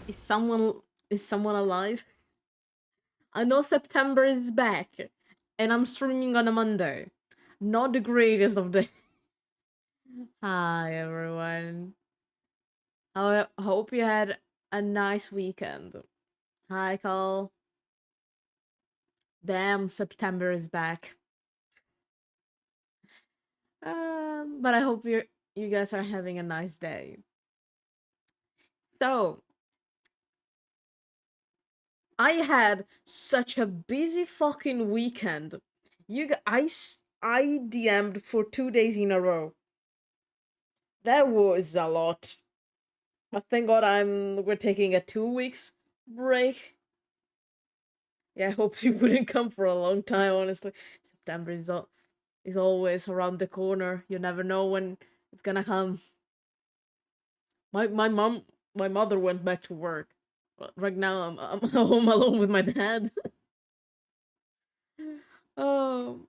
Is someone alive? I know September is back, and I'm streaming on a Monday. Not the greatest of the. Hi everyone. I hope you had a nice weekend. Hi Cole. Damn, September is back. But I hope you guys are having a nice day. So I had such a busy fucking weekend. I DM'd for 2 days in a row. That was a lot. But thank God we're taking a 2 weeks break. Yeah, I hope she wouldn't come for a long time. Honestly, September is always around the corner. You never know when it's gonna come. My mother went back to work. But right now, I'm home alone with my dad. Oh,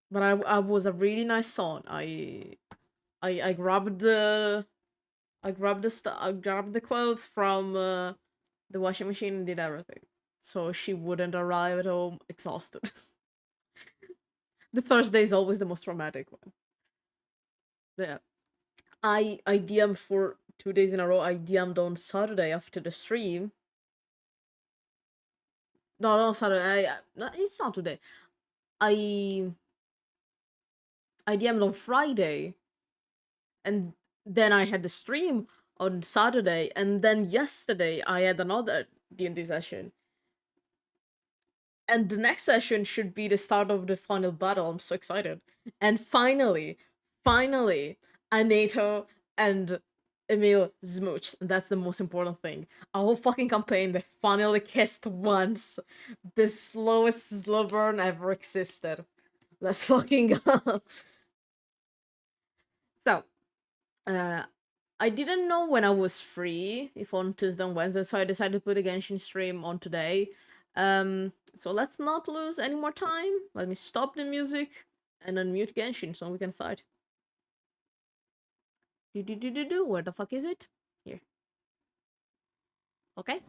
but I was a really nice son. I grabbed I grabbed the clothes from the washing machine and did everything, so she wouldn't arrive at home exhausted. The Thursday is always the most traumatic one. Yeah, I DM'd for 2 days in a row. I DM'd on Saturday after the stream. No, Saturday. No, it's not today. I I DM'd on Friday, and then I had the stream on Saturday, and then yesterday I had another D&D session. And the next session should be the start of the final battle. I'm so excited. And finally, Anato and Emil smooch. That's the most important thing. Our whole fucking campaign, they finally kissed once. The slowest slow burn ever existed. Let's fucking go. So, uh, I didn't know when I was free, if on Tuesday and Wednesday, so I decided to put a Genshin stream on today. So let's not lose any more time. Let me stop the music and unmute Genshin so we can start. Where the fuck is it? Here. Okay.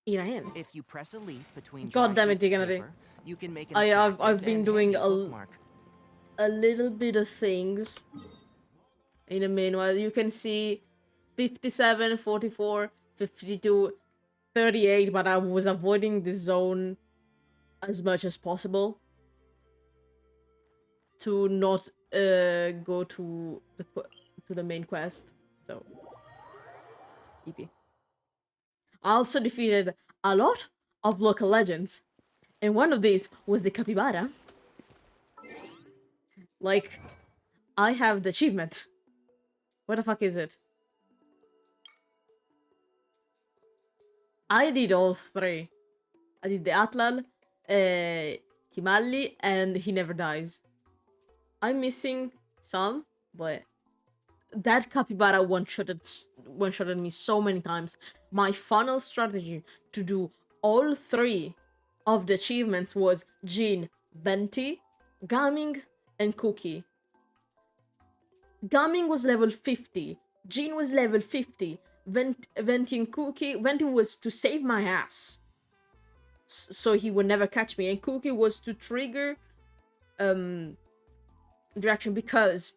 Here I am. If you press a leaf between God dry damn it, sheets of Dignity. paper, you can make an attractive I've been and doing handy bookmark. a little bit of things in the meanwhile. You can see 57, 44, 52, 38, but I was avoiding the zone as much as possible to not go to the main quest. So, EP. I also defeated a lot of local legends, and one of these was the capybara. Like, I have the achievement. What the fuck is it? I did all three. I did the Atlan, Himalli, and He Never Dies. I'm missing some, but that capybara one-shotted me so many times. My final strategy to do all three of the achievements was Jean, Venti, Gaming, and Cookie. Gaming was level 50. Jean was level 50. Venti and Cookie. Venti was to save my ass, so he would never catch me, and Cookie was to trigger direction, because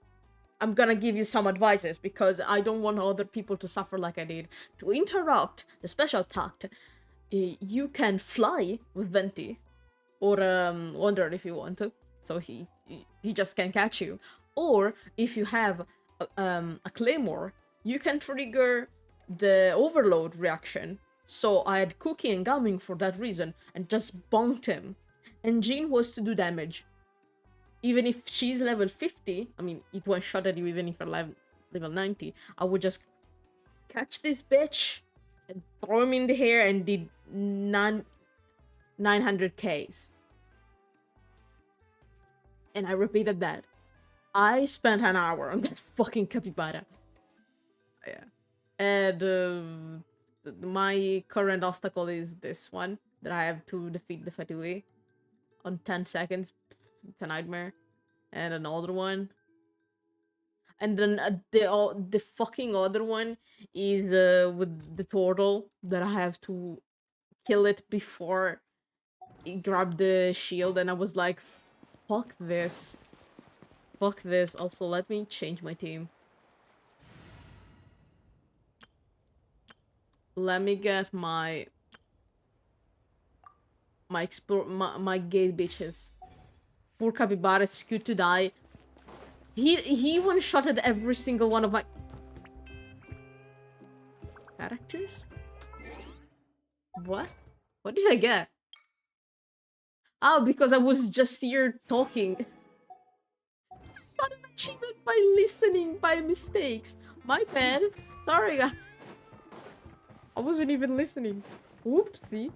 I'm gonna give you some advices because I don't want other people to suffer like I did. To interrupt the special tact, you can fly with Venti, or Wander if you want to, so he just can't catch you. Or if you have a claymore, you can trigger the overload reaction. So I had Cookie and Gaming for that reason and just bonked him. And Jean was to do damage. Even if she's level 50, I mean, it one shot at you even if you're level 90, I would just catch this bitch and throw him in the air and did 900 Ks. And I repeated that. I spent an hour on that fucking capybara. Yeah. And my current obstacle is this one, that I have to defeat the Fatui on 10 seconds. It's a nightmare. And another one. And then the fucking other one is with the turtle that I have to kill it before it grabbed the shield, and I was like, fuck this. Fuck this. Also, let me change my team. Let me get my my gay bitches. Poor capybara is cute to die. He one-shotted every single one of my characters? What? What did I get? Oh, because I was just here talking. Got an achievement by listening by mistakes. My bad. Sorry, I wasn't even listening. Oopsie.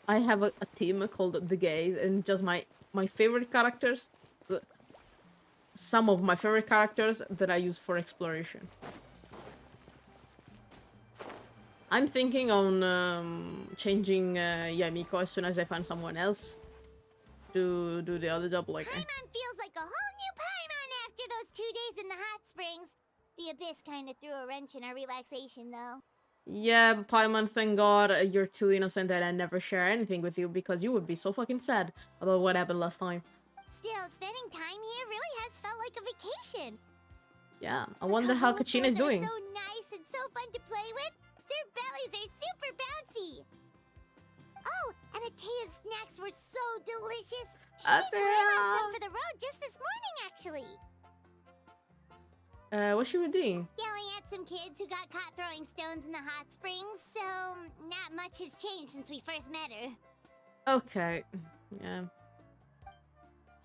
I have a team called the Gays, and just my favorite characters. Some of my favorite characters that I use for exploration. I'm thinking on changing Yamiko as soon as I find someone else to do the other job. Like, Paimon feels like a whole new Paimon after those 2 days in the hot springs. The Abyss kind of threw a wrench in our relaxation, though. Yeah, Paimon, thank God you're too innocent and I never share anything with you, because you would be so fucking sad about what happened last time. Still, spending time here really has felt like a vacation. Yeah, I wonder how Kachina is doing. So nice and so fun to play with. Their bellies are super bouncy. Oh, and Atea's snacks were so delicious. She gave Paimon some for the road just this morning, actually. What's she doing? Yelling at some kids who got caught throwing stones in the hot springs, so not much has changed since we first met her. Okay, yeah.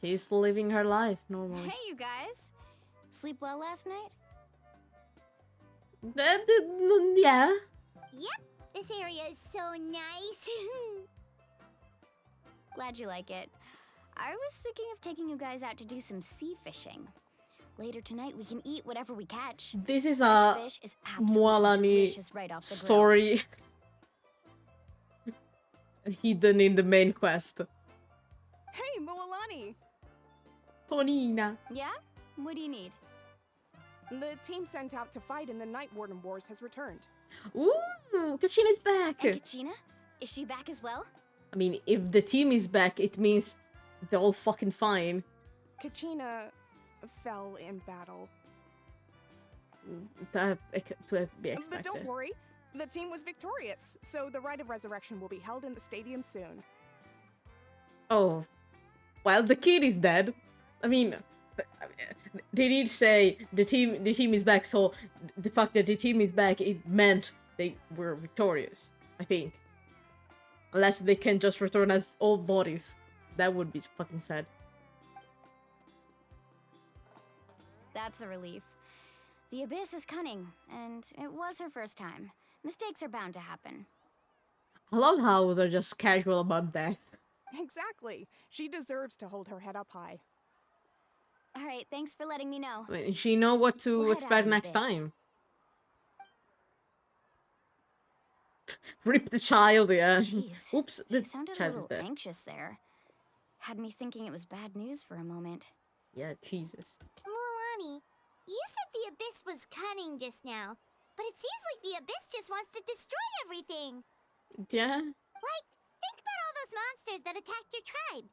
She's living her life normally. Hey, you guys. Sleep well last night? Yeah. Yep, this area is so nice. Glad you like it. I was thinking of taking you guys out to do some sea fishing. Later tonight, we can eat whatever we catch. This is Fresh a fish is absolutely Moalani delicious right off the grill. story hidden in the main quest. Hey, Moalani! Tonina. Yeah? What do you need? The team sent out to fight in the Night Warden Wars has returned. Ooh, Kachina's back. And Kachina? Is she back as well? I mean, if the team is back, it means they're all fucking fine. Kachina fell in battle. To be expected. But don't worry, the team was victorious, so the Rite of Resurrection will be held in the stadium soon. Oh, well, the kid is dead. I mean, they did say the team is back, so the fact that the team is back, it meant they were victorious, I think. Unless they can just return as old bodies. That would be fucking sad. That's a relief. The Abyss is cunning, and it was her first time. Mistakes are bound to happen. I love how they're just casual about death. Exactly. She deserves to hold her head up high. All right, thanks for letting me know. I mean, she know what to We'll head expect out in a next bit. time. Rip the child, yeah. Jeez, Oops, the she sounded a child is little dead. anxious there. Had me thinking it was bad news for a moment. Yeah, Jesus. Mualani, you said the Abyss was cunning just now, but it seems like the Abyss just wants to destroy everything. Yeah. Like, think about all those monsters that attacked your tribe.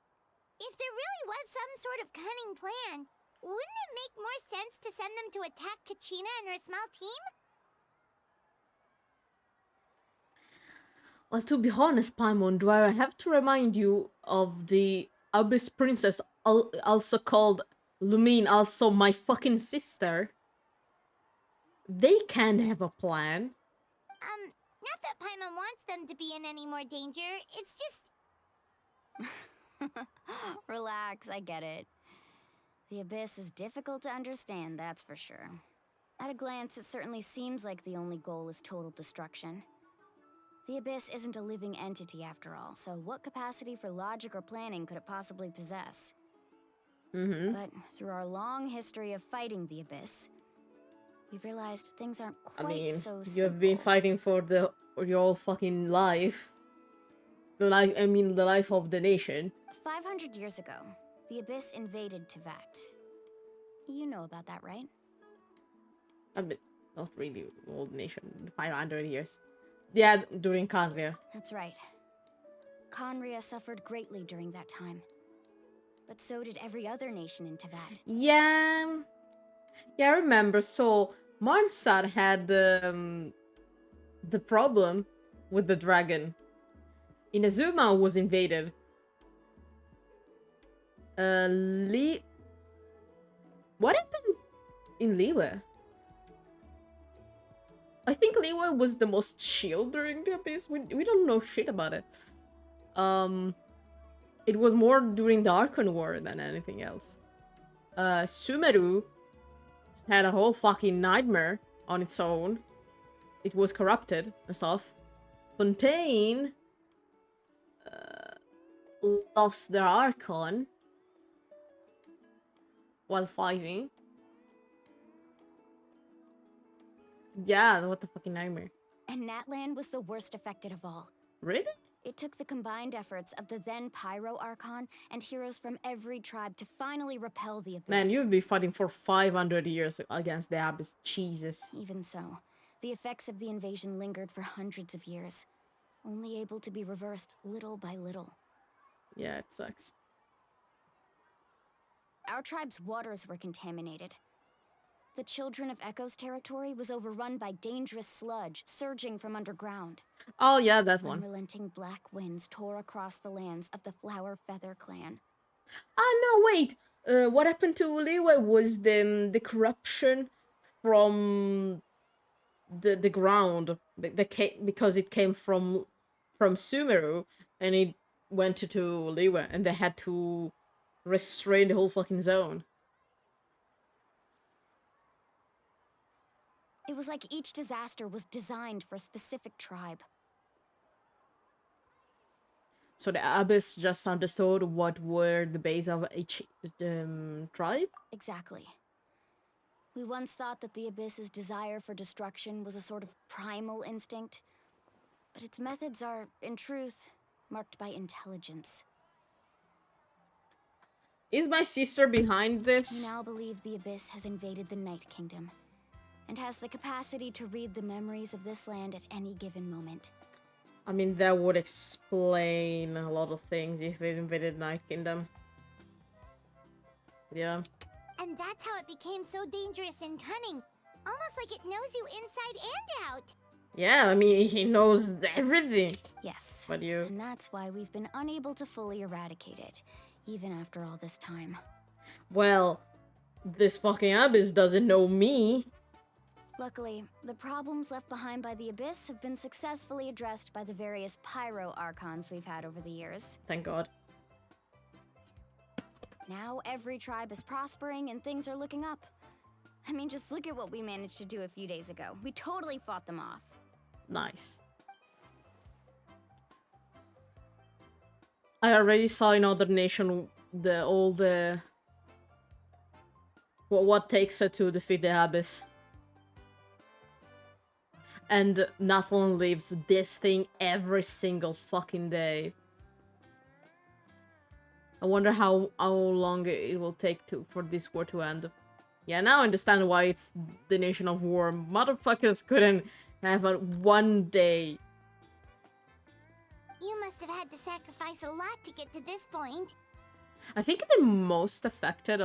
If there really was some sort of cunning plan, wouldn't it make more sense to send them to attack Kachina and her small team? Well, to be honest, Paimon, do I have to remind you of the Abyss Princess, also called Lumine, also my fucking sister? They can have a plan. Not that Paimon wants them to be in any more danger, it's just... Relax, I get it. The Abyss is difficult to understand, that's for sure. At a glance, it certainly seems like the only goal is total destruction. The Abyss isn't a living entity after all, so what capacity for logic or planning could it possibly possess? Mm-hmm. But through our long history of fighting the Abyss, we've realized things aren't I quite mean, so you have been simple. fighting for your whole fucking life. The life of the nation. 500 years ago, the Abyss invaded Tevat. You know about that, right? I mean, not really old nation, 500 years. Yeah, during Kandria. That's right. Conria suffered greatly during that time. But so did every other nation in Teyvat. Yeah, I remember. So Mondstadt had the problem with the dragon. Inazuma was invaded. What happened in Liyue? I think Liyue was the most chill during the Abyss. We don't know shit about it. It was more during the Archon War than anything else. Sumeru had a whole fucking nightmare on its own. It was corrupted and stuff. Fontaine lost their Archon while fighting. Yeah, what the fucking nightmare. And Natlan was the worst affected of all. Really? It took the combined efforts of the then Pyro Archon and heroes from every tribe to finally repel the Abyss. Man, you'd be fighting for 500 years against the Abyss. Jesus. Even so, the effects of the invasion lingered for hundreds of years, only able to be reversed little by little. Yeah, it sucks. Our tribe's waters were contaminated. The Children of Echo's territory was overrun by dangerous sludge surging from underground. Oh yeah, that's one. Unrelenting black winds tore across the lands of the Flower Feather clan. Ah no, wait. What happened to Liyue was the corruption from the ground, because it came from Sumeru and it went to Liyue, and they had to restrain the whole fucking zone. It was like each disaster was designed for a specific tribe. So the Abyss just understood what were the base of each tribe? Exactly. We once thought that the Abyss's desire for destruction was a sort of primal instinct, but its methods are, in truth, marked by intelligence. Is my sister behind this? We now believe the Abyss has invaded the Night Kingdom, and has the capacity to read the memories of this land at any given moment. I mean, that would explain a lot of things if it invaded Night Kingdom. Yeah. And that's how it became so dangerous and cunning. Almost like it knows you inside and out. Yeah, I mean, he knows everything. Yes. But you... And that's why we've been unable to fully eradicate it, even after all this time. Well, this fucking Abyss doesn't know me. Luckily, the problems left behind by the Abyss have been successfully addressed by the various Pyro Archons we've had over the years. Thank God. Now every tribe is prospering and things are looking up. I mean, just look at what we managed to do a few days ago. We totally fought them off. Nice. I already saw in other nation what takes it to defeat the Abyss. And Natlan lives this thing every single fucking day. I wonder how long it will take for this war to end. Yeah, now I understand why it's the nation of war. Motherfuckers couldn't have one day. You must have had to sacrifice a lot to get to this point. I think the most affected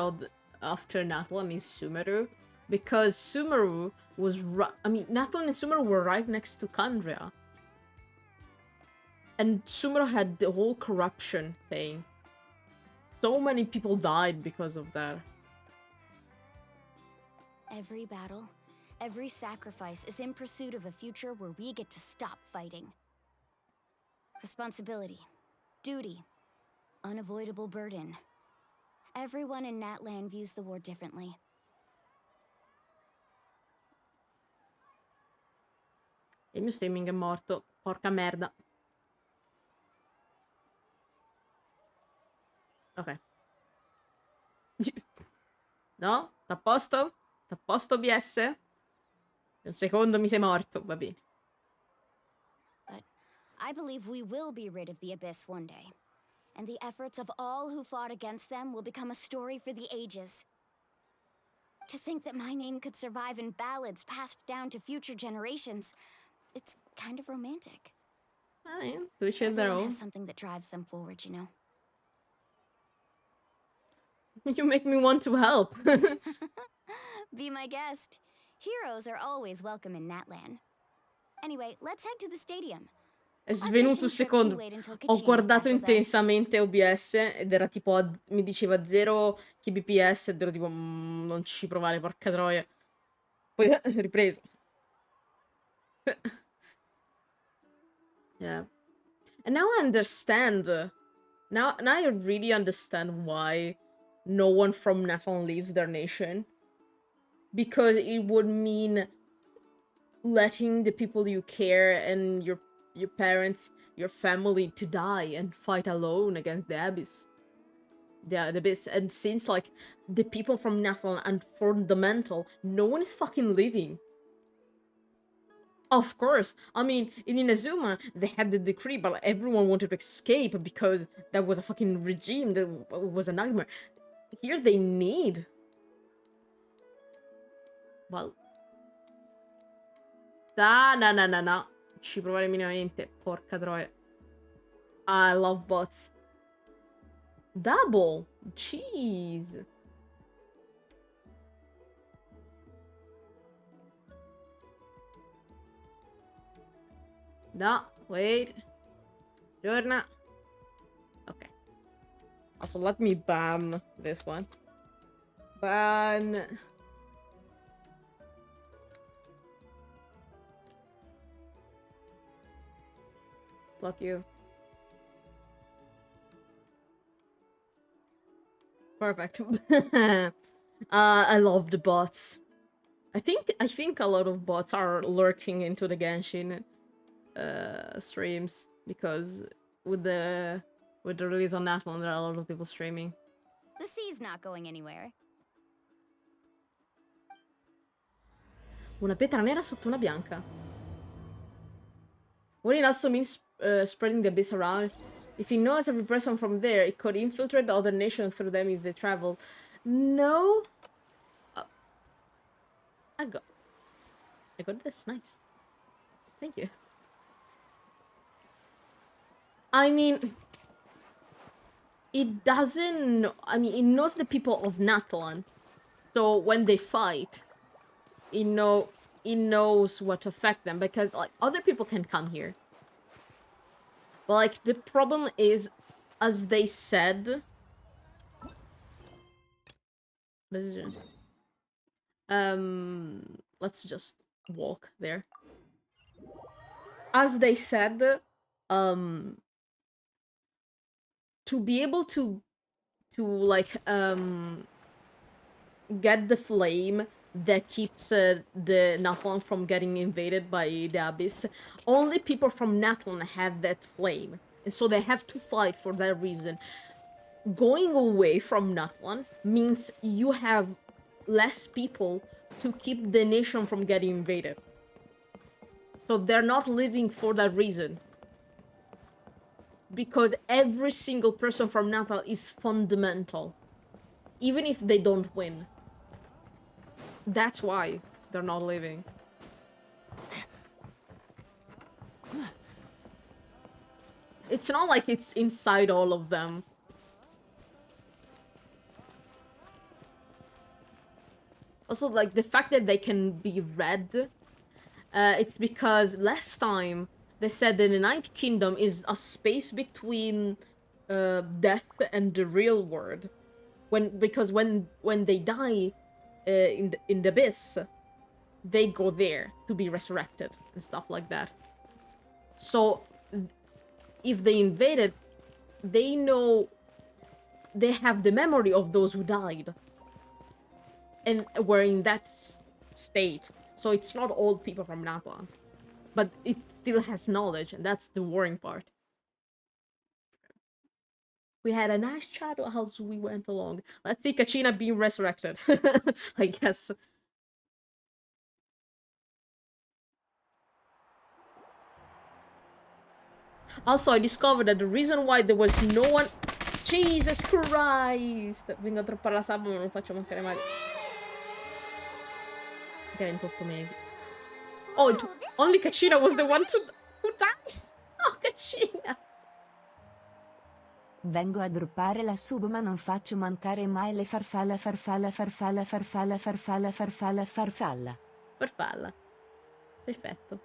after Natlan is Sumeru. Because Sumeru was Natlan and Sumeru were right next to Kandria. And Sumeru had the whole corruption thing. So many people died because of that. Every battle, every sacrifice is in pursuit of a future where we get to stop fighting. Responsibility, duty, unavoidable burden. Everyone in Natlan views the war differently. Il mio streaming è morto. Porca merda. Ok. No? Sta a posto? Sta a posto OBS? Un secondo mi sei morto, va bene. But I believe we will be rid of the Abyss one day. And the efforts of all who fought against them will become a story for the ages. To think that my name could survive in ballads passed down to future generations. It's kind of romantic. I mean, to each their Everyone own. has something that drives them forward, you know. You make me want to help. Be my guest. Heroes are always welcome in Natlan. Anyway, let's head to the stadium. È svenuto un secondo. Ho guardato intensamente OBS ed era tipo mi diceva 0 kbps ed ero tipo non ci provare, porca troia. Poi ripreso. Yeah. And now I understand. Now I really understand why no one from Natlan leaves their nation. Because it would mean letting the people you care and your parents, your family to die and fight alone against the abyss. The abyss. And since like the people from Natlan are fundamental, no one is fucking leaving. Of course. I mean, in Inazuma, they had the decree, but everyone wanted to escape because that was a fucking regime that was a nightmare. Here they need. Well. No. Ci provare minimamente. Porca troia. I love bots. Double. Jeez. No, wait. Giorna. Okay. Also, let me ban this one. Ban. Fuck you. Perfect. I love the bots. I think a lot of bots are lurking into the Genshin streams because with the release on Natlan, there are a lot of people streaming. The sea's not going anywhere. Una pietra nera sotto una bianca. What it also means spreading the abyss around. If he knows every person from there, it could infiltrate the other nation through them if they travel. No. I got this. Nice. Thank you. I mean, it doesn't. I mean, it knows the people of Natlan, so when they fight, it knows what to affect them because like other people can come here. But like the problem is, as they said, let's just walk there. As they said, to be able to like get the flame that keeps the Natlan from getting invaded by the abyss, only people from Natlan have that flame, and so they have to fight for that reason. Going away from Natlan means you have less people to keep the nation from getting invaded, so they're not living for that reason. Because every single person from Natlan is fundamental, even if they don't win. That's why they're not living. It's not like it's inside all of them. Also, like, the fact that they can be red, it's because last time they said that the Night Kingdom is a space between death and the real world. Because when they die in the abyss, they go there to be resurrected and stuff like that. So if they invaded, they know they have the memory of those who died and were in that state. So it's not all people from Natlan, but it still has knowledge, and that's the worrying part. We had a nice chat as we went along. Let's see Kachina being resurrected, I guess. Also, I discovered that the reason why there was no one... Jesus Christ! Vengo troppo alla sabbia, ma non faccio mancare mai. Che 28 mesi. Oh, only Kachina was the one who died. Oh, Kachina. Vengo a droppare la sub ma non faccio mancare mai le farfalla. Farfalla. Perfetto.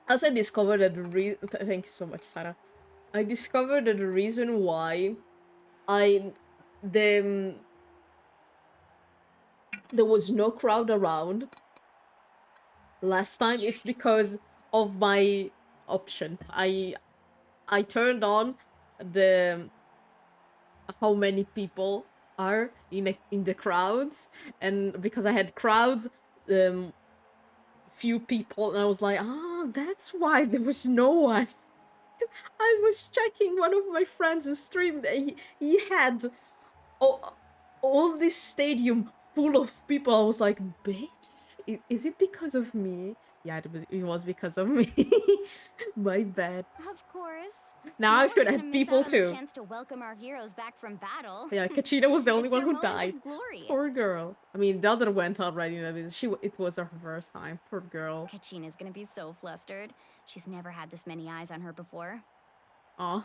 Also, I discovered that thank you so much, Sarah. I discovered that the reason why there was no crowd around last time, it's because of my options. I turned on the how many people are in the crowds, and because I had crowds, few people, and I was like, that's why there was no one. I was checking one of my friends' stream. He had all this stadium full of people. I was like, bitch, is it because of me? Yeah, it was because of me. My bad. Of course. Now I should have people too. Chance to welcome our heroes back from battle. Yeah, Kachina was the only one who died. Glory. Poor girl. I mean, the other went already. It was her first time. Poor girl. Kachina's gonna be so flustered. She's never had this many eyes on her before. Aw.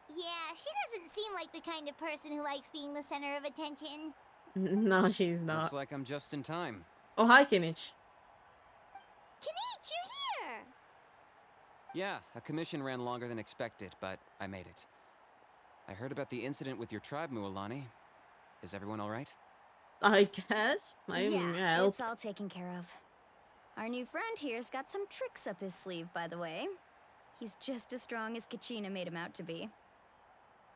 Yeah, she doesn't seem like the kind of person who likes being the center of attention. No, she's not. Looks like I'm just in time. Oh, hi, Kinich. Kinich, you're here! Yeah, a commission ran longer than expected, but I made it. I heard about the incident with your tribe, Mualani. Is everyone all right? I guess. I helped. It's all taken care of. Our new friend here's got some tricks up his sleeve, by the way. He's just as strong as Kachina made him out to be.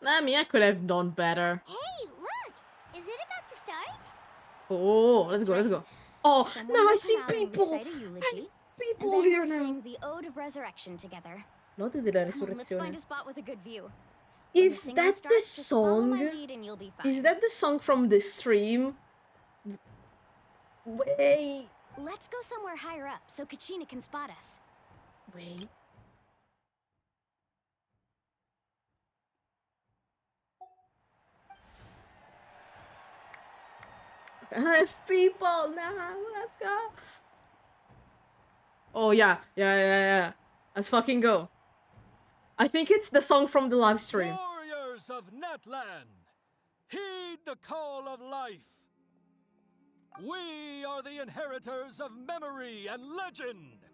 I mean, I could have done better. Hey, look! Is it about to start? Oh, let's go, let's go. Oh, Someone now I will see come out and people! recite a eulogy, People and then here we'll now. sing the Ode of Resurrection together. Note della Let's find a resurrezione. spot with a good view. When Is singing that the starts, just follow my song? lead and you'll be fine. Is that the song from the stream? Wait. Let's go somewhere higher up so Kachina can spot us. Wait. I have people now. Let's go. Oh yeah, yeah. Let's fucking go. I think it's the song from the live stream. Warriors of Natlan, heed the call of life. We are the inheritors of memory and legend.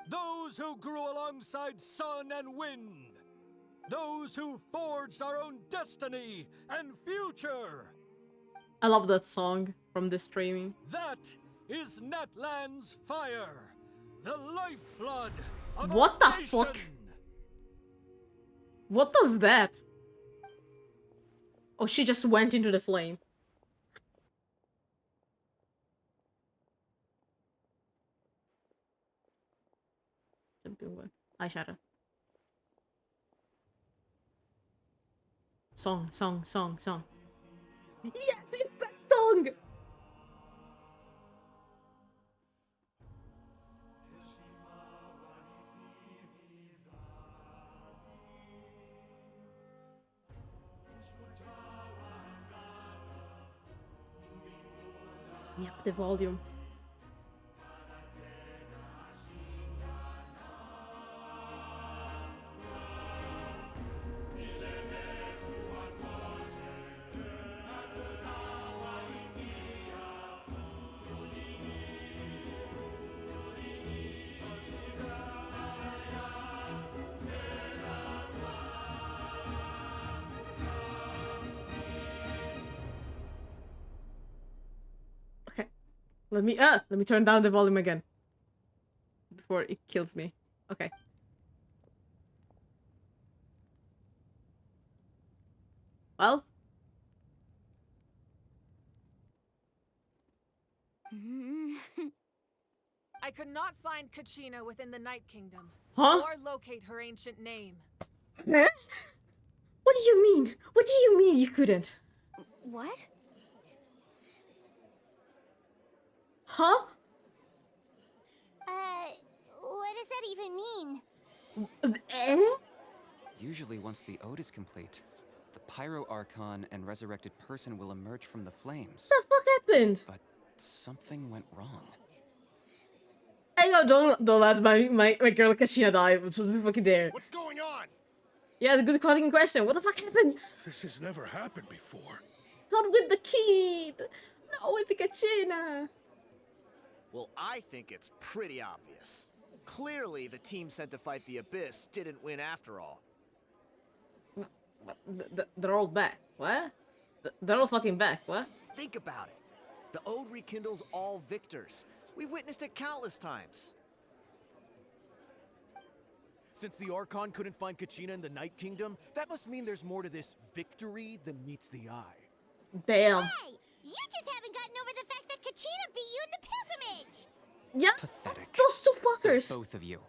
Those who grew alongside sun and wind. Those who forged our own destiny and future. I love that song from the streaming. That is Natlan's fire, the lifeblood of What our the nation. fuck? What does that? Oh, she just went into the flame. Eyeshadow. Song. Yes, it's that song! Yep, the volume. Let me turn down the volume again. Before it kills me. Okay. Well. I could not find Kachina within the Night Kingdom. Huh? Or locate her ancient name. Huh? What do you mean? What do you mean you couldn't? What? Huh? What does that even mean? Usually once the ode is complete, The Pyro Archon and resurrected person will emerge from the flames. What the fuck happened? But something went wrong. Hey, yo, don't let my girl Kachina die. Which was fucking there. What's going on? Yeah, the good fucking question. What the fuck happened? This has never happened before. Not with the kid. No, with the Kachina. Well, I think it's pretty obvious. Clearly, the team sent to fight the Abyss didn't win after all. They're all back. What? They're all fucking back. What? Think about it. The Ode rekindles all victors. We witnessed it countless times. Since the Archon couldn't find Kachina in the Night Kingdom, that must mean there's more to this victory than meets the eye. Damn. Hey, you just haven't gotten over the fact that Kachina beat you in the pilgrimage. Yeah. Pathetic. Those two fuckers. Both of you.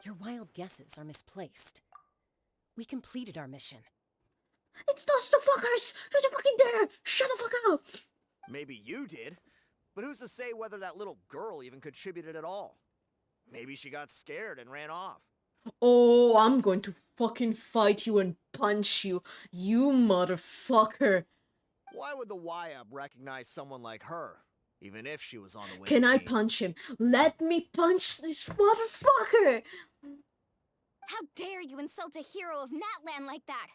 Your wild guesses are misplaced. We completed our mission. It's those two fuckers. Who's fucking there? Shut the fuck up. Maybe you did, but who's to say whether that little girl even contributed at all? Maybe she got scared and ran off. Oh, I'm going to fucking fight you and punch you, you motherfucker. Why would the YAB recognize someone like her, even if she was on the winning Can I team? punch him? Let me punch this motherfucker. How dare you insult a hero of Natlan like that?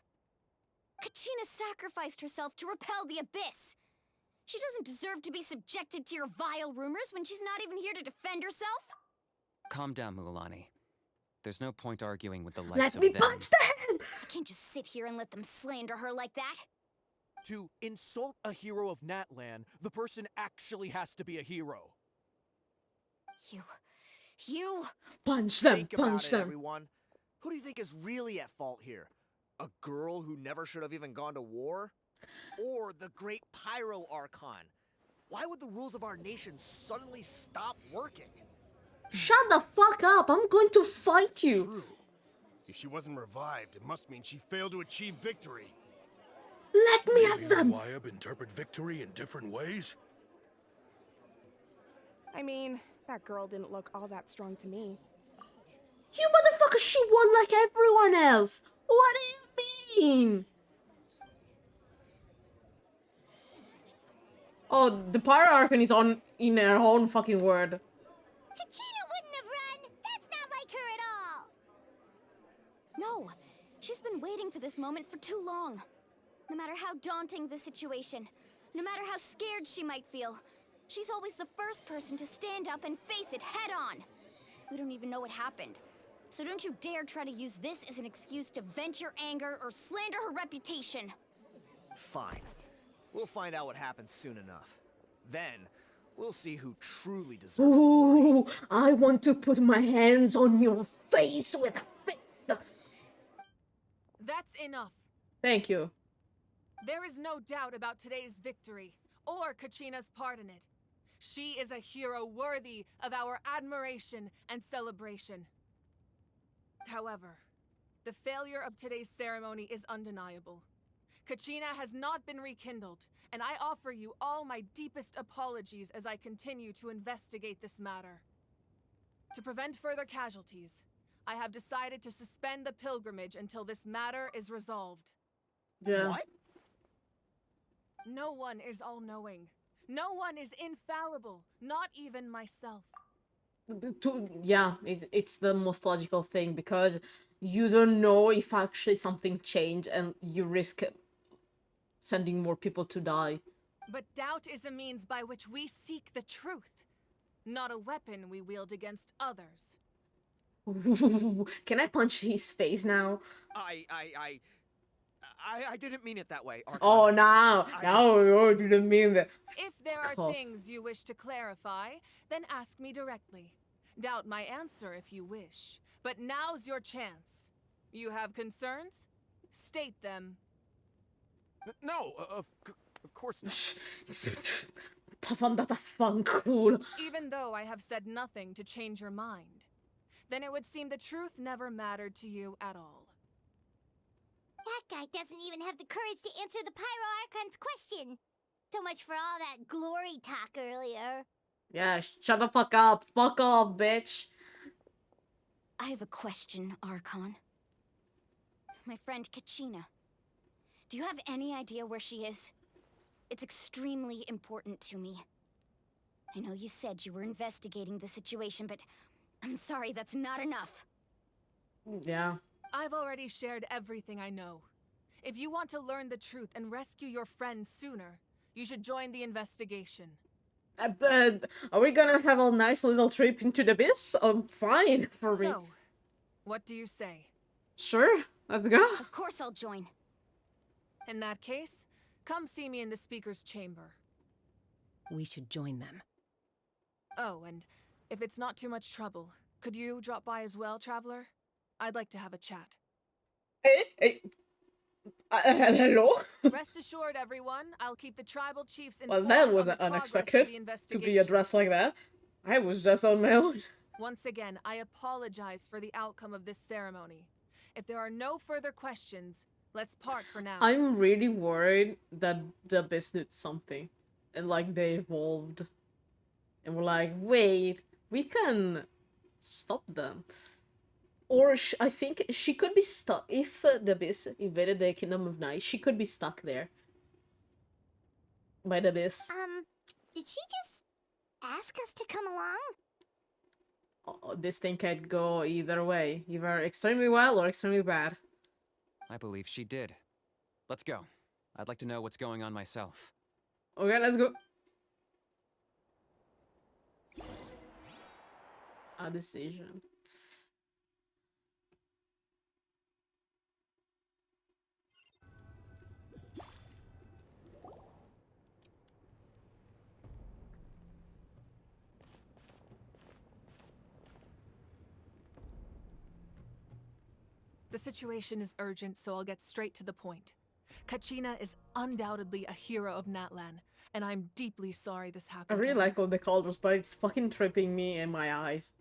Kachina sacrificed herself to repel the Abyss. She doesn't deserve to be subjected to your vile rumors when she's not even here to defend herself. Calm down, Mualani. There's no point arguing with the likes Let of me them. punch them. I can't just sit here and let them slander her like that. To insult a hero of Natlan, the person actually has to be a hero. You... Punch them, Think about punch it, them. everyone. Who do you think is really at fault here? A girl who never should have even gone to war? Or the great Pyro Archon? Why would the rules of our nation suddenly stop working? Shut the fuck up. I'm going to fight you. True. If she wasn't revived, it must mean she failed to achieve victory. Let me Maybe at them. the YAB interpret victory in different ways? I mean, that girl didn't look all that strong to me. You motherfucker, she won like everyone else. What do you mean? Oh, the Pyro Archon is in her own fucking word. Kachina wouldn't have run. That's not like her at all. No, she's been waiting for this moment for too long. No matter how daunting the situation, no matter how scared she might feel, she's always the first person to stand up and face it head on. We don't even know what happened. So don't you dare try to use this as an excuse to vent your anger or slander her reputation. Fine. We'll find out what happens soon enough. Then, we'll see who truly deserves glory. Ooh, I want to put my hands on your face with a fist. That's enough. Thank you. There is no doubt about today's victory, or Kachina's part in it. She is a hero worthy of our admiration and celebration. However, the failure of today's ceremony is undeniable. Kachina has not been rekindled, and I offer you all my deepest apologies as I continue to investigate this matter. To prevent further casualties, I have decided to suspend the pilgrimage until this matter is resolved. Yeah. What? No one is all-knowing. No one is infallible, not even myself. Yeah, it's the most logical thing because you don't know if actually something changed and you risk sending more people to die. But doubt is a means by which we seek the truth, not a weapon we wield against others. Can I punch his face now? I didn't mean it that way, Archon. Oh, no, I didn't mean that. If there are Fuck off. things you wish to clarify, then ask me directly. Doubt my answer if you wish. But now's your chance. You have concerns? State them. No, of course not. Andata fanculo. Even though I have said nothing to change your mind, then it would seem the truth never mattered to you at all. That guy doesn't even have the courage to answer the Pyro Archon's question. So much for all that glory talk earlier. Yeah, shut the fuck up. Fuck off, bitch. I have a question, Archon. My friend Kachina. Do you have any idea where she is? It's extremely important to me. I know you said you were investigating the situation, but I'm sorry, that's not enough. Yeah. I've already shared everything I know. If you want to learn the truth and rescue your friends sooner, you should join the investigation. Are we gonna have a nice little trip into the abyss? Fine for me. So, what do you say? Sure, let's go. Of course I'll join. In that case, come see me in the speaker's chamber. We should join them. Oh, and if it's not too much trouble, could you drop by as well, Traveler? I'd like to have a chat. Hey. Hello? Rest assured, everyone, I'll keep the tribal chiefs Well, informed that on was the progress of unexpected the to investigation. be addressed like that. I was just on my own. Once again, I apologize for the outcome of this ceremony. If there are no further questions, let's part for now. I'm really worried that the abyss did something. And like they evolved. And we're like, wait, we can stop them. Or I think she could be stuck. If the abyss invaded the Kingdom of Night, she could be stuck there. By the abyss. Did she just ask us to come along? Oh, this thing could go either way. Either extremely well or extremely bad. I believe she did. Let's go. I'd like to know what's going on myself. Okay, let's go. A decision. The situation is urgent, so I'll get straight to the point. Kachina is undoubtedly a hero of Natlan, and I'm deeply sorry this I happened. really to her. like all the colors, but it's fucking tripping me in my eyes.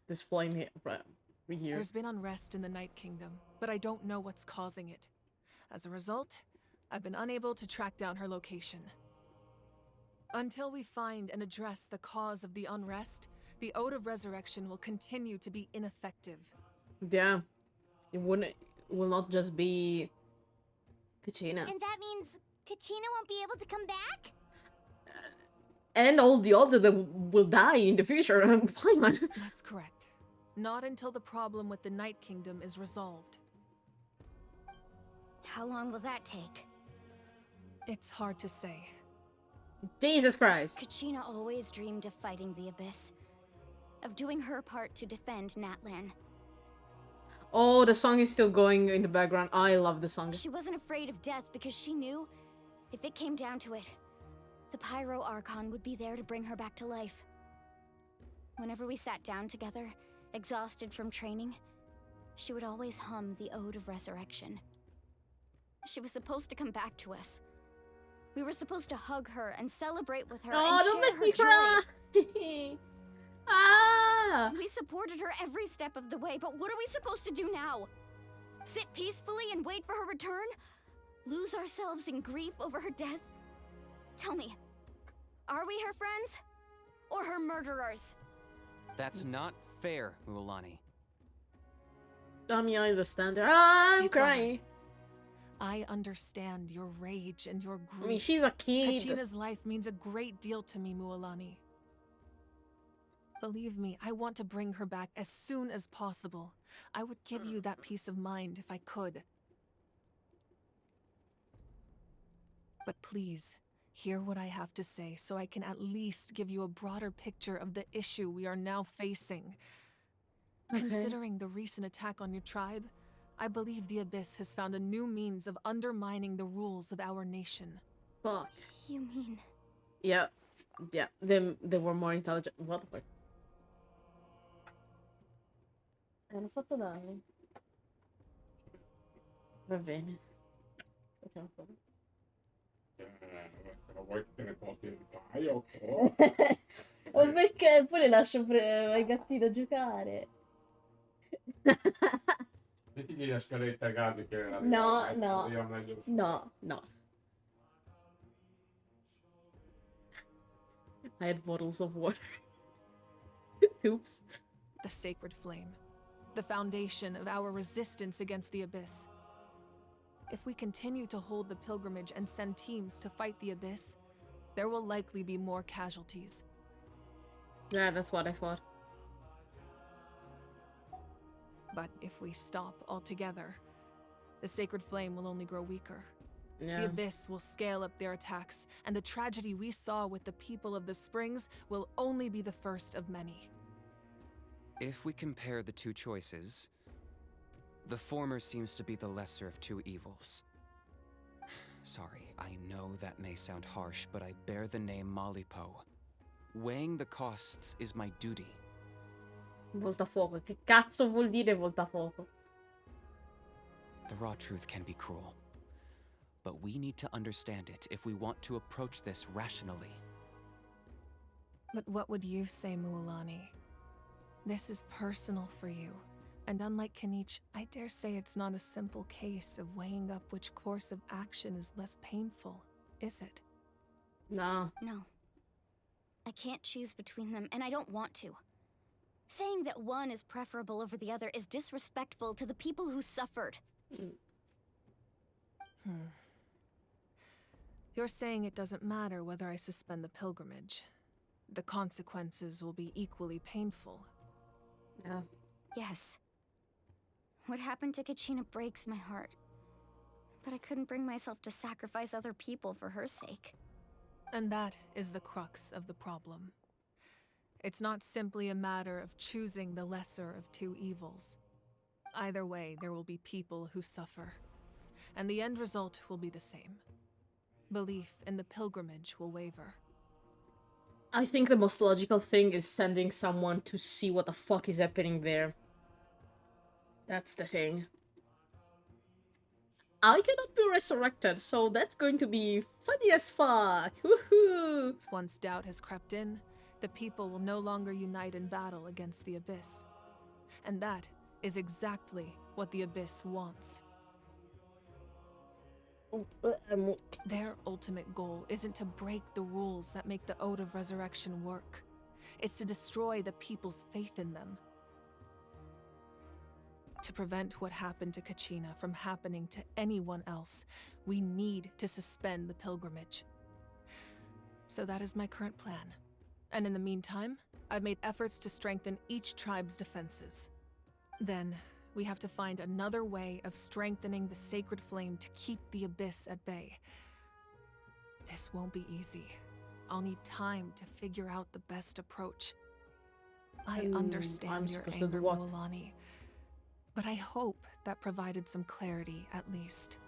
This flame here. Right here. There's been unrest in the Night Kingdom, but I don't know what's causing it. As a result, I've been unable to track down her location. Until we find and address the cause of the unrest, the Ode of Resurrection will continue to be ineffective. Yeah. It will not just be Kachina. And that means Kachina won't be able to come back? And all the other that will die in the future. Fine, man. That's correct. Not until the problem with the Night Kingdom is resolved. How long will that take? It's hard to say. Jesus Christ. Kachina always dreamed of fighting the Abyss. Of doing her part to defend Natlan. Oh, the song is still going in the background. I love the song. She wasn't afraid of death because she knew, if it came down to it, the Pyro Archon would be there to bring her back to life. Whenever we sat down together, exhausted from training, she would always hum the Ode of Resurrection. She was supposed to come back to us. We were supposed to hug her and celebrate with her and don't share make her me joy. cry. Ah! We supported her every step of the way, but what are we supposed to do now? Sit peacefully and wait for her return? Lose ourselves in grief over her death? Tell me, are we her friends? Or her murderers? That's not fair, Mualani. Dummy, I understand. I'm It's crying. I understand your rage and your grief. I mean, she's a kid. Kachina's life means a great deal to me, Mualani. Believe me, I want to bring her back as soon as possible. I would give you that peace of mind if I could. But please, hear what I have to say so I can at least give you a broader picture of the issue we are now facing. Okay. Considering the recent attack on your tribe, I believe the Abyss has found a new means of undermining the rules of our nation. Fuck. You mean... Yeah. Yeah. They were more intelligent. What the fuck? Hanno fatto danni. Va bene. Facciamo fuori. Però vuoi che te ne porti un paio? O perché poi le lascio ai gatti da giocare. Mettigli la scaletta a Gabi che arriva meglio. No. I had bottles of water. Oops. The sacred flame. The foundation of our resistance against the Abyss. if we continue to hold the pilgrimage and send teams to fight the Abyss, there will likely be more casualties. Yeah, that's what I thought. But if we stop altogether, the Sacred Flame will only grow weaker. Yeah. The Abyss will scale up their attacks, and the tragedy we saw with the people of the Springs will only be the first of many. If we compare the two choices, the former seems to be the lesser of two evils. Sorry, I know that may sound harsh, but I bear the name Malipo. Weighing the costs is my duty. Voltafuoco. Che cazzo vuol dire voltafuoco? The raw truth can be cruel, but we need to understand it if we want to approach this rationally. But what would you say, Mualani? This is personal for you, and unlike Kanich, I dare say it's not a simple case of weighing up which course of action is less painful, is it? No. No. I can't choose between them, and I don't want to. Saying that one is preferable over the other is disrespectful to the people who suffered. You're saying it doesn't matter whether I suspend the pilgrimage. The consequences will be equally painful. Yeah. Yes. What happened to Kachina breaks my heart. But I couldn't bring myself to sacrifice other people for her sake. And that is the crux of the problem. It's not simply a matter of choosing the lesser of two evils. Either way, there will be people who suffer. And the end result will be the same. Belief in the pilgrimage will waver. I think the most logical thing is sending someone to see what the fuck is happening there. That's the thing. I cannot be resurrected, so that's going to be funny as fuck. Woohoo! Once doubt has crept in, the people will no longer unite in battle against the Abyss. And that is exactly what the Abyss wants. Their ultimate goal isn't to break the rules that make the Ode of Resurrection work. It's to destroy the people's faith in them. To prevent what happened to Kachina from happening to anyone else, we need to suspend the pilgrimage. So that is my current plan. And in the meantime, I've made efforts to strengthen each tribe's defenses. Then, we have to find another way of strengthening the Sacred Flame to keep the Abyss at bay. This won't be easy. I'll need time to figure out the best approach. I understand your anger, Mualani, but I hope that provided some clarity at least.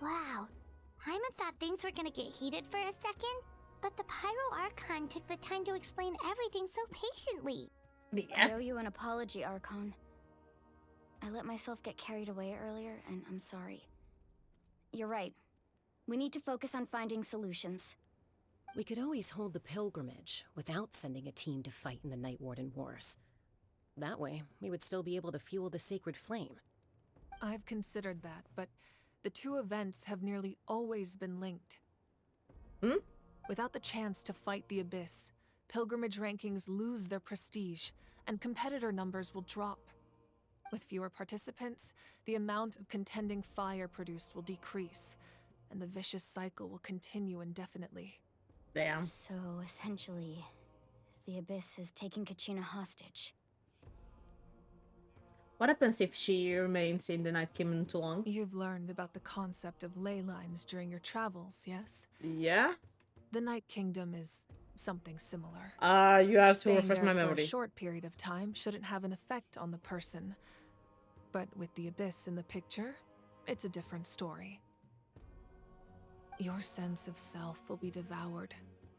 Wow. Hyman thought things were gonna get heated for a second, but the Pyro Archon took the time to explain everything so patiently. I owe you an apology, Archon. I let myself get carried away earlier, and I'm sorry. You're right. We need to focus on finding solutions. We could always hold the pilgrimage without sending a team to fight in the Night Warden Wars. That way, we would still be able to fuel the Sacred Flame. I've considered that, but the two events have nearly always been linked. Without the chance to fight the Abyss, pilgrimage rankings lose their prestige, and competitor numbers will drop. With fewer participants, the amount of contending fire produced will decrease, and the vicious cycle will continue indefinitely. Damn. So, essentially, the Abyss is taking Kachina hostage. What happens if she remains in the Night Kingdom too long? You've learned about the concept of ley lines during your travels, yes? Yeah? The Night Kingdom is something similar. You have to Staying refresh my there for memory. a short period of time shouldn't have an effect on the person. But with the Abyss in the picture, it's a different story. Your sense of self will be devoured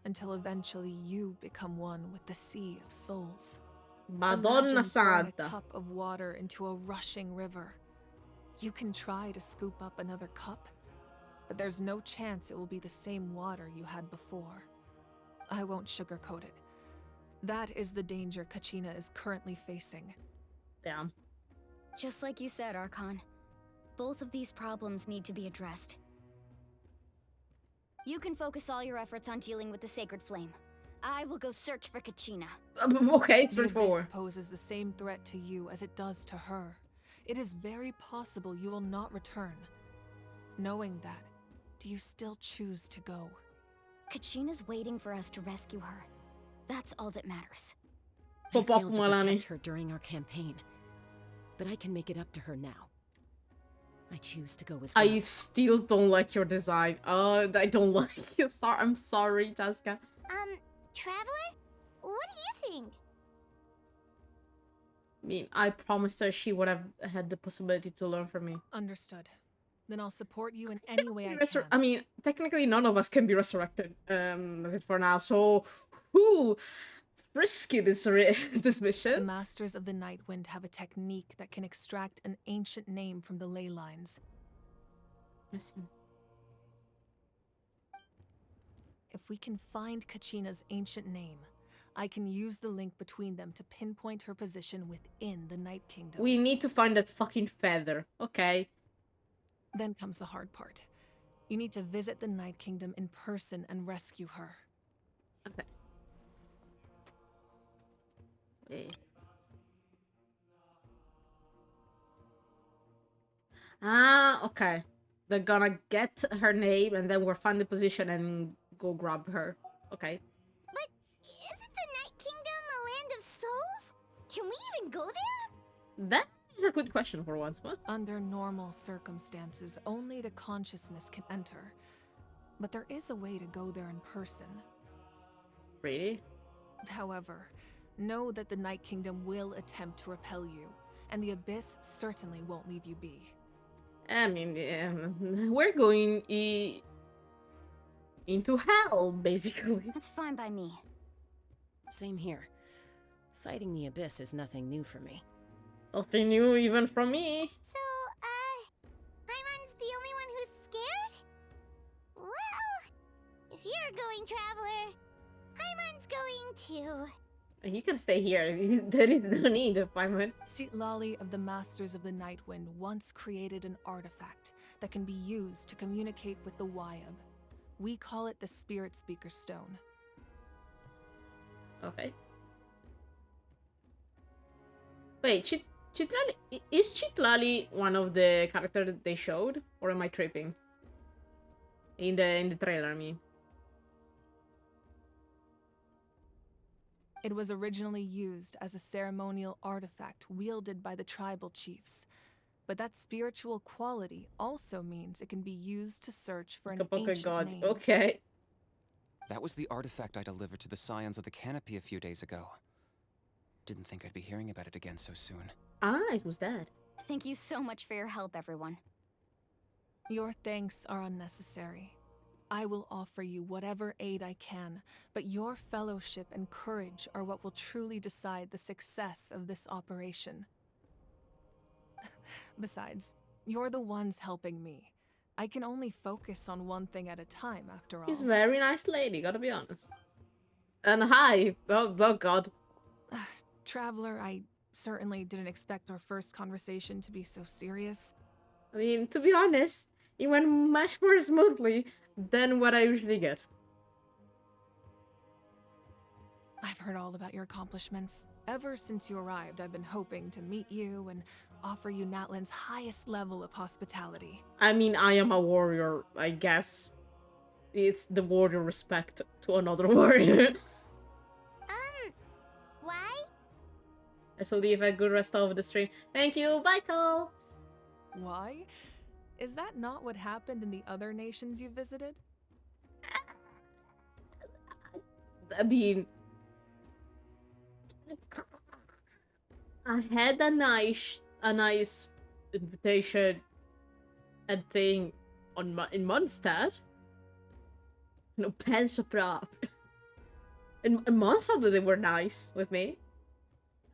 until eventually you become one with the Sea of Souls. Madonna Imagine pouring Santa. a cup of water into a rushing river. You can try to scoop up another cup, but there's no chance it will be the same water you had before. I won't sugarcoat it. That is the danger Kachina is currently facing. Damn. Just like you said, Archon. Both of these problems need to be addressed. You can focus all your efforts on dealing with the Sacred Flame. I will go search for Kachina. Okay, The straightforward. Abyss poses the same threat to you as it does to her. It is very possible you will not return. Knowing that, do you still choose to go? Kachina's waiting for us to rescue her. That's all that matters. I failed to protect her during our campaign, but I can make it up to her now. I choose to go as well. I still don't like your design. I don't like it. I'm sorry, Jessica. Traveler? What do you think? I mean, I promised her she would have had the possibility to learn from me. Understood. Then I'll support you in any way I can. I mean, technically none of us can be resurrected, as it for now, so who risky this mission? The Masters of the Nightwind have a technique that can extract an ancient name from the ley lines. I see. If we can find Kachina's ancient name, I can use the link between them to pinpoint her position within the Night Kingdom. We need to find that fucking feather, okay? Then comes the hard part. You need to visit the Night Kingdom in person and rescue her. Okay. Hey. Okay. They're gonna get her name and then we'll find the position and go grab her. Okay. But isn't the Night Kingdom a land of souls? Can we even go there? That is a good question for once. What? Under normal circumstances, only the consciousness can enter. But there is a way to go there in person. Really? However, know that the Night Kingdom will attempt to repel you, and the Abyss certainly won't leave you be. I mean, we're going into hell, basically. That's fine by me. Same here. Fighting the Abyss is nothing new for me. Nothing new even from me. So, Paimon's the only one who's scared? Well, if you're going, Traveler, Paimon's going too. You can stay here. There is no need of Paimon. Citlali of the Masters of the Nightwind once created an artifact that can be used to communicate with the Wyab. We call it the Spirit Speaker Stone. Okay. Wait, Citlali, is Citlali one of the characters that they showed, or am I tripping? In the trailer, I mean. It was originally used as a ceremonial artifact wielded by the tribal chiefs. But that spiritual quality also means it can be used to search for an ancient god. name. Okay. That was the artifact I delivered to the Scions of the Canopy a few days ago. Didn't think I'd be hearing about it again so soon. Ah, it was that. Thank you so much for your help, everyone. Your thanks are unnecessary. I will offer you whatever aid I can, but your fellowship and courage are what will truly decide the success of this operation. Besides, you're the ones helping me. I can only focus on one thing at a time, after all. He's a very nice lady, gotta be honest. And hi! Oh god. Traveler, I certainly didn't expect our first conversation to be so serious. I mean, to be honest, it went much more smoothly than what I usually get. I've heard all about your accomplishments. Ever since you arrived, I've been hoping to meet you and offer you Natlan's highest level of hospitality. I mean, I am a warrior, I guess. It's the warrior respect to another warrior. Why? I shall leave a good rest of the stream. Thank you, bye, Cole. Why? Is that not what happened in the other nations you visited? I mean, I had a nice invitation and thing in Mondstadt. No pens prop. In Mondstadt they were nice with me.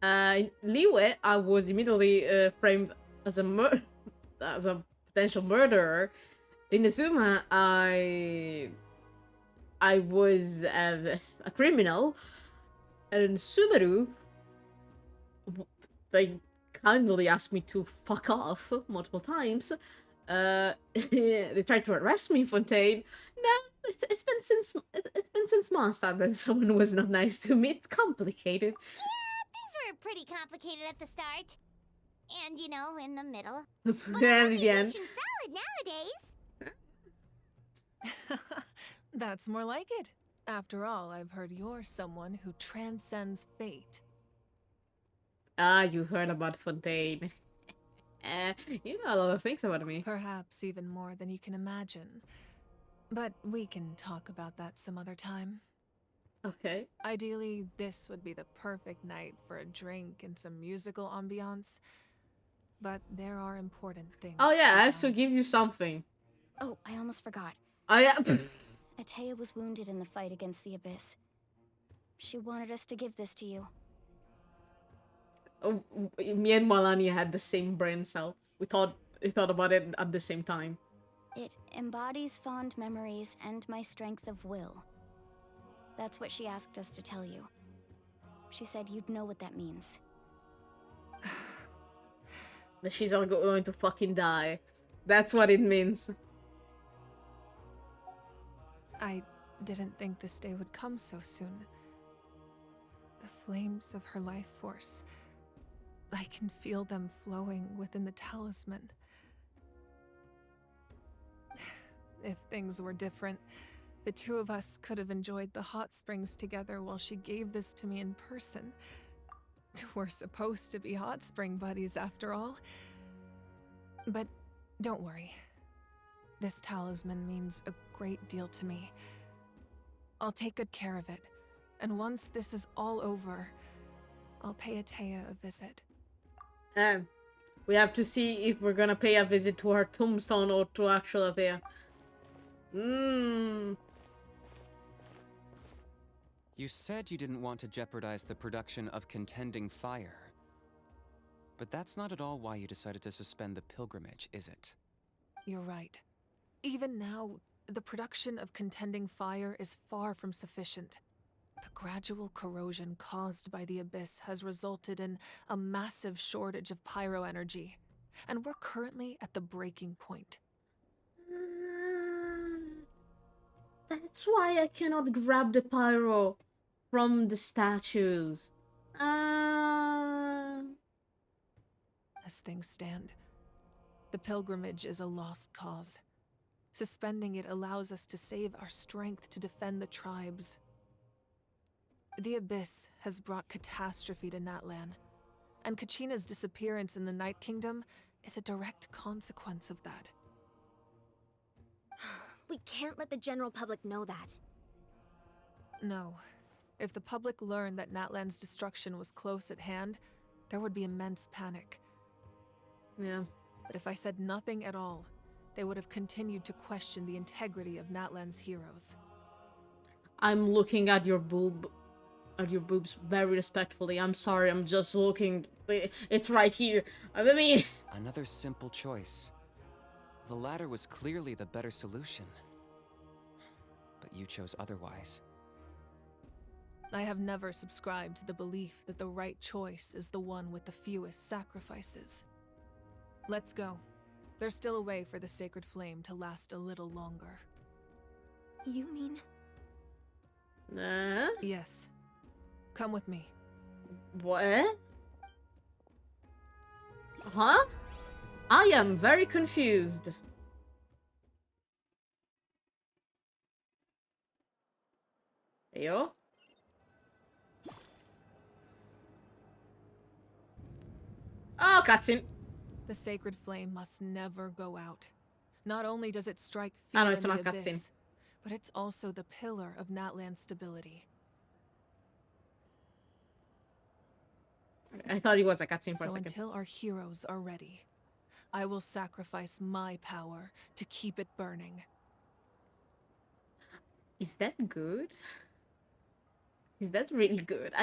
In Liyue, I was immediately framed as a potential murderer. In Azuma, I was a criminal. And in Subaru, they kindly asked me to fuck off multiple times. They tried to arrest me in Fontaine. No, it's been since Mondstadt that someone was not nice to me. It's complicated. Yeah, things were pretty complicated at the start. And, you know, in the middle. And But our in the end. reputation's solid nowadays. That's more like it. After all, I've heard you're someone who transcends fate. Ah, you heard about Fontaine. You know a lot of things about me. Perhaps even more than you can imagine. But we can talk about that some other time. Okay. Ideally, this would be the perfect night for a drink and some musical ambiance. But there are important things. Oh yeah, I have to give you something. Oh, I almost forgot. Oh yeah. Atea was wounded in the fight against the Abyss. She wanted us to give this to you. Oh, me and Malania had the same brain cell. We thought about it at the same time. It embodies fond memories and my strength of will. That's what she asked us to tell you. She said you'd know what that means. That she's not going to fucking die. That's what it means. I didn't think this day would come so soon. The flames of her life force. I can feel them flowing within the talisman. If things were different, the two of us could have enjoyed the hot springs together while she gave this to me in person. We're supposed to be hot spring buddies after all. But don't worry. This talisman means a great deal to me. I'll take good care of it, and once this is all over, I'll pay Atea a visit. We have to see if we're gonna pay a visit to her tombstone or to actual Atea. You said you didn't want to jeopardize the production of Contending Fire. But that's not at all why you decided to suspend the pilgrimage, is it? You're right. Even now, the production of Contending Fire is far from sufficient. The gradual corrosion caused by the Abyss has resulted in a massive shortage of pyro energy, and we're currently at the breaking point. That's why I cannot grab the pyro from the statues. As things stand, the pilgrimage is a lost cause. Suspending it allows us to save our strength to defend the tribes. The Abyss has brought catastrophe to Natlan, and Kachina's disappearance in the Night Kingdom is a direct consequence of that. We can't let the general public know that. No. If the public learned that Natlan's destruction was close at hand, there would be immense panic. Yeah. But if I said nothing at all, they would have continued to question the integrity of Natlan's heroes. I'm looking at your boobs very respectfully. I'm sorry, I'm just looking. It's right here. I mean... Another simple choice. The latter was clearly the better solution. But you chose otherwise. I have never subscribed to the belief that the right choice is the one with the fewest sacrifices. Let's go. There's still a way for the sacred flame to last a little longer. You mean? Yes. Come with me. What? Huh? I am very confused. Yo? Oh, cutscene. The sacred flame must never go out. Not only does it strike Oh, fear no, in it's the not abyss, cutscene. but it's also the pillar of Natlan's stability. I thought it was a cutscene for a So second. until our heroes are ready, I will sacrifice my power to keep it burning. Is that good? Is that really good?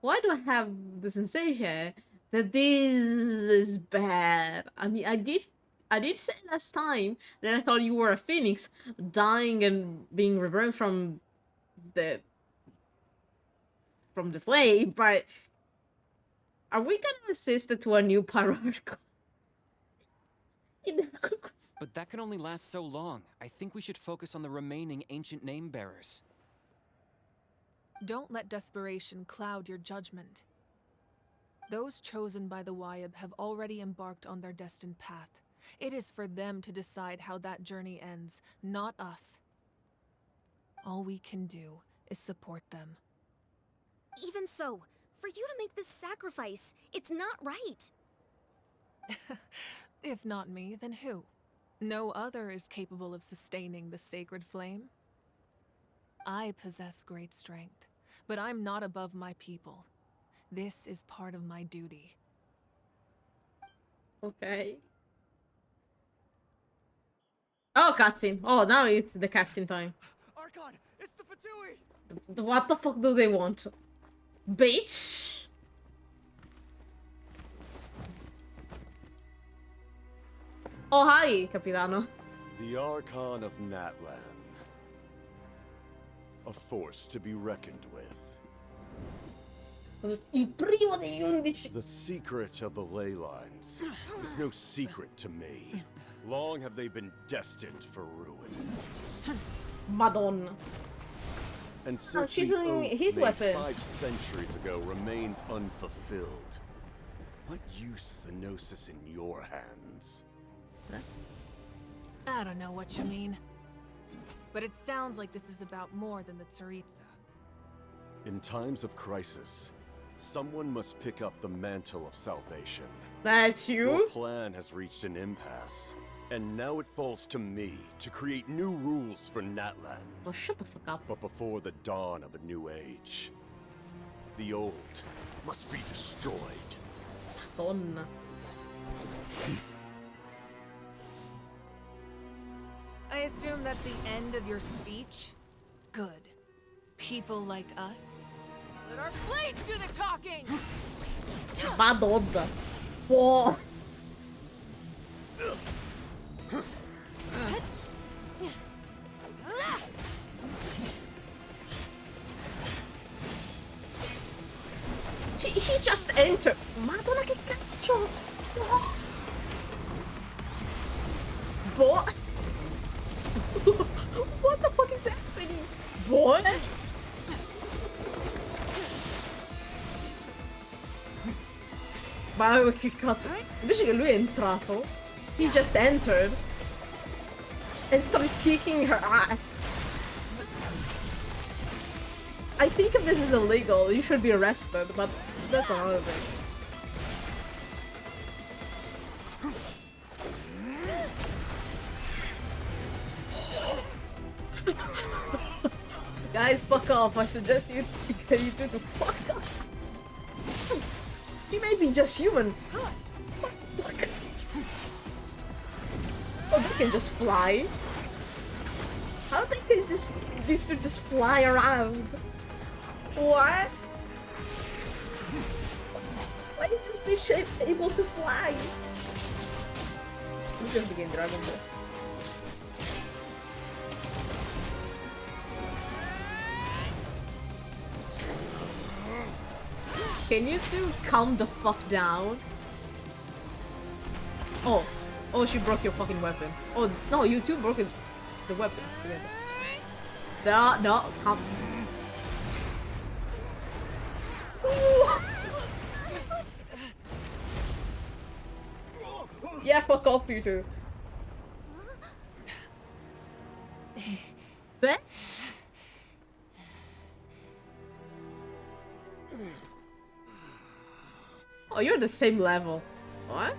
Why do I have the sensation that this is bad? I mean, I did say last time that I thought you were a phoenix, dying and being reborn from the flame, but are we gonna assist it to a new pyroarch? But that can only last so long. I think we should focus on the remaining ancient name bearers. Don't let desperation cloud your judgment. Those chosen by the Wyab have already embarked on their destined path. It is for them to decide how that journey ends, not us. All we can do is support them. Even so, for you to make this sacrifice, it's not right. If not me, then who? No other is capable of sustaining the sacred flame. I possess great strength, but I'm not above my people. This is part of my duty. Okay. Oh, cutscene. Oh, now it's the cutscene time. Archon, it's the Fatui! What the fuck do they want? Bitch! Oh, hi, Capitano. The Archon of Natlan. A force to be reckoned with. Il primo degli 11. The secret of the ley lines is no secret to me. Long have they been destined for ruin. Madonna. And since she's the using oath his made weapon. 5 centuries ago remains unfulfilled, what use is the Gnosis in your hands? I don't know what you mean. But it sounds like this is about more than the Tsaritsa. In times of crisis, someone must pick up the mantle of salvation. That's you? Your plan has reached an impasse, and now it falls to me to create new rules for Natlan. Oh, shut the fuck up. But before the dawn of a new age, the old must be destroyed. Donna. I assume that's the end of your speech? Good. People like us. Let our blades do the talking! Madonna. Whoa. He just entered. Madonna, che cazzo. What? What the fuck is happening? What? Ma che cazzo? Invece che lui è entrato, he just entered and started kicking her ass. I think if this is illegal, you should be arrested, but that's another thing. Guys, fuck off. I suggest you do to fuck off. He may be just human. Oh, they can just fly. How they can just these two just fly around? What? Why is this fish able to fly? We just begin Dragon Ball. Can you two calm the fuck down? Oh. Oh, she broke your fucking weapon. Oh, no, you two broke the weapons together. No, come. Yeah, fuck off, you two. Bitch. Oh, you're the same level. What?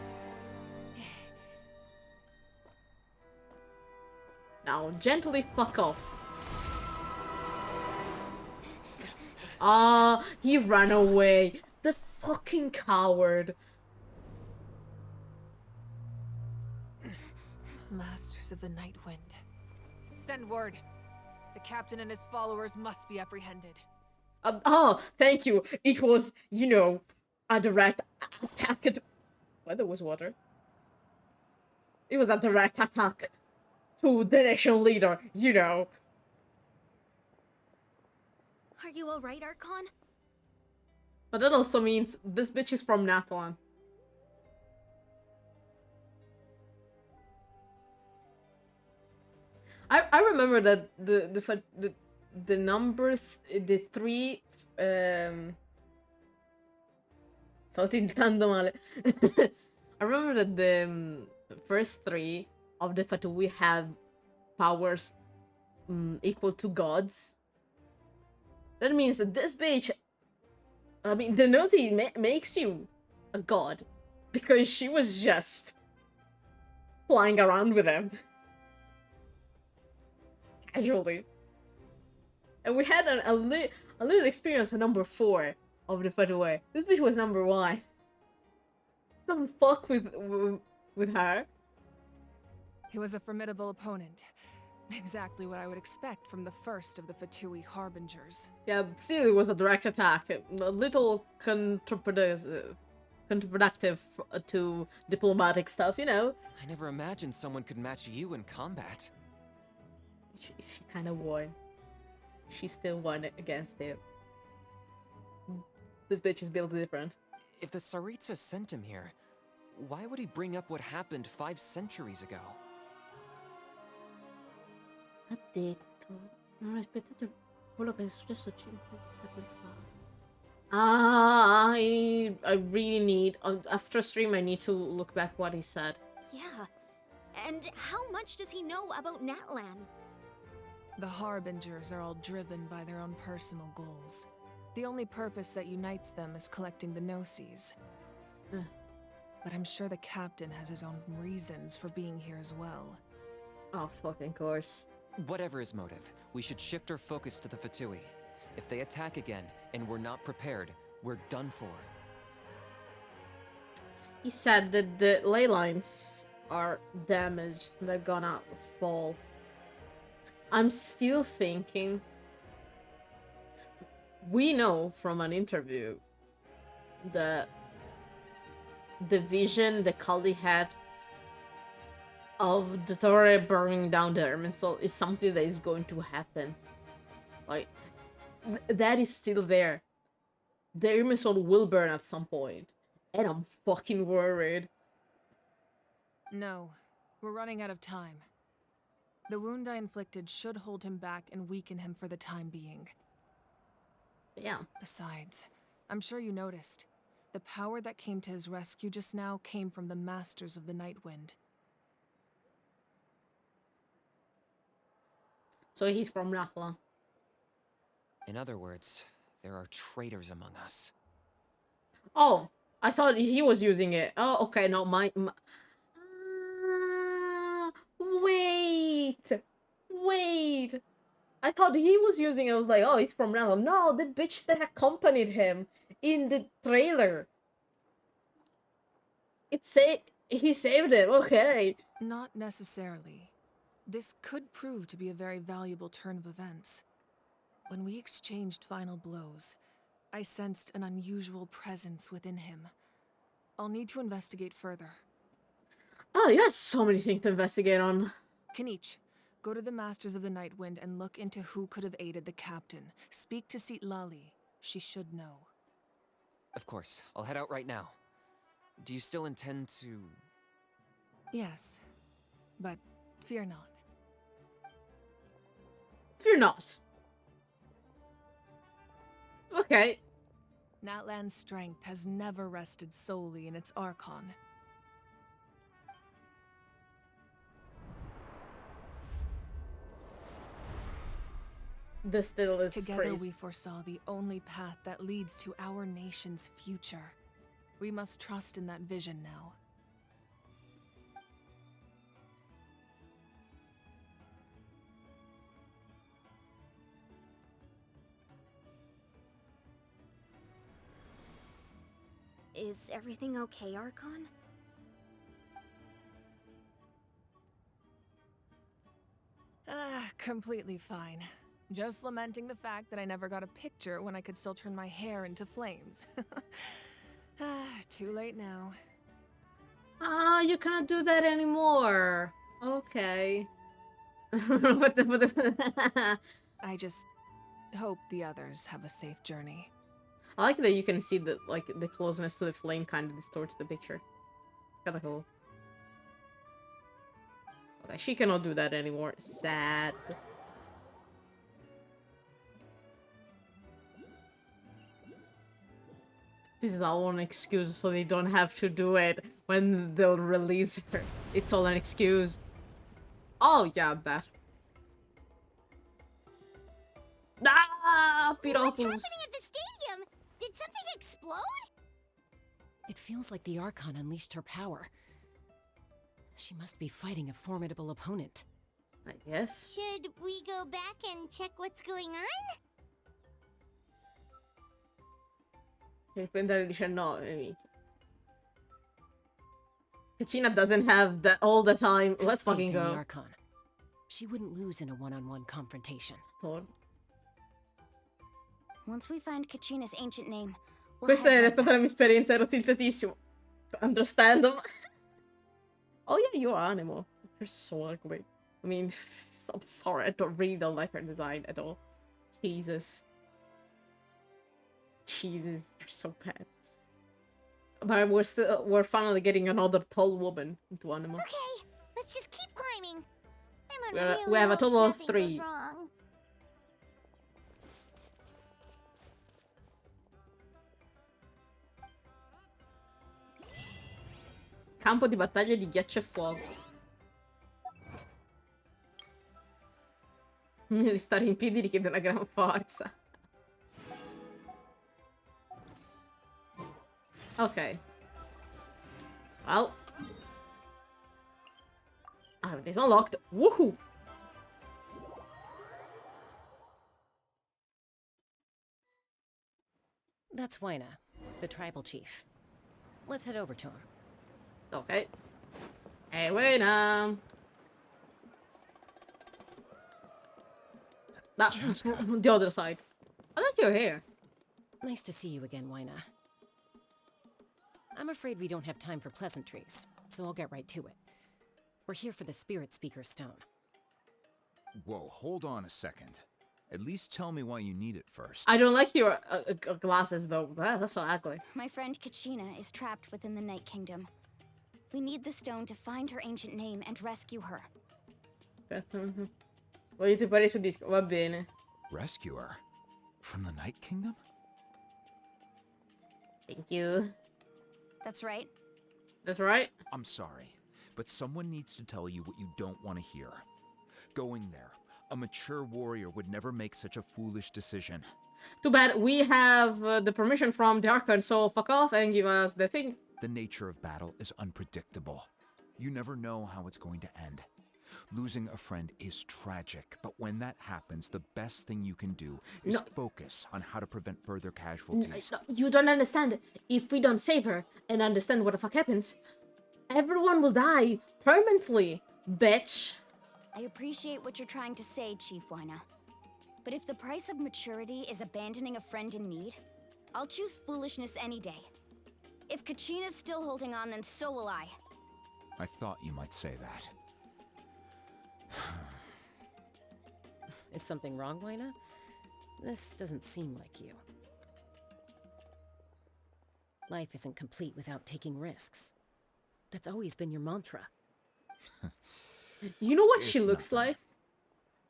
Now, gently fuck off. Ah, he ran away. The fucking coward. Masters of the Night Wind. Send word. The captain and his followers must be apprehended. Oh, thank you. It was, you know, a direct attack. Well, there was water. It was a direct attack to the nation leader, you know. Are you alright, Archon? But that also means this bitch is from Natlan. I remember that the numbers, the three Stavo indicando male. I remember that the first three of the Fatui have powers equal to gods. That means that this bitch, I mean, the Nosy makes you a god because she was just flying around with him casually. And we had a little experience on number 4 of the Fataway. This bitch was number 1. Don't fuck with her. He was a formidable opponent. Exactly what I would expect from the first of the Fatui Harbingers. Yeah, still it was a direct attack. A little counterproductive to diplomatic stuff, you know. I never imagined someone could match you in combat. She kind of won. She still won against him. This bitch is built different. If the Tsaritsa sent him here, why would he bring up what happened 5 centuries ago? Ha detto, non aspettate quello che è successo 5 secoli fa. I really need, after stream, I need to look back what he said. Yeah. And how much does he know about Natlan? The Harbingers are all driven by their own personal goals. The only purpose that unites them is collecting the Gnosis. But I'm sure the captain has his own reasons for being here as well. Oh, fucking course. Whatever his motive, we should shift our focus to the Fatui. If they attack again, and we're not prepared, we're done for. He said that the ley lines are damaged. They're gonna fall. I'm still thinking... We know from an interview that the vision the Kali had of the Torre burning down the Irminsul is something that is going to happen. Like, that is still there. The Irminsul will burn at some point. And I'm fucking worried. No, we're running out of time. The wound I inflicted should hold him back and weaken him for the time being. Yeah. Besides, I'm sure you noticed. The power that came to his rescue just now came from the Masters of the Nightwind. So he's from Natlan. In other words, there are traitors among us. Oh, I thought he was using it. Oh, okay, no, wait. I thought he was using it. I was like, oh, he's from Natlan. No, the bitch that accompanied him in the trailer. He saved him, okay. Not necessarily. This could prove to be a very valuable turn of events. When we exchanged final blows, I sensed an unusual presence within him. I'll need to investigate further. Oh, you have so many things to investigate on. Kanich, go to the Masters of the Nightwind and look into who could have aided the captain. Speak to Lali. She should know. Of course. I'll head out right now. Do you still intend to... Yes, but fear not. Fear not. Okay. Natlan's strength has never rested solely in its Archon. This still is Together crazy. we foresaw the only path that leads to our nation's future. We must trust in that vision now. Is everything okay, Archon? Completely fine. Just lamenting the fact that I never got a picture when I could still turn my hair into flames. Too late now. Ah, you cannot do that anymore. Okay. I just hope the others have a safe journey. I like that you can see the the closeness to the flame kind of distorts the picture. Kinda cool. Okay, she cannot do that anymore. Sad. This is all an excuse so they don't have to do it when they'll release her. It's all an excuse. Oh, yeah, that. What's happening at the stadium? Did something explode? It feels like the Archon unleashed her power. She must be fighting a formidable opponent. I guess. Should we go back and check what's going on? Prendere 19. Kachina doesn't have that all the time. Let's fucking go. The Archon. She wouldn't lose in a one-on-one confrontation. Once we find Kachina's ancient name, Questa è stata la mia esperienza, ero tiltatissimo. Understandable. Oh yeah, you're animal. You're so ugly. I mean, I'm sorry, I really don't like her design at all. Jesus. Jesus, you're so bad. But we're finally getting another tall woman into anime. Okay, let's just keep climbing. We have a total of 3. Campo di battaglia di ghiaccio e fuoco. Restare in piedi richiede una gran forza. Ok. Well. It's unlocked. Woohoo! That's Waina, the tribal chief. Let's head over to him. Okay. Hey, Waina! The other side. I like your hair. Nice to see you again, Waina. I'm afraid we don't have time for pleasantries, so I'll get right to it. We're here for the Spirit Speaker Stone. Whoa, hold on a second. At least tell me why you need it first. I don't like your glasses, though. That's so ugly. My friend Kachina is trapped within the Night Kingdom. We need the stone to find her ancient name and rescue her. Aspetta. Voglio typare su disco, va bene. Rescue her? From the Night Kingdom? Thank you. That's right. That's right. I'm sorry, but someone needs to tell you what you don't want to hear. Going there, a mature warrior would never make such a foolish decision. Too bad we have the permission from the Archon, so fuck off and give us the thing. The nature of battle is unpredictable. You never know how it's going to end. Losing a friend is tragic, but when that happens, the best thing you can do is focus on how to prevent further casualties. No, you don't understand. If we don't save her and understand what the fuck happens, everyone will die permanently, bitch. I appreciate what you're trying to say, Chief Waina. But if the price of maturity is abandoning a friend in need, I'll choose foolishness any day. If Kachina's still holding on, then so will I. I thought you might say that. Is something wrong, Waina? This doesn't seem like you. Life isn't complete without taking risks. That's always been your mantra. You know what she looks like?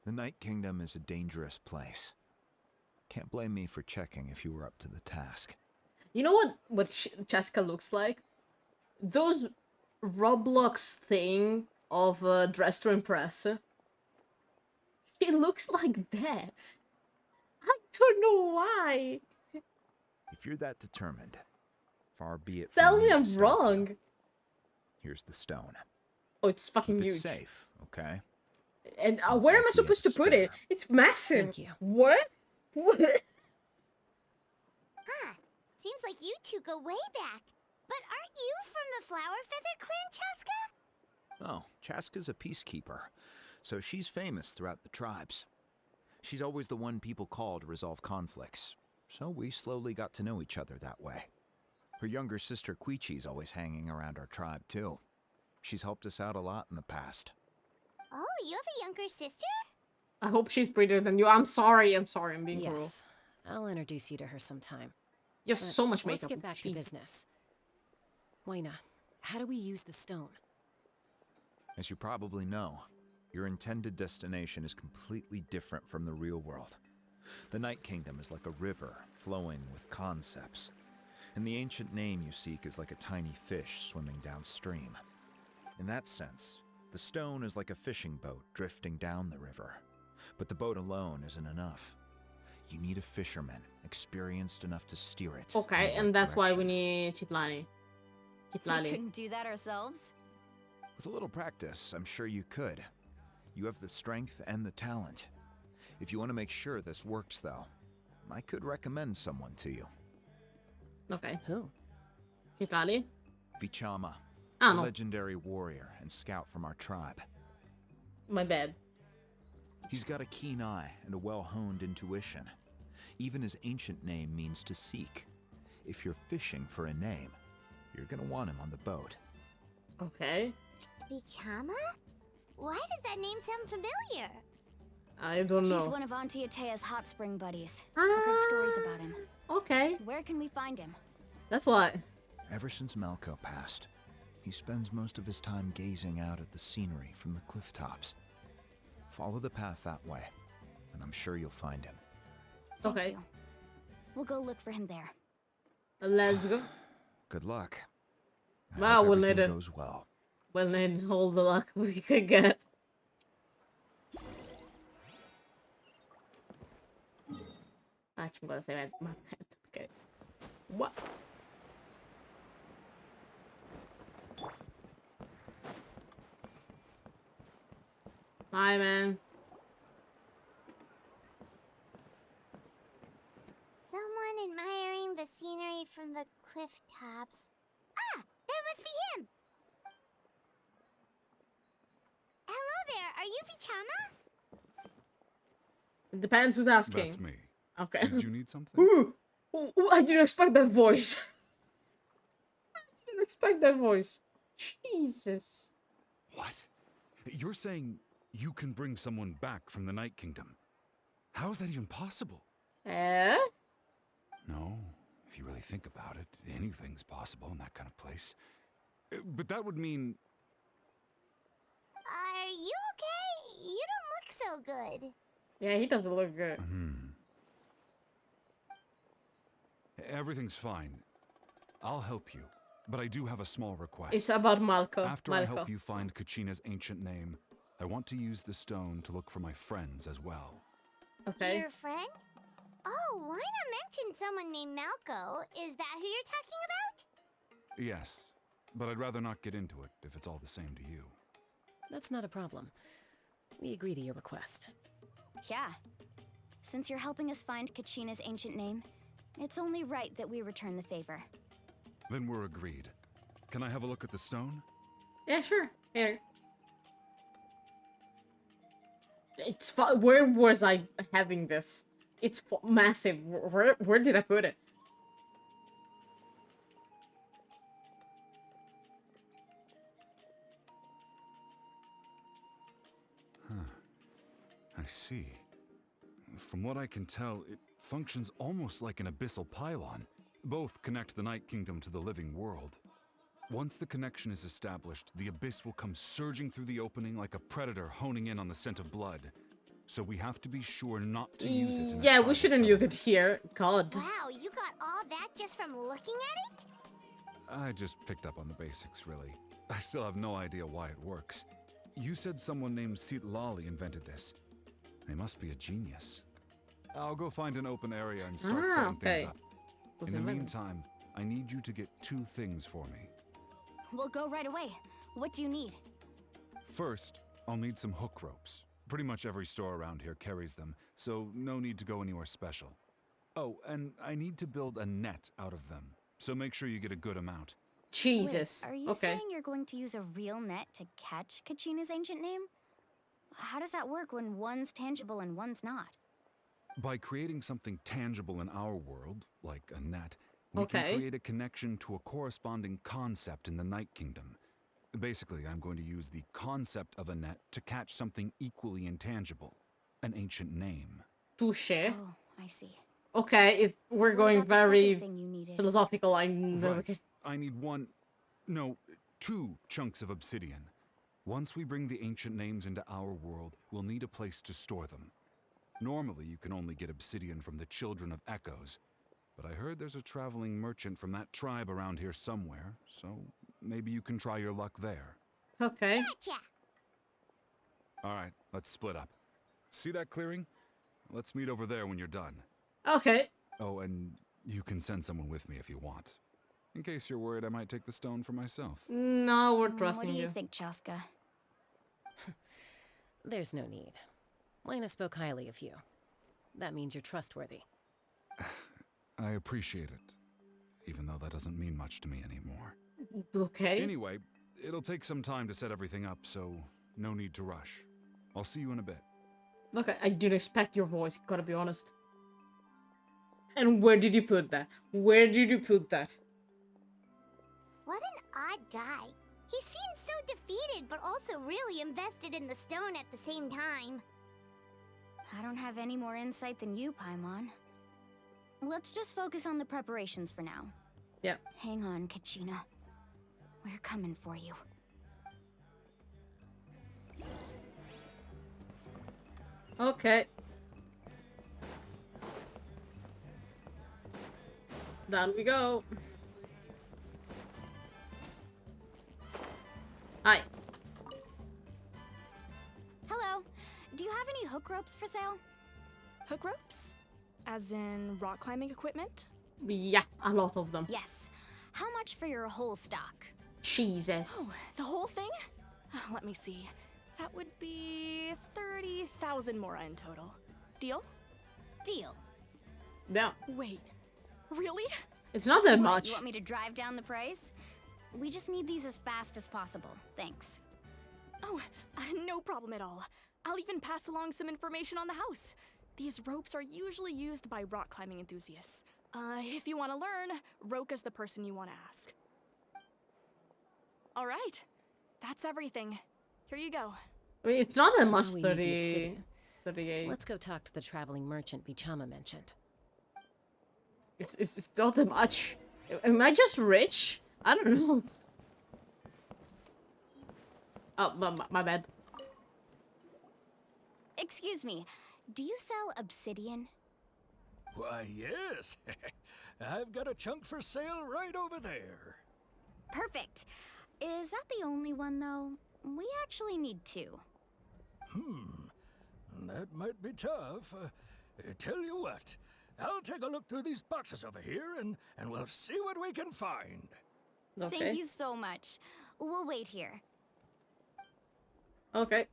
The Night Kingdom is a dangerous place. Can't blame me for checking if you were up to the task. You know what Cheska looks like? Those Roblox thing of Dress to Impress. She looks like that. I don't know why. If you're that determined, far be it. Tell me I'm wrong. Here's the stone. Oh, it's fucking Keep huge. It safe, okay? And where am I supposed to put it? It's massive. Thank you. What? What? Huh. Seems like you two go way back. But aren't you from the Flower Feather clan, Chaska? Oh, Chaska's a peacekeeper, so she's famous throughout the tribes. She's always the one people call to resolve conflicts, so we slowly got to know each other that way. Her younger sister Quichi's always hanging around our tribe, too. She's helped us out a lot in the past. Oh, you have a younger sister? I hope she's prettier than you. I'm sorry, I'm being cruel. Yes, I'll introduce you to her sometime. You have so much makeup. Let's get back to business. Waina, how do we use the stone? As you probably know, your intended destination is completely different from the real world. The Night Kingdom is like a river flowing with concepts, and the ancient name you seek is like a tiny fish swimming downstream. In that sense, the stone is like a fishing boat drifting down the river, but the boat alone isn't enough. you need a fisherman, experienced enough to steer it. Okay, and that's why we need Chitlani. We couldn't do that ourselves? With a little practice, I'm sure you could. You have the strength and the talent. If you want to make sure this works, though, I could recommend someone to you. Okay. Who? Chitlani? Vichama, Ah, a no. legendary warrior and scout from our tribe. My bad. He's got a keen eye and a well-honed intuition. Even his ancient name means to seek. If you're fishing for a name, you're gonna want him on the boat. Okay. Bichama? Why does that name sound familiar? I don't know. He's one of Auntie Atea's hot spring buddies. I've heard stories about him. Okay. Where can we find him? That's what. Ever since Malco passed, he spends most of his time gazing out at the scenery from the cliff tops. Follow the path that way, and I'm sure you'll find him. Thank Okay. you. We'll go look for him there. Let's go. Good luck. I Wow, hope we'll need everything it. goes well. We'll need all the luck we could get. Actually, I'm gonna say my pet. Okay. What? Hi, man. Someone admiring the scenery from the cliff tops. Ah, that must be him! Hello there, are you Vichama? It depends who's asking. That's me. Okay. Did you need something? Ooh, ooh, I didn't expect that voice. I didn't expect that voice. Jesus. What? You're saying you can bring someone back from the Night Kingdom? How is that even possible? Eh? No, if you really think about it, anything's possible in that kind of place. But that would mean... Are you okay? You don't look so good. Yeah, he doesn't look good. Everything's fine. I'll help you, but I do have a small request. It's about Malco. After I help you find Kachina's ancient name, I want to use the stone to look for my friends as well. Okay. Your friend? Oh, why not mention someone named Malco? Is that who you're talking about? Yes, but I'd rather not get into it if it's all the same to you. That's not a problem. We agree to your request. Yeah. Since you're helping us find Kachina's ancient name, it's only right that we return the favor. Then we're agreed. Can I have a look at the stone? Yeah, sure. Here. It's where was I having this? It's massive. Where did I put it? Huh. I see. From what I can tell, it functions almost like an abyssal pylon. Both connect the Night Kingdom to the living world. Once the connection is established, the abyss will come surging through the opening like a predator honing in on the scent of blood. So we have to be sure not to use it in a Yeah, we tribal shouldn't use it here. God. Wow, you got all that just from looking at it? I just picked up on the basics, really. I still have no idea why it works. You said someone named Lali invented this. They must be a genius. I'll go find an open area and start setting things up. In the meantime, I need you to get 2 things for me. We'll go right away. What do you need? First, I'll need some hook ropes. Pretty much every store around here carries them, so no need to go anywhere special. Oh, and I need to build a net out of them, so make sure you get a good amount. Jesus. Wait, are you saying you're going to use a real net to catch Kachina's ancient name? How does that work when one's tangible and one's not? By creating something tangible in our world, like a net, we can create a connection to a corresponding concept in the Night Kingdom. Basically, I'm going to use the concept of a net to catch something equally intangible, an ancient name. Touche. Oh, I see. Okay, we're going very philosophical. I know. Right. I need 2 chunks of obsidian. Once we bring the ancient names into our world, we'll need a place to store them. Normally, you can only get obsidian from the Children of Echoes, but I heard there's a traveling merchant from that tribe around here somewhere, so maybe you can try your luck there. Okay. Gotcha! All right, let's split up. See that clearing? Let's meet over there when you're done. Okay. Oh, and you can send someone with me if you want. In case you're worried I might take the stone for myself. No, we're trusting What do you. you think, Chaska? There's no need. Lena spoke highly of you. That means you're trustworthy. I appreciate it, even though that doesn't mean much to me anymore. Okay. Anyway, it'll take some time to set everything up, so no need to rush. I'll see you in a bit. Okay, I didn't expect your voice, gotta be honest. And where did you put that? Where did you put that? What an odd guy. He seems so defeated, but also really invested in the stone at the same time. I don't have any more insight than you, Paimon. Let's just focus on the preparations for now. Yeah. Hang on, Kachina. We're coming for you. Okay. Down we go. Hi. Hello. Do you have any hook ropes for sale? Hook ropes? As in rock climbing equipment? Yeah, a lot of them. Yes. How much for your whole stock? Jesus. Oh, the whole thing? Let me see. That would be 30,000 mora in total. Deal? Deal. Yeah. Wait. Really? It's not that What, much. You want me to drive down the price? We just need these as fast as possible. Thanks. Oh, no problem at all. I'll even pass along some information on the house. These ropes are usually used by rock climbing enthusiasts. If you want to learn, Roka's the person you want to ask. All right. That's everything. Here you go. I mean, it's not that much, We need the 30... obsidian. 38. Let's go talk to the traveling merchant Bichama mentioned. It's not that much. Am I just rich? I don't know. Oh, my bad. Excuse me. Do you sell obsidian? Why, yes. I've got a chunk for sale right over there. Perfect. Is that the only one, though? We actually need two. That might be tough. Tell you what, I'll take a look through these boxes over here and we'll see what we can find. Okay. Thank you so much. We'll wait here. Okay.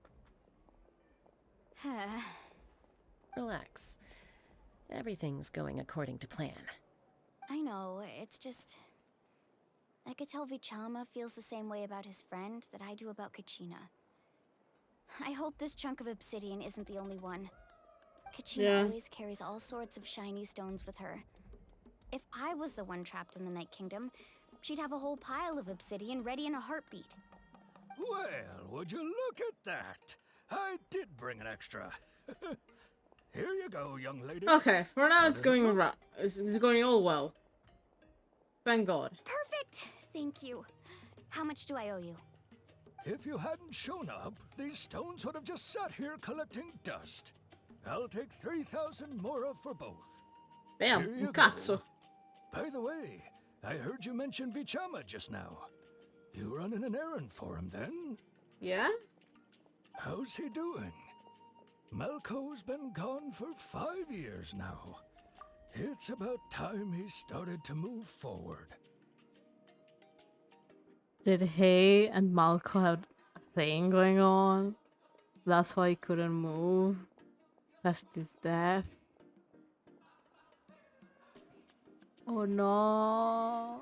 Relax. Everything's going according to plan. I know, it's just... I could tell Vichama feels the same way about his friend that I do about Kachina. I hope this chunk of obsidian isn't the only one. Kachina always carries all sorts of shiny stones with her. If I was the one trapped in the Night Kingdom, she'd have a whole pile of obsidian ready in a heartbeat. Well, would you look at that? I did bring an extra. Here you go, young lady. Okay, for now it's going right. It's going all well. Thank God. Perfect! Thank you. How much do I owe you? If you hadn't shown up, these stones would have just sat here collecting dust. I'll take 3,000 mora for both. Damn, Here you cazzo. go. By the way, I heard you mention Vichama just now. You running an errand for him then? Yeah? How's he doing? Malco's been gone for 5 years now. It's about time he started to move forward. Did he and Malco have a thing going on? That's why he couldn't move? Past his death? Oh no.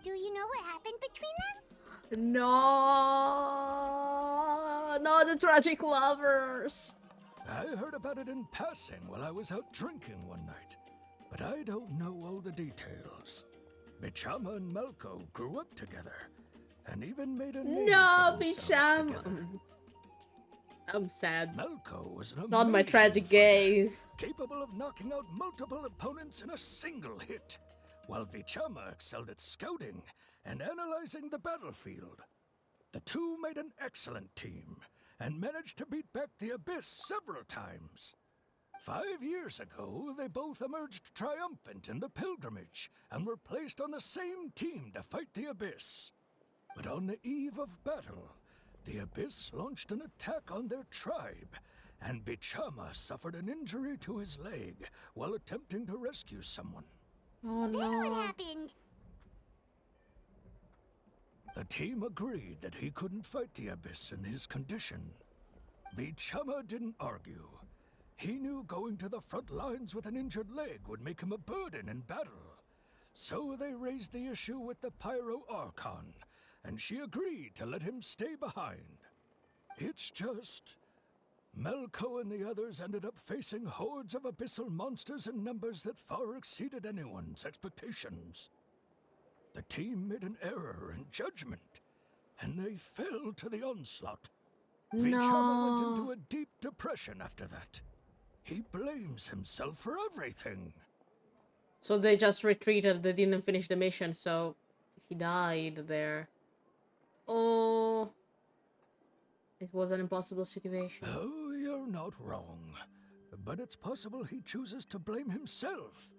Do you know what happened between them? No. No, the tragic lovers. I heard about it in passing while I was out drinking one night, but I don't know all the details. Bichama and Malco grew up together, and even made a name No, for themselves Bicham. together. I'm sad. Malco was an Not my amazing tragic fighter, gaze. capable of knocking out multiple opponents in a single hit, while Vichama excelled at scouting and analyzing the battlefield. The two made an excellent team, and managed to beat back the Abyss several times. 5 years ago, they both emerged triumphant in the pilgrimage, and were placed on the same team to fight the Abyss. But on the eve of battle, the Abyss launched an attack on their tribe, and Bichama suffered an injury to his leg while attempting to rescue someone. Oh no. Then what happened? The team agreed that he couldn't fight the Abyss in his condition. Bichama didn't argue. He knew going to the front lines with an injured leg would make him a burden in battle. So they raised the issue with the Pyro Archon, and she agreed to let him stay behind. It's just... Melko and the others ended up facing hordes of abyssal monsters in numbers that far exceeded anyone's expectations. The team made an error in judgment, and they fell to the onslaught. Vichama went into a deep depression after that. He blames himself for everything. So they just retreated, they didn't finish the mission, so he died there. Oh, it was an impossible situation. Oh, you're not wrong. But it's possible he chooses to blame himself.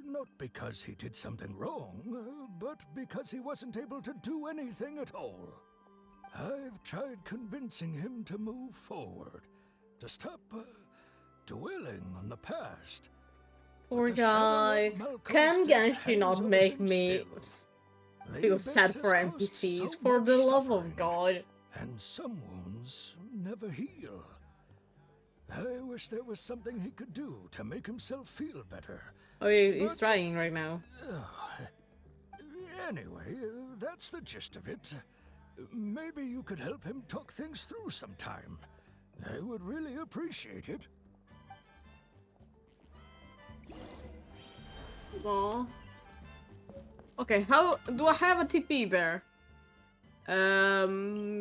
Not because he did something wrong, but because he wasn't able to do anything at all. I've tried convincing him to move forward, to stop dwelling on the past. Poor guy. Can Genshin not make me feel sad for NPCs, for the love of God? And some wounds never heal. I wish there was something he could do to make himself feel better. Oh, he's trying right now. Anyway, that's the gist of it. Maybe you could help him talk things through sometime. I would really appreciate it. Aww. Okay, how do I have a TP there?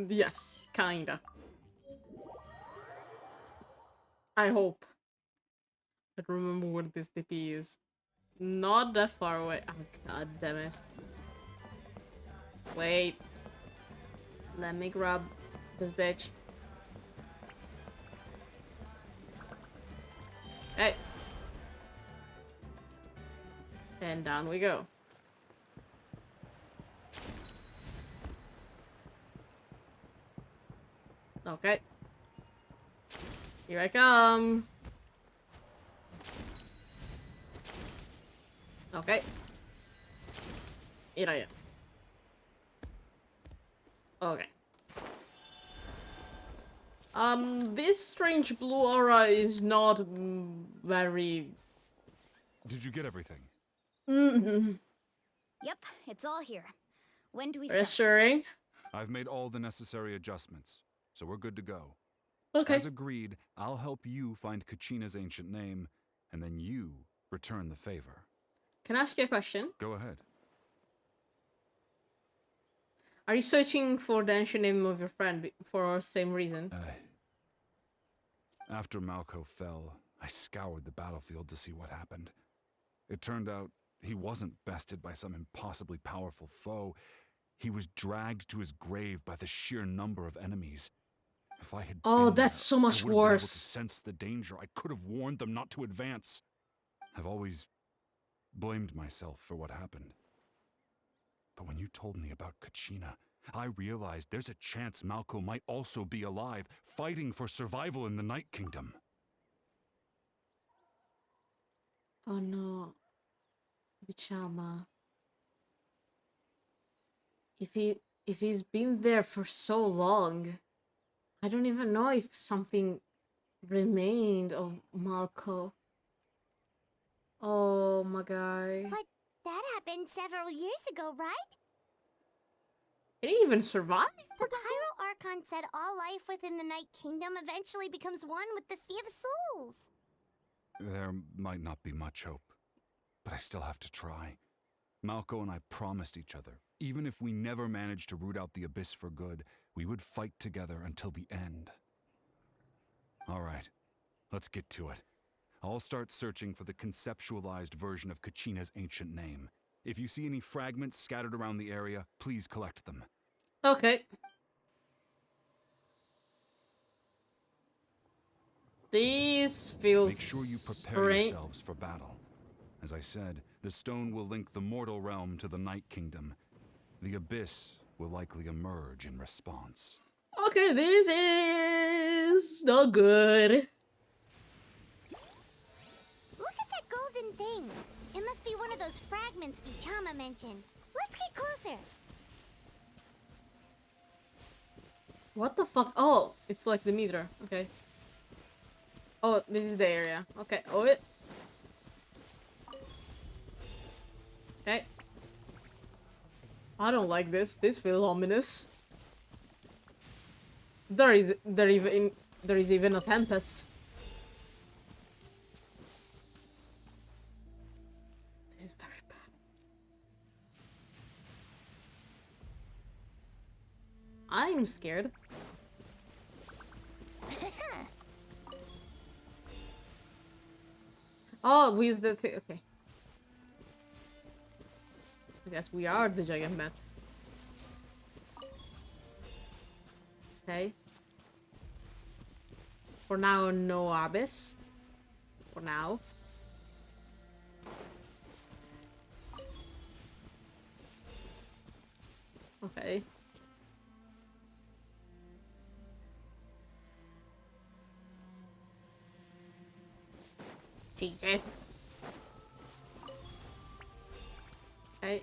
Yes, kinda. I hope. I don't remember what this TP is. Not that far away. Oh, god damn it. Wait. Let me grab this bitch. Hey. And down we go. Okay. Here I come. Okay. Here I am. Okay. This strange blue aura is not very... Did you get everything? Mm-hmm. Yep, it's all here. When do we start? Reassuring. I've made all the necessary adjustments, so we're good to go. Okay. As agreed, I'll help you find Kachina's ancient name, and then you return the favor. Can I ask you a question? Go ahead. Are you searching for the ancient name of your friend for the same reason? After Malko fell, I scoured the battlefield to see what happened. It turned out he wasn't bested by some impossibly powerful foe. He was dragged to his grave by the sheer number of enemies. If I had been that's there, so much I would have been able to worse. sense the danger. I could have warned them not to advance. I've always blamed myself for what happened. But when you told me about Kachina, I realized there's a chance Malko might also be alive, fighting for survival in the Night Kingdom. Oh no. Bichama. If he's been there for so long, I don't even know if something remained of Malko. Oh my god. But that happened several years ago, right? Did he even survive? The Pyro Archon said all life within the Night Kingdom eventually becomes one with the Sea of Souls. There might not be much hope, but I still have to try. Malko and I promised each other, even if we never managed to root out the Abyss for good, we would fight together until the end. All right, let's get to it. I'll start searching for the conceptualized version of Kachina's ancient name. If you see any fragments scattered around the area, please collect them. Okay. These feels Make sure you prepare yourselves for battle. As I said, the stone will link the mortal realm to the Night Kingdom. The Abyss will likely emerge in response. Okay, this is not good. Look at that golden thing. It must be one of those fragments Vichama mentioned. Let's get closer. What the fuck? Oh, it's like the meter. Okay. Oh, this is the area. Okay. Oh, it. Okay. I don't like this. This feels ominous. There is even a tempest. This is very bad. I'm scared. Oh, we use the thing. Okay. I guess we are the giant bat. Okay. For now, no abyss. For now. Okay. Jesus. Okay.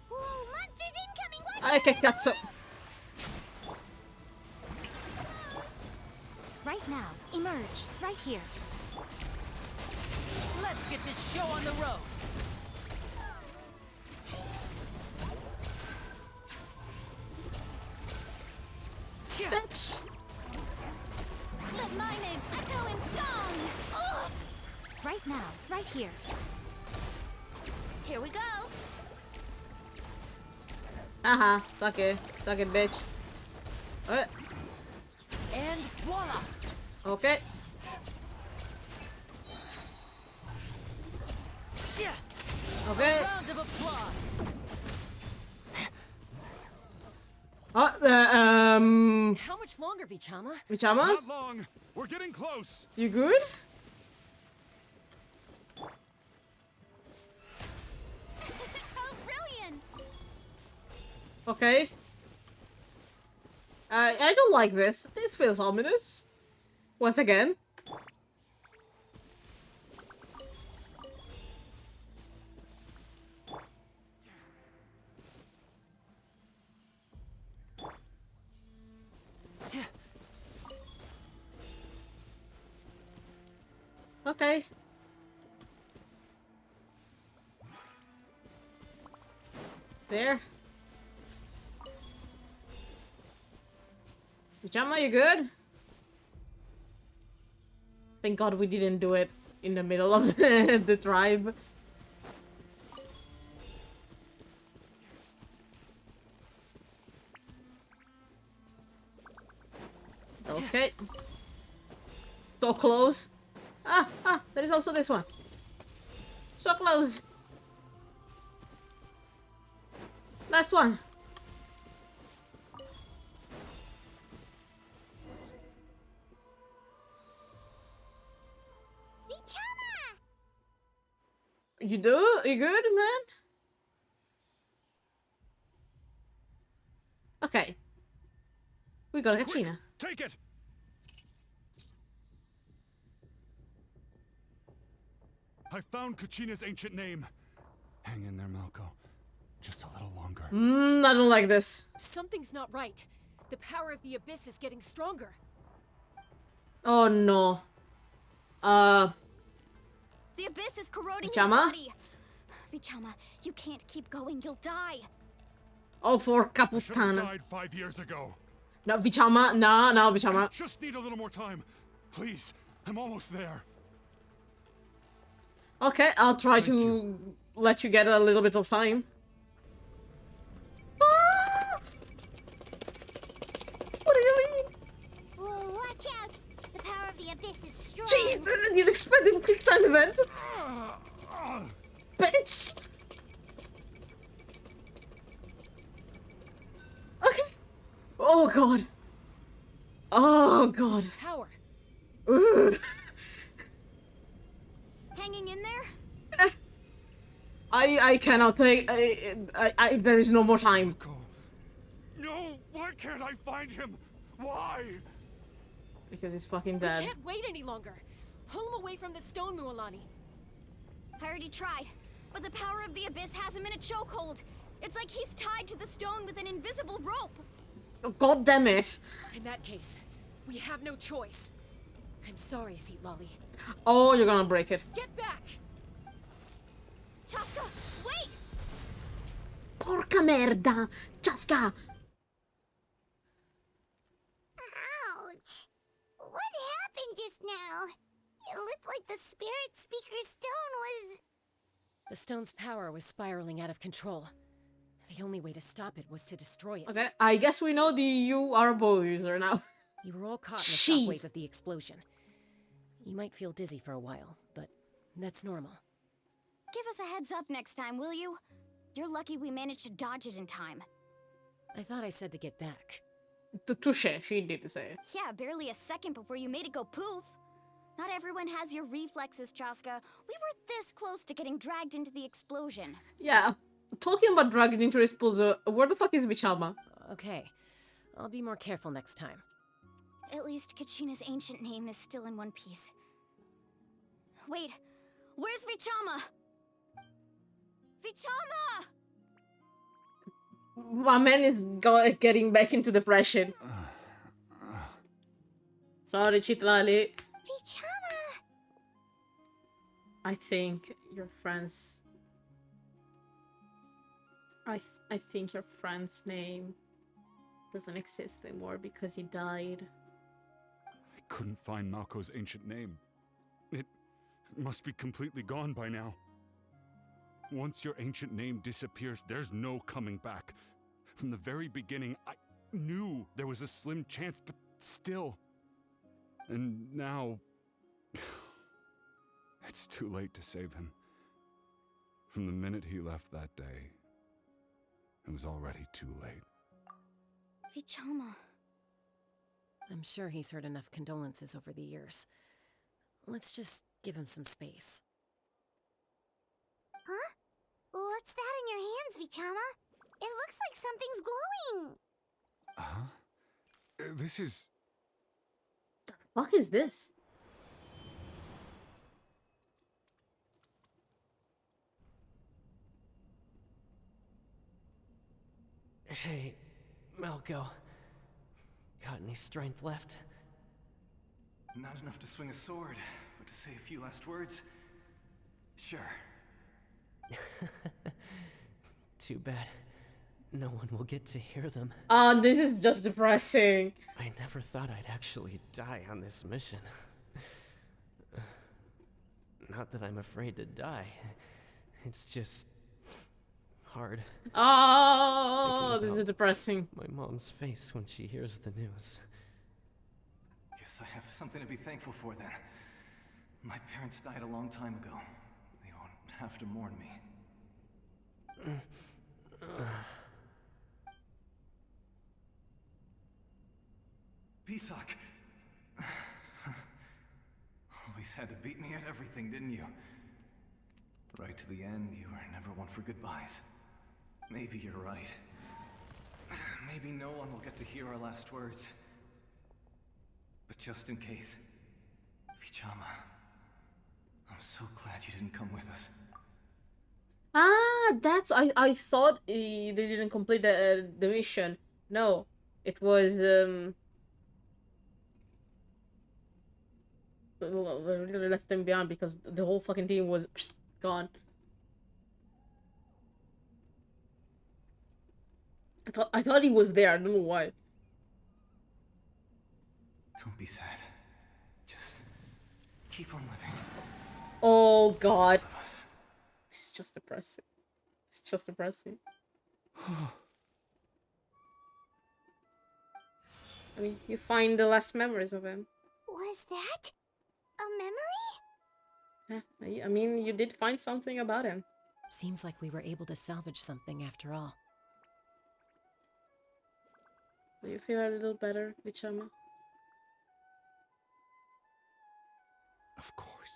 Whoa, monsters incoming! Watch I kicked that so. Right now, emerge. Right here. Let's get this show on the road. Bitch. Let my name echo in song. Ugh. Right now, right here. Here we go. Haha, suck it, bitch. What? And voila. Okay. Okay. Round of applause. How much longer, Vichama? Vichama? Not long. We're getting close. You good? How brilliant! Okay. I don't like this. This feels ominous. Once again. Okay. There. Vichama, you good? Thank God we didn't do it in the middle of the tribe. Okay. So close. There is also this one. So close. Last one. Vichama! You do? You good, man? Okay. We got a Kachina. Take it. I found Kachina's ancient name. Hang in there, Malco. Just a little longer. I don't like this. Something's not right. The power of the abyss is getting stronger. Oh no. The abyss is corroding Vichama? his body. Vichama, you can't keep going. You'll die. Oh, for I should have Caputana. died 5 years ago. No, Vichama. No, Vichama. Just need a little more time. Please, I'm almost there. Okay, I'll try to let you get a little bit of time. What do you mean? Whoa, watch out! The power of the abyss is strong. Jeez, you expected a quick time event. Bitch! Okay. Oh god. Oh god. Power. Ugh. Hanging in there? I cannot take. There is no more time. No, why can't I find him? Why? Because he's fucking We dead. can't wait any longer. Pull him away from the stone, Mualani. I already tried, but the power of the Abyss has him in a chokehold. It's like he's tied to the stone with an invisible rope. Oh, God damn it. In that case, we have no choice. I'm sorry, Seat Lolly. Oh, you're gonna break it. Get back! Chaska, wait! Porca merda! Chaska! Ouch! What happened just now? It looked like the spirit speaker stone was... The stone's power was spiraling out of control. The only way to stop it was to destroy it. Okay, I guess we know you are a bow user now. You were all caught in the shockwave of the explosion. You might feel dizzy for a while, but that's normal. Give us a heads up next time, will you? You're lucky we managed to dodge it in time. I thought I said to get back. Touche, she did say it. Yeah, barely a second before you made it go poof. Not everyone has your reflexes, Chaska. We were this close to getting dragged into the explosion. Yeah, talking about dragging into the explosion, where the fuck is Bichama? Okay, I'll be more careful next time. At least Kachina's ancient name is still in one piece. Wait, where's Vichama? Vichama! My man is getting back into depression. Sorry, Chitlali. Vichama! I think your friend's... I think your friend's name doesn't exist anymore because he died. I couldn't find Malko's ancient name. It must be completely gone by now. Once your ancient name disappears, there's no coming back. From the very beginning, I knew there was a slim chance, but still. And now... it's too late to save him. From the minute he left that day, it was already too late. Vichama. I'm sure he's heard enough condolences over the years. Let's just give him some space. Huh? What's that in your hands, Vichama? It looks like something's glowing. Huh? This is... The fuck is this? Hey, Malko. Got any strength left? Not enough to swing a sword, but to say a few last words? Sure. Too bad. No one will get to hear them. This is just depressing. I never thought I'd actually die on this mission. Not that I'm afraid to die. It's just... hard. Oh, this is depressing. My mom's face when she hears the news. Guess I have something to be thankful for then. My parents died a long time ago. They won't have to mourn me. Pisak! Always had to beat me at everything, didn't you? Right to the end, you were never one for goodbyes. Maybe you're right. Maybe no one will get to hear our last words. But just in case, Vichama, I'm so glad you didn't come with us. That's... I thought they didn't complete the mission. No, it was... they really left them behind because the whole fucking team was gone. I thought he was there. I don't know why. Don't be sad. Just keep on living. Oh God. It's just depressing. It's just depressing. I mean, you find the last memories of him. Was that a memory? Yeah, I mean, you did find something about him. Seems like we were able to salvage something after all. Do you feel a little better, Vichama? Of course.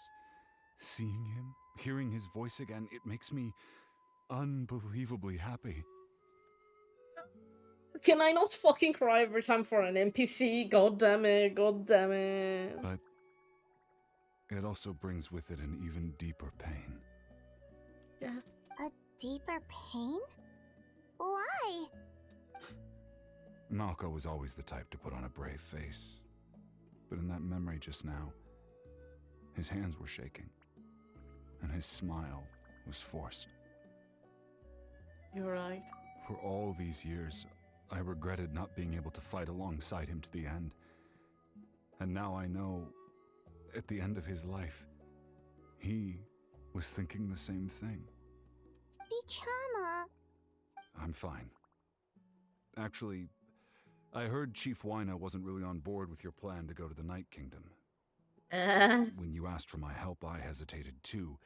Seeing him, hearing his voice again, it makes me unbelievably happy. Can I not fucking cry every time for an NPC? God damn it, god damn it. But it also brings with it an even deeper pain. Yeah. A deeper pain? Why? Malco was always the type to put on a brave face. But in that memory just now, his hands were shaking, and his smile was forced. You're right. For all these years, I regretted not being able to fight alongside him to the end. And now I know, at the end of his life, he was thinking the same thing. Vichama. I'm fine. Actually, I heard Chief Wyna wasn't really on board with your plan to go to the Night Kingdom. When you asked for my help, I hesitated too.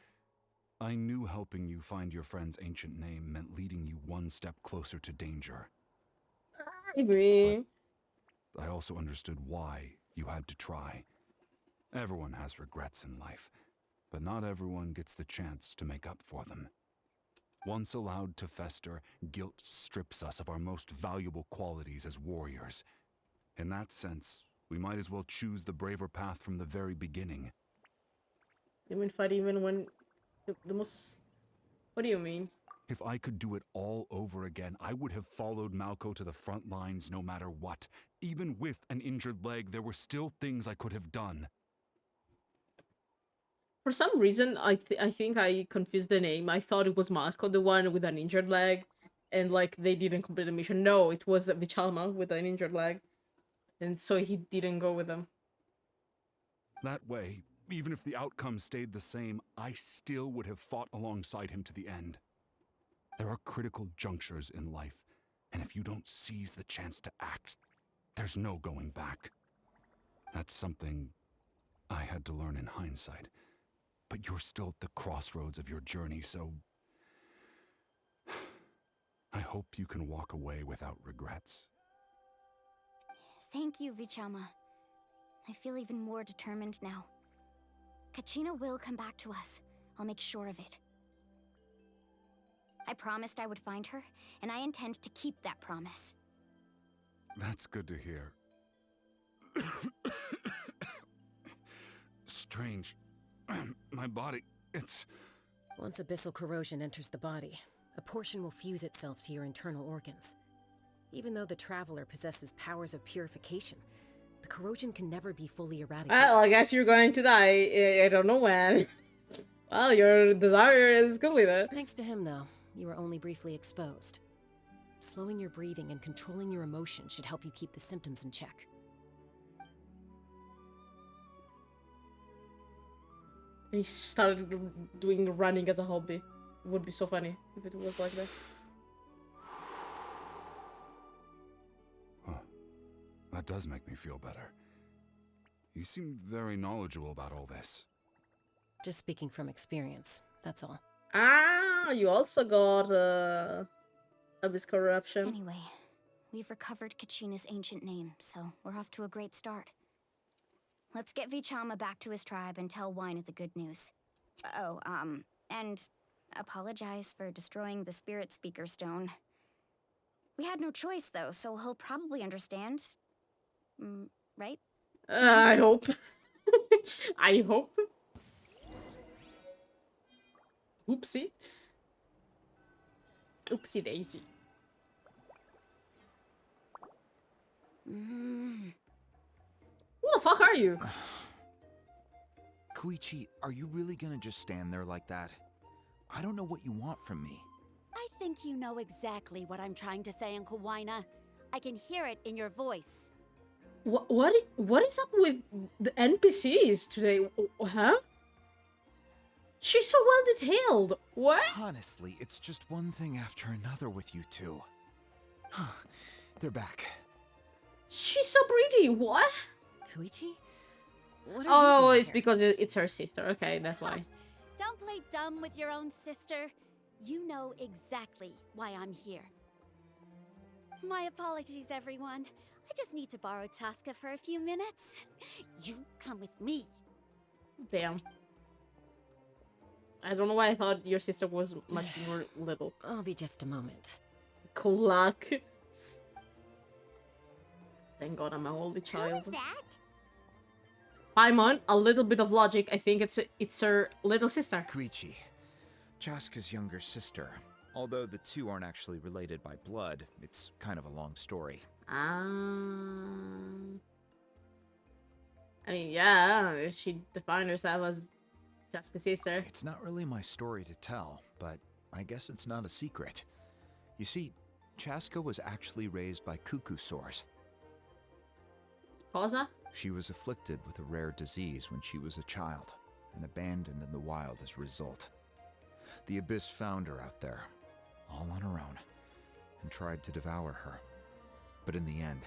I knew helping you find your friend's ancient name meant leading you one step closer to danger. I agree. But I also understood why you had to try. Everyone has regrets in life, but not everyone gets the chance to make up for them. Once allowed to fester, guilt strips us of our most valuable qualities as warriors. In that sense, we might as well choose the braver path from the very beginning. You mean fight even when the most... What do you mean? If I could do it all over again, I would have followed Malco to the front lines no matter what. Even with an injured leg, there were still things I could have done. For some reason, I think I confused the name. I thought it was Masco, the one with an injured leg, and like they didn't complete the mission. No, it was Vichalma with an injured leg, and so he didn't go with them. That way, even if the outcome stayed the same, I still would have fought alongside him to the end. There are critical junctures in life, and if you don't seize the chance to act, there's no going back. That's something I had to learn in hindsight. But you're still at the crossroads of your journey, so I hope you can walk away without regrets. Thank you, Vichama. I feel even more determined now. Kachina will come back to us. I'll make sure of it. I promised I would find her, and I intend to keep that promise. That's good to hear. Strange. My body, it's... Once abyssal corrosion enters the body, a portion will fuse itself to your internal organs. Even though the Traveler possesses powers of purification, the corrosion can never be fully eradicated. Well, I guess you're going to die. I don't know when. Well, your desire is completed. Thanks to him, though, you were only briefly exposed. Slowing your breathing and controlling your emotions should help you keep the symptoms in check. And he started doing running as a hobby. It would be so funny if it was like that. Huh. That does make me feel better. You seem very knowledgeable about all this. Just speaking from experience, that's all. Ah, you also got Abyss Corruption. Anyway, we've recovered Kachina's ancient name, so we're off to a great start. Let's get Vichama back to his tribe and tell Wyna the good news. Oh, and apologize for destroying the Spirit Speaker Stone. We had no choice, though, so he'll probably understand. Right? I hope. I hope. Oopsie. Oopsie daisy. Who the fuck are you? Koichi, are you really gonna just stand there like that? I don't know what you want from me. I think you know exactly what I'm trying to say, Uncle Wyna. I can hear it in your voice. What is up with the NPCs today? Huh? She's so well detailed. What? Honestly, it's just one thing after another with you two. They're back. She's so pretty. What? Koichi? What are Oh, you doing it's here? because it's her sister. Okay, that's why. Don't play dumb with your own sister. You know exactly why I'm here. My apologies, everyone. I just need to borrow Tosca for a few minutes. You come with me. Damn. I don't know why I thought your sister was much more little. I'll be just a moment. Cool luck. Thank God I'm an only child. Who was that? Paimon, a little bit of logic. I think it's her little sister. Koichi, Chaska's younger sister. Although the two aren't actually related by blood, it's kind of a long story. I mean, yeah, she defined herself as Chaska's sister. It's not really my story to tell, but I guess it's not a secret. You see, Chaska was actually raised by cuckoo sores. Cosa? She was afflicted with a rare disease when she was a child, and abandoned in the wild as a result. The Abyss found her out there, all on her own, and tried to devour her. But in the end,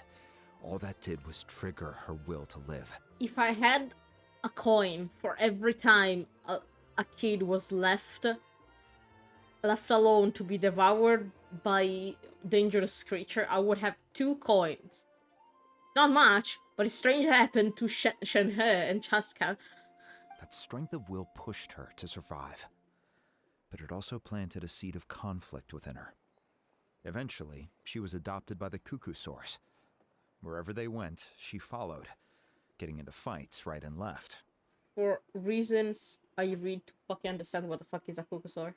all that did was trigger her will to live. If I had a coin for every time a kid was left alone to be devoured by dangerous creature, I would have 2 coins. Not much, but it's strange it happened to Shenhe and Chaska. That strength of will pushed her to survive, but it also planted a seed of conflict within her. Eventually, she was adopted by the cuckoo source. Wherever they went, she followed, getting into fights right and left. For reasons I read to fucking understand what the fuck is a Kukusor.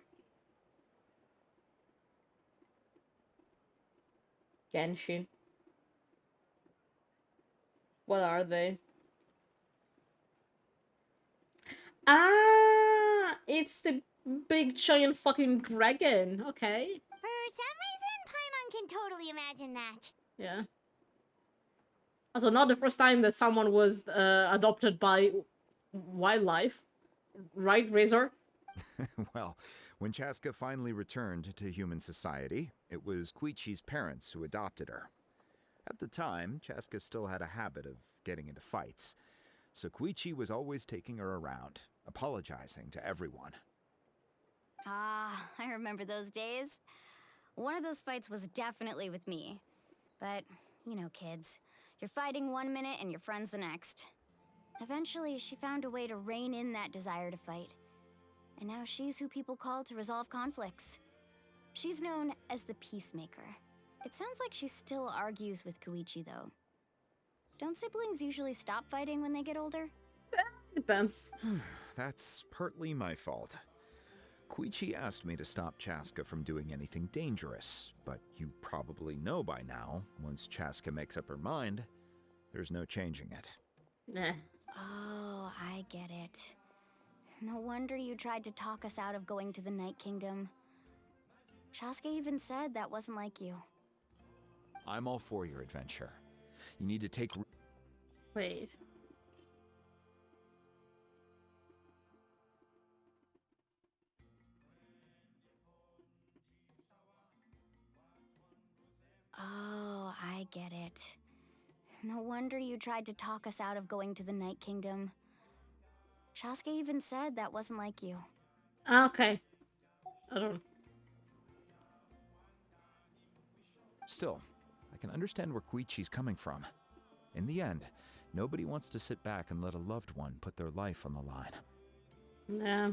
Genshin. What are they? Ah, it's the big giant fucking dragon. Okay. For some reason, Paimon can totally imagine that. Yeah. Also, not the first time that someone was adopted by wildlife. Right, Razor? Well, when Chaska finally returned to human society, it was Koichi's parents who adopted her. At the time, Chaska still had a habit of getting into fights, so Koichi was always taking her around, apologizing to everyone. Ah, I remember those days. One of those fights was definitely with me. But, you know, kids. You're fighting one minute and your friend's the next. Eventually, she found a way to rein in that desire to fight. And now she's who people call to resolve conflicts. She's known as the Peacemaker. It sounds like she still argues with Koichi, though. Don't siblings usually stop fighting when they get older? Depends. That's partly my fault. Koichi asked me to stop Chaska from doing anything dangerous, but you probably know by now, once Chaska makes up her mind, there's no changing it. Nah. Oh, I get it. No wonder you tried to talk us out of going to the Night Kingdom. Chaska even said that wasn't like you. I'm all for your adventure. You need to take... Wait. Oh, I get it. No wonder you tried to talk us out of going to the Night Kingdom. Chaska even said that wasn't like you. Okay. I don't... Still, I can understand where Koichi's coming from. In the end, nobody wants to sit back and let a loved one put their life on the line. Yeah.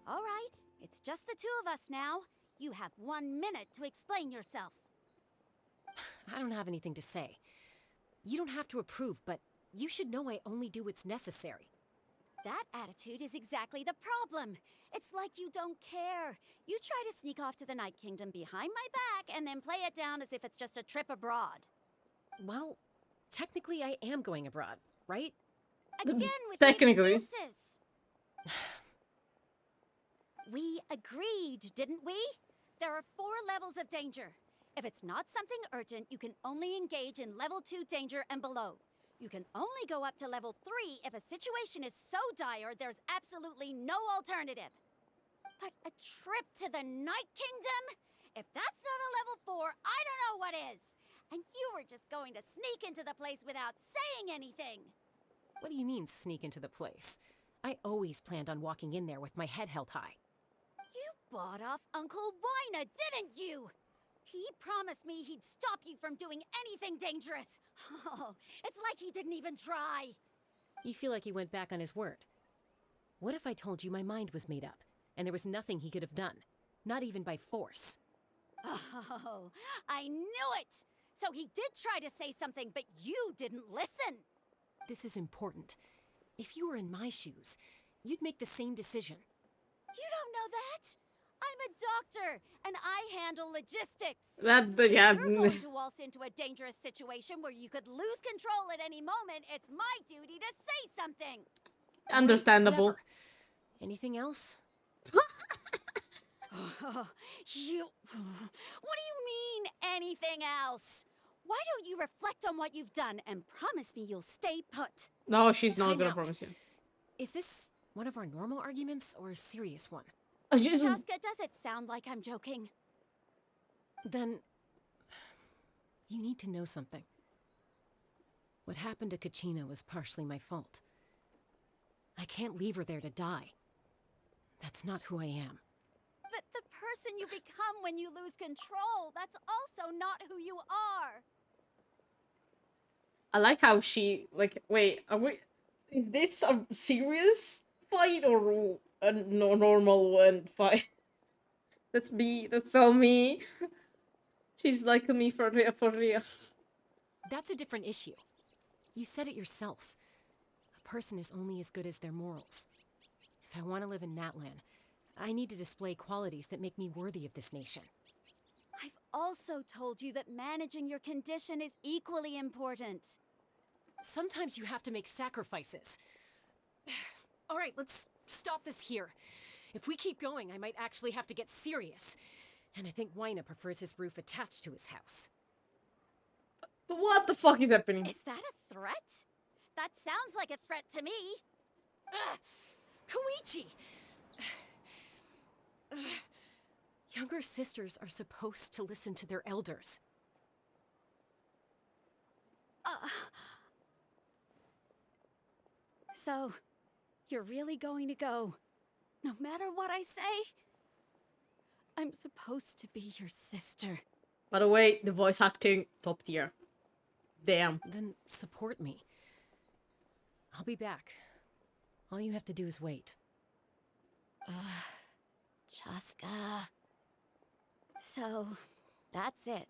All right, it's just the two of us now. You have 1 minute to explain yourself. I don't have anything to say. You don't have to approve, but you should know I only do what's necessary. That attitude is exactly the problem. It's like you don't care. You try to sneak off to the Night Kingdom behind my back and then play it down as if it's just a trip abroad. Well, technically I am going abroad, right? Again with Technically. excuses. We agreed, didn't we? There are 4 levels of danger. If it's not something urgent, you can only engage in level 2 danger and below. You can only go up to level 3 if a situation is so dire there's absolutely no alternative. But a trip to the Night Kingdom? If that's not a level 4, I don't know what is. And you were just going to sneak into the place without saying anything. What do you mean, sneak into the place? I always planned on walking in there with my head held high. You bought off Uncle Wina, didn't you? He promised me he'd stop you from doing anything dangerous. Oh, it's like he didn't even try. You feel like he went back on his word. What if I told you my mind was made up, and there was nothing he could have done? Not even by force. Oh, I knew it! So he did try to say something, but you didn't listen! This is important. If you were in my shoes, you'd make the same decision. You don't know that! I'm a doctor, and I handle logistics. Yeah. If you're going to waltz into a dangerous situation where you could lose control at any moment, it's my duty to say something. Understandable. Whatever. Anything else? Oh, you... What do you mean, anything else? Why don't you reflect on what you've done and promise me you'll stay put? No, she's not Time gonna out. promise you. Is this one of our normal arguments or a serious one? Jessica, does it sound like I'm joking? Then... you need to know something. What happened to Kachina was partially my fault. I can't leave her there to die. That's not who I am. But the person you become when you lose control, that's also not who you are. I like how she, like, wait, is this a serious fight or a normal one fight? That's all me. She's like me for real, for real. That's a different issue. You said it yourself. A person is only as good as their morals. If I want to live in Natlan, I need to display qualities that make me worthy of this nation. I've also told you that managing your condition is equally important. Sometimes you have to make sacrifices. All right, let's stop this here. If we keep going, I might actually have to get serious. And I think Wyna prefers his roof attached to his house. But what the fuck is happening? Is that a threat? That sounds like a threat to me. Koichi! Younger sisters are supposed to listen to their elders. So, you're really going to go, no matter what I say? I'm supposed to be your sister. By the way, the voice acting, top tier. Damn. Then support me. I'll be back. All you have to do is wait. Chaska. So, that's it.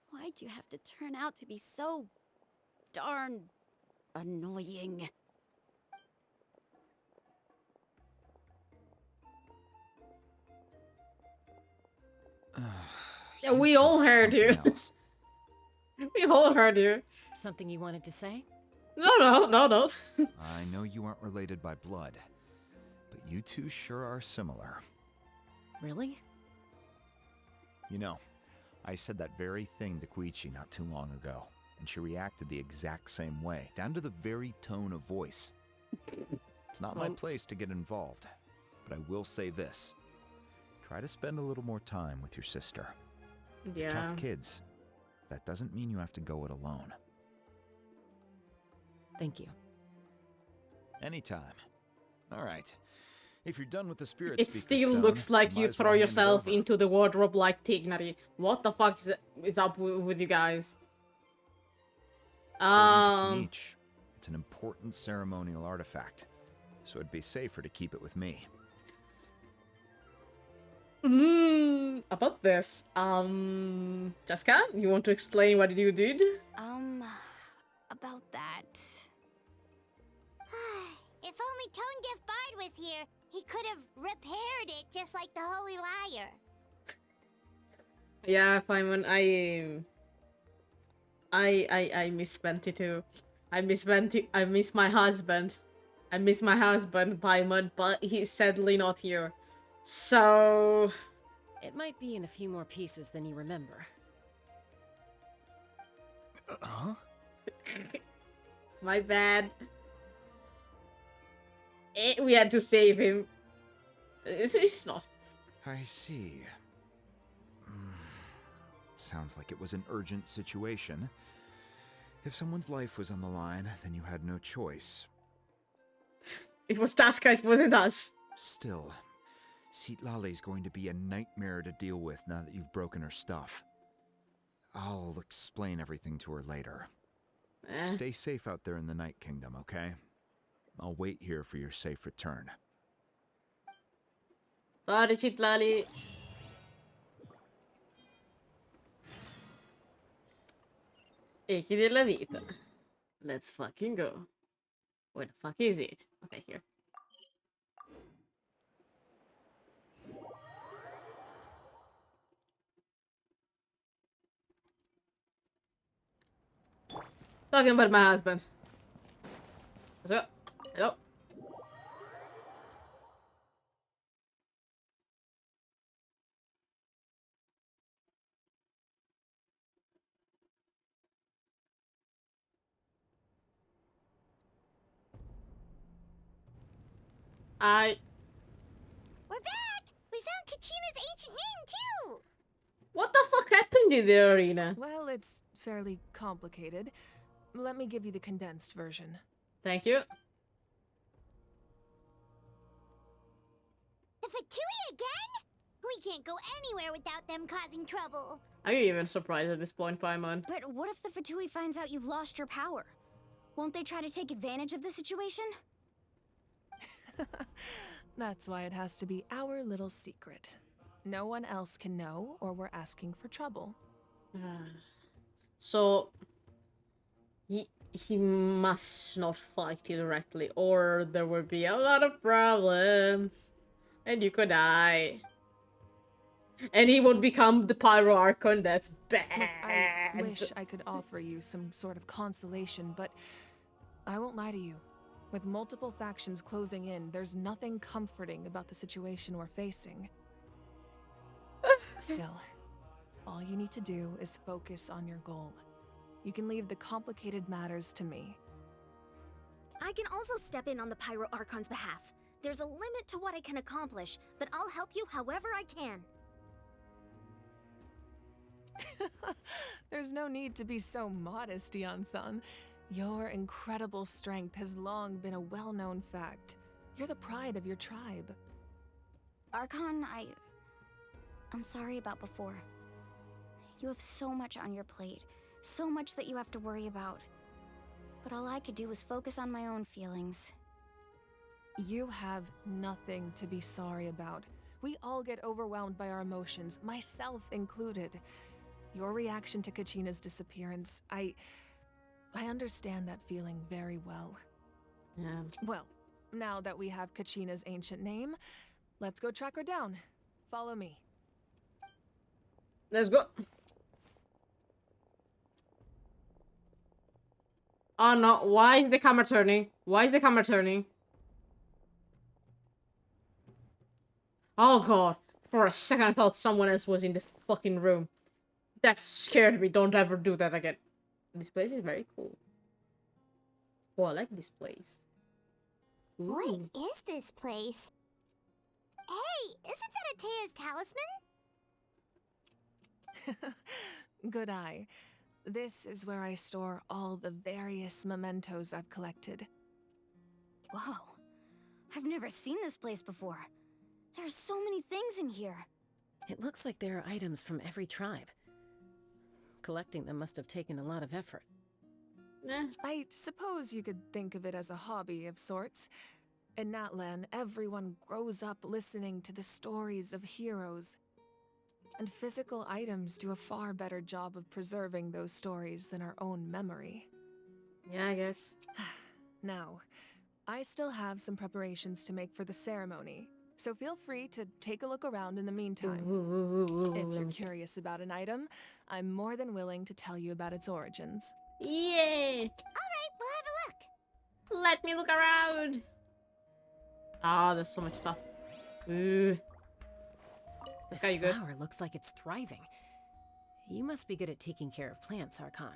Why'd you have to turn out to be so darn annoying? Yeah, we all heard you. We all heard you. Something you wanted to say? No. I know you aren't related by blood, but you two sure are similar. Really? You know, I said that very thing to Koichi not too long ago, and she reacted the exact same way, down to the very tone of voice. It's not my place to get involved, but I will say this. Try to spend a little more time with your sister. Yeah. Tough kids. That doesn't mean you have to go it alone. Thank you. Anytime. All right. If you're done with the spirit It still looks like you throw yourself into the wardrobe like Tignari. What the fuck is up with you guys? It's an important ceremonial artifact, so it'd be safer to keep it with me. About this, Jessica, you want to explain what you did? About that. If only Tone Gift Bard was here, he could have repaired it just like the Holy Liar. Yeah, Paimon, I miss Venti too. I miss Venti. I miss my husband. I miss my husband, Paimon, but he's sadly not here. So... It might be in a few more pieces than you remember. Huh? My bad. We had to save him. It's not... I see. Sounds like it was an urgent situation. If someone's life was on the line, then you had no choice. It was Taska, it wasn't us. Still, Citlali's going to be a nightmare to deal with now that you've broken her stuff. I'll explain everything to her later. Stay safe out there in the Night Kingdom, okay? I'll wait here for your safe return. Sorry, Citlali. Echi della vita. Let's fucking go. Where the fuck is it? Okay, here. Talking about my husband. What's up? Hello? We're back! We found Kachina's ancient name, too! What the fuck happened in the arena? Well, it's fairly complicated. Let me give you the condensed version. Thank you. The Fatui again? We can't go anywhere without them causing trouble. Are you even surprised at this point, Paimon? But what if the Fatui finds out you've lost your power? Won't they try to take advantage of the situation? That's why it has to be our little secret. No one else can know, or we're asking for trouble. So he must not fight you directly, or there would be a lot of problems, and you could die. And he would become the Pyro Archon. That's bad. Look, I wish I could offer you some sort of consolation, but I won't lie to you. With multiple factions closing in, there's nothing comforting about the situation we're facing. Still, all you need to do is focus on your goal. You can leave the complicated matters to me. I can also step in on the Pyro Archon's behalf. There's a limit to what I can accomplish, but I'll help you however I can. There's no need to be so modest, Dion-san. Your incredible strength has long been a well-known fact. You're the pride of your tribe. Archon, I'm sorry about before. You have so much on your plate, so much that you have to worry about. But all I could do was focus on my own feelings. You have nothing to be sorry about. We all get overwhelmed by our emotions, myself included. Your reaction to Kachina's disappearance, I understand that feeling very well. Yeah. Well, now that we have Kachina's ancient name, let's go track her down. Follow me. Let's go. Oh no, why is the camera turning? Why is the camera turning? Oh god. For a second I thought someone else was in the fucking room. That scared me. Don't ever do that again. This place is very cool. Oh, I like this place. Ooh. What is this place? Hey, isn't that Atea's talisman? Good eye. This is where I store all the various mementos I've collected. Whoa. I've never seen this place before. There's so many things in here. It looks like there are items from every tribe. Collecting them must have taken a lot of effort. I suppose you could think of it as a hobby of sorts. In Natlan, everyone grows up listening to the stories of heroes. And physical items do a far better job of preserving those stories than our own memory. Yeah, I guess. Now, I still have some preparations to make for the ceremony, so feel free to take a look around in the meantime. If you're curious about an item, I'm more than willing to tell you about its origins. Yay! Alright, we'll have a look. Let me look around. Ah, there's so much stuff. Ooh. This guy, you good? flower looks like it's thriving. You must be good at taking care of plants, Archon.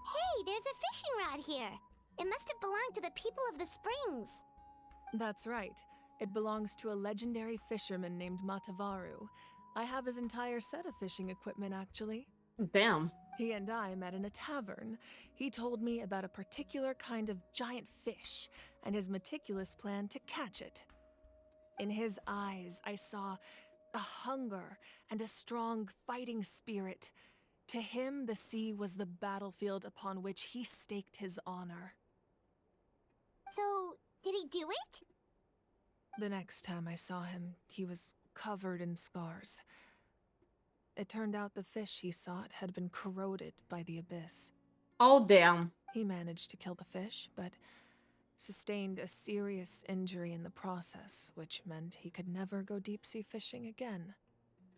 Hey, there's a fishing rod here. It must have belonged to the people of the springs. That's right. It belongs to a legendary fisherman named Matavaru. I have his entire set of fishing equipment, actually. Damn. He and I met in a tavern. He told me about a particular kind of giant fish and his meticulous plan to catch it. In his eyes, I saw a hunger and a strong fighting spirit. To him, the sea was the battlefield upon which he staked his honor. So, did he do it? The next time I saw him, he was covered in scars. It turned out the fish he sought had been corroded by the abyss. Oh, damn. He managed to kill the fish, but sustained a serious injury in the process, which meant he could never go deep-sea fishing again.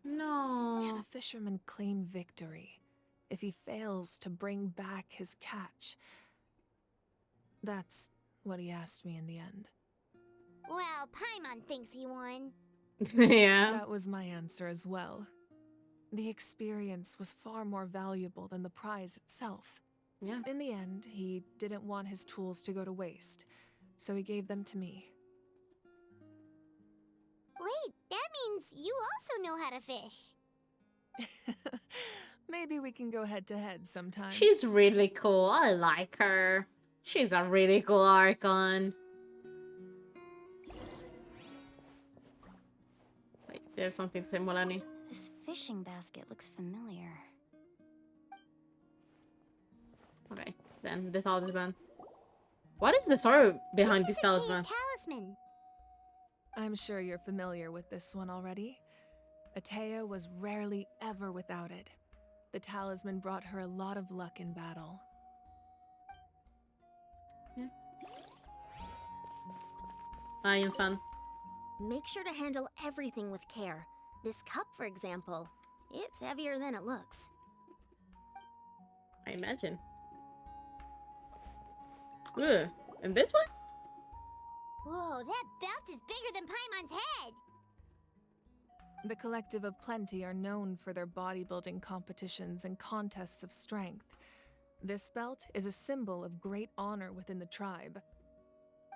No. Can a fisherman claim victory if he fails to bring back his catch? That's what he asked me in the end. Well, Paimon thinks he won. Yeah. That was my answer as well. The experience was far more valuable than the prize itself. Yeah. In the end, he didn't want his tools to go to waste, so he gave them to me. Wait, that means you also know how to fish. Maybe we can go head-to-head sometime. She's really cool. I like her. She's a really cool Archon. Wait, there's something to say, Molani. This fishing basket looks familiar. Okay, then the talisman. What is the story behind this talisman? Talisman. I'm sure you're familiar with this one already. Atea was rarely ever without it. The talisman brought her a lot of luck in battle. Yeah. Lion-san. Make sure to handle everything with care. This cup, for example, it's heavier than it looks. I imagine. Ugh. And this one? Whoa, that belt is bigger than Paimon's head! The Collective of Plenty are known for their bodybuilding competitions and contests of strength. This belt is a symbol of great honor within the tribe.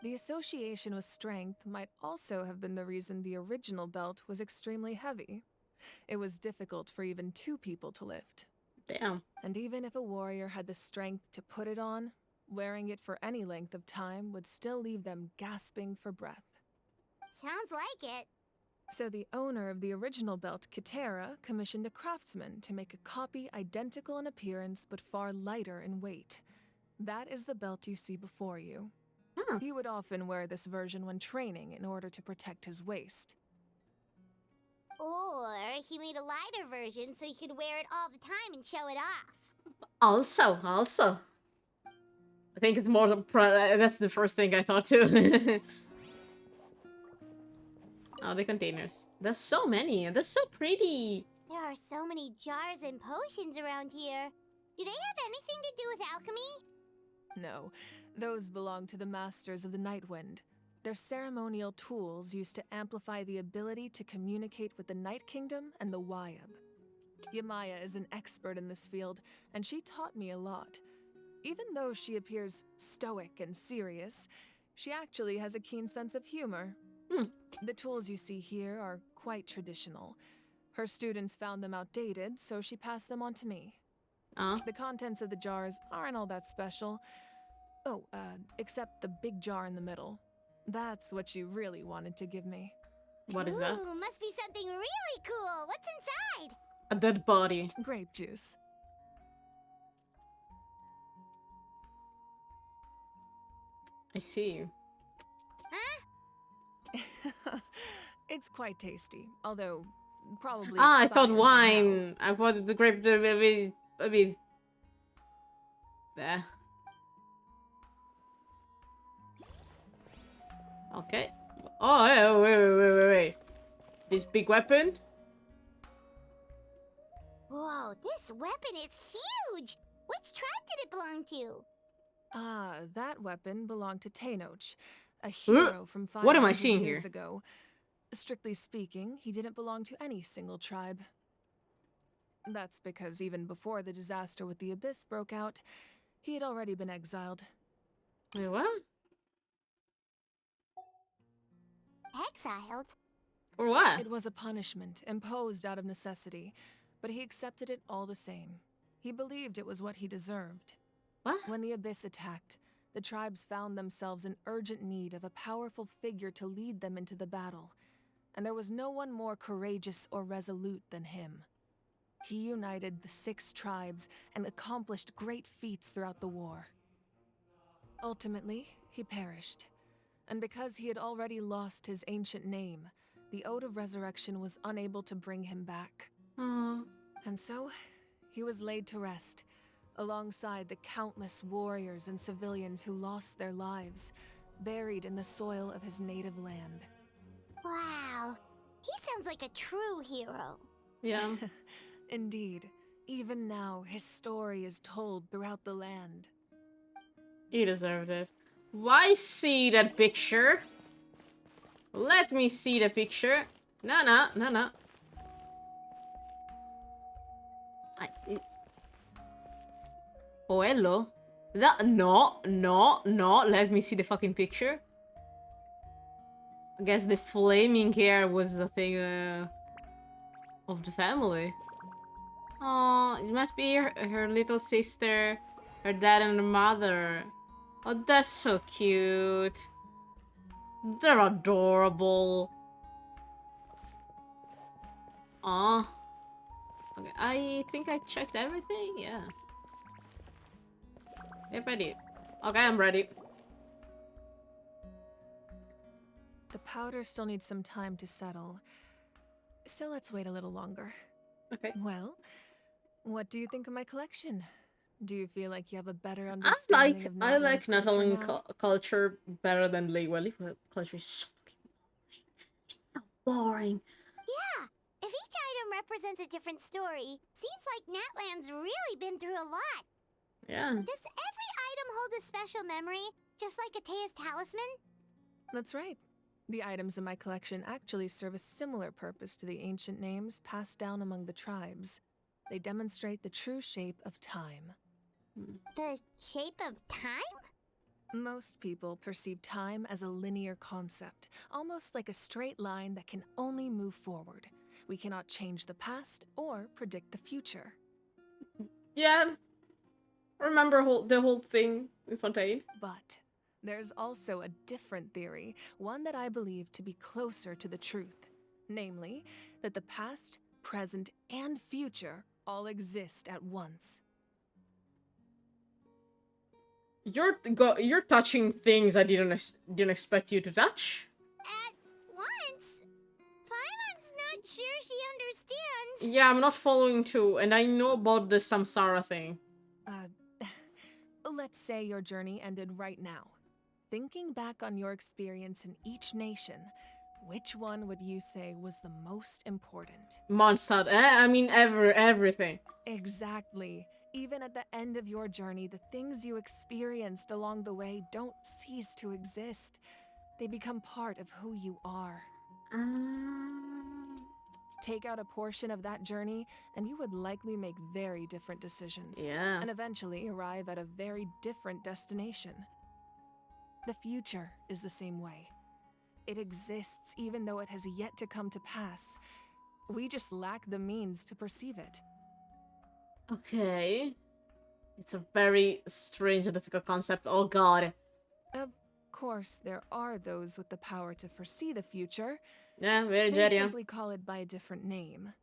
The association with strength might also have been the reason the original belt was extremely heavy. It was difficult for even 2 people to lift. Damn. And even if a warrior had the strength to put it on, wearing it for any length of time would still leave them gasping for breath. Sounds like it. So the owner of the original belt, Kitera, commissioned a craftsman to make a copy identical in appearance but far lighter in weight. That is the belt you see before you. He would often wear this version when training in order to protect his waist. Or he made a lighter version so he could wear it all the time and show it off. Also. I think it's more than that's the first thing I thought too. Oh, the containers. There's so many. They're so pretty. There are so many jars and potions around here. Do they have anything to do with alchemy? No, those belong to the Masters of the Nightwind. They're ceremonial tools used to amplify the ability to communicate with the Night Kingdom and the Wyab. Yamaya is an expert in this field, and she taught me a lot. Even though she appears stoic and serious, she actually has a keen sense of humor. The tools you see here are quite traditional. Her students found them outdated, so she passed them on to me. The contents of the jars aren't all that special. Oh, except the big jar in the middle. That's what she really wanted to give me. What is that? Ooh, must be something really cool. What's inside? A dead body. Grape juice. I see. It's quite tasty, although probably. I thought expired by wine. I thought the grape. I mean, there. Okay. Oh, hey, wait. This big weapon? Whoa, this weapon is huge! Which tribe did it belong to? That weapon belonged to Tenoch, a hero from 500 What am I seeing years here? ago. Strictly speaking, he didn't belong to any single tribe. That's because even before the disaster with the Abyss broke out, he had already been exiled. Wait, what? Exiled? For what? It was a punishment imposed out of necessity, but he accepted it all the same. He believed it was what he deserved. What? When the Abyss attacked, the tribes found themselves in urgent need of a powerful figure to lead them into the battle. and there was no one more courageous or resolute than him. He united the 6 tribes and accomplished great feats throughout the war. Ultimately, he perished, and because he had already lost his ancient name, the Ode of Resurrection was unable to bring him back. And so, he was laid to rest, alongside the countless warriors and civilians who lost their lives, buried in the soil of his native land. Wow. He sounds like a true hero. Yeah. Indeed. Even now, his story is told throughout the land. He deserved it. Why see that picture? Let me see the picture. No. Oh, hello. No. Let me see the fucking picture. I guess the flaming hair was a thing of the family. Oh, it must be her little sister, her dad and her mother. Oh, that's so cute. They're adorable. Aw. Okay, I think I checked everything, yeah. Yep, I did. Okay, I'm ready. The powder still needs some time to settle, so let's wait a little longer. Okay. Well, what do you think of my collection? Do you feel like you have a better understanding of I like Natlan's culture Natlan now? culture better than Liyue. Liyue culture is so boring. Yeah, if each item represents a different story, seems like Natlan's really been through a lot. Yeah. Does every item hold a special memory, just like Atea's talisman? That's right. The items in my collection actually serve a similar purpose to the ancient names passed down among the tribes. They demonstrate the true shape of time. The shape of time? Most people perceive time as a linear concept, almost like a straight line that can only move forward. We cannot change the past or predict the future. Yeah. Remember the whole thing with Fontaine? But there's also a different theory, one that I believe to be closer to the truth. Namely, that the past, present, and future all exist at once. You're touching things I didn't expect you to touch. At once? Paimon's not sure she understands. Yeah, I'm not following too, and I know about the samsara thing. Let's say your journey ended right now. Thinking back on your experience in each nation, which one would you say was the most important? Mondstadt, I mean everything. Exactly. Even at the end of your journey, the things you experienced along the way don't cease to exist. They become part of who you are. Take out a portion of that journey, and you would likely make very different decisions. Yeah. And eventually arrive at a very different destination. The future is the same way. It exists even though it has yet to come to pass. We just lack the means to perceive it. Okay. It's a very strange and difficult concept. Oh god. Of course, there are those with the power to foresee the future. Yeah, very They Jedi. simply call it by a different name.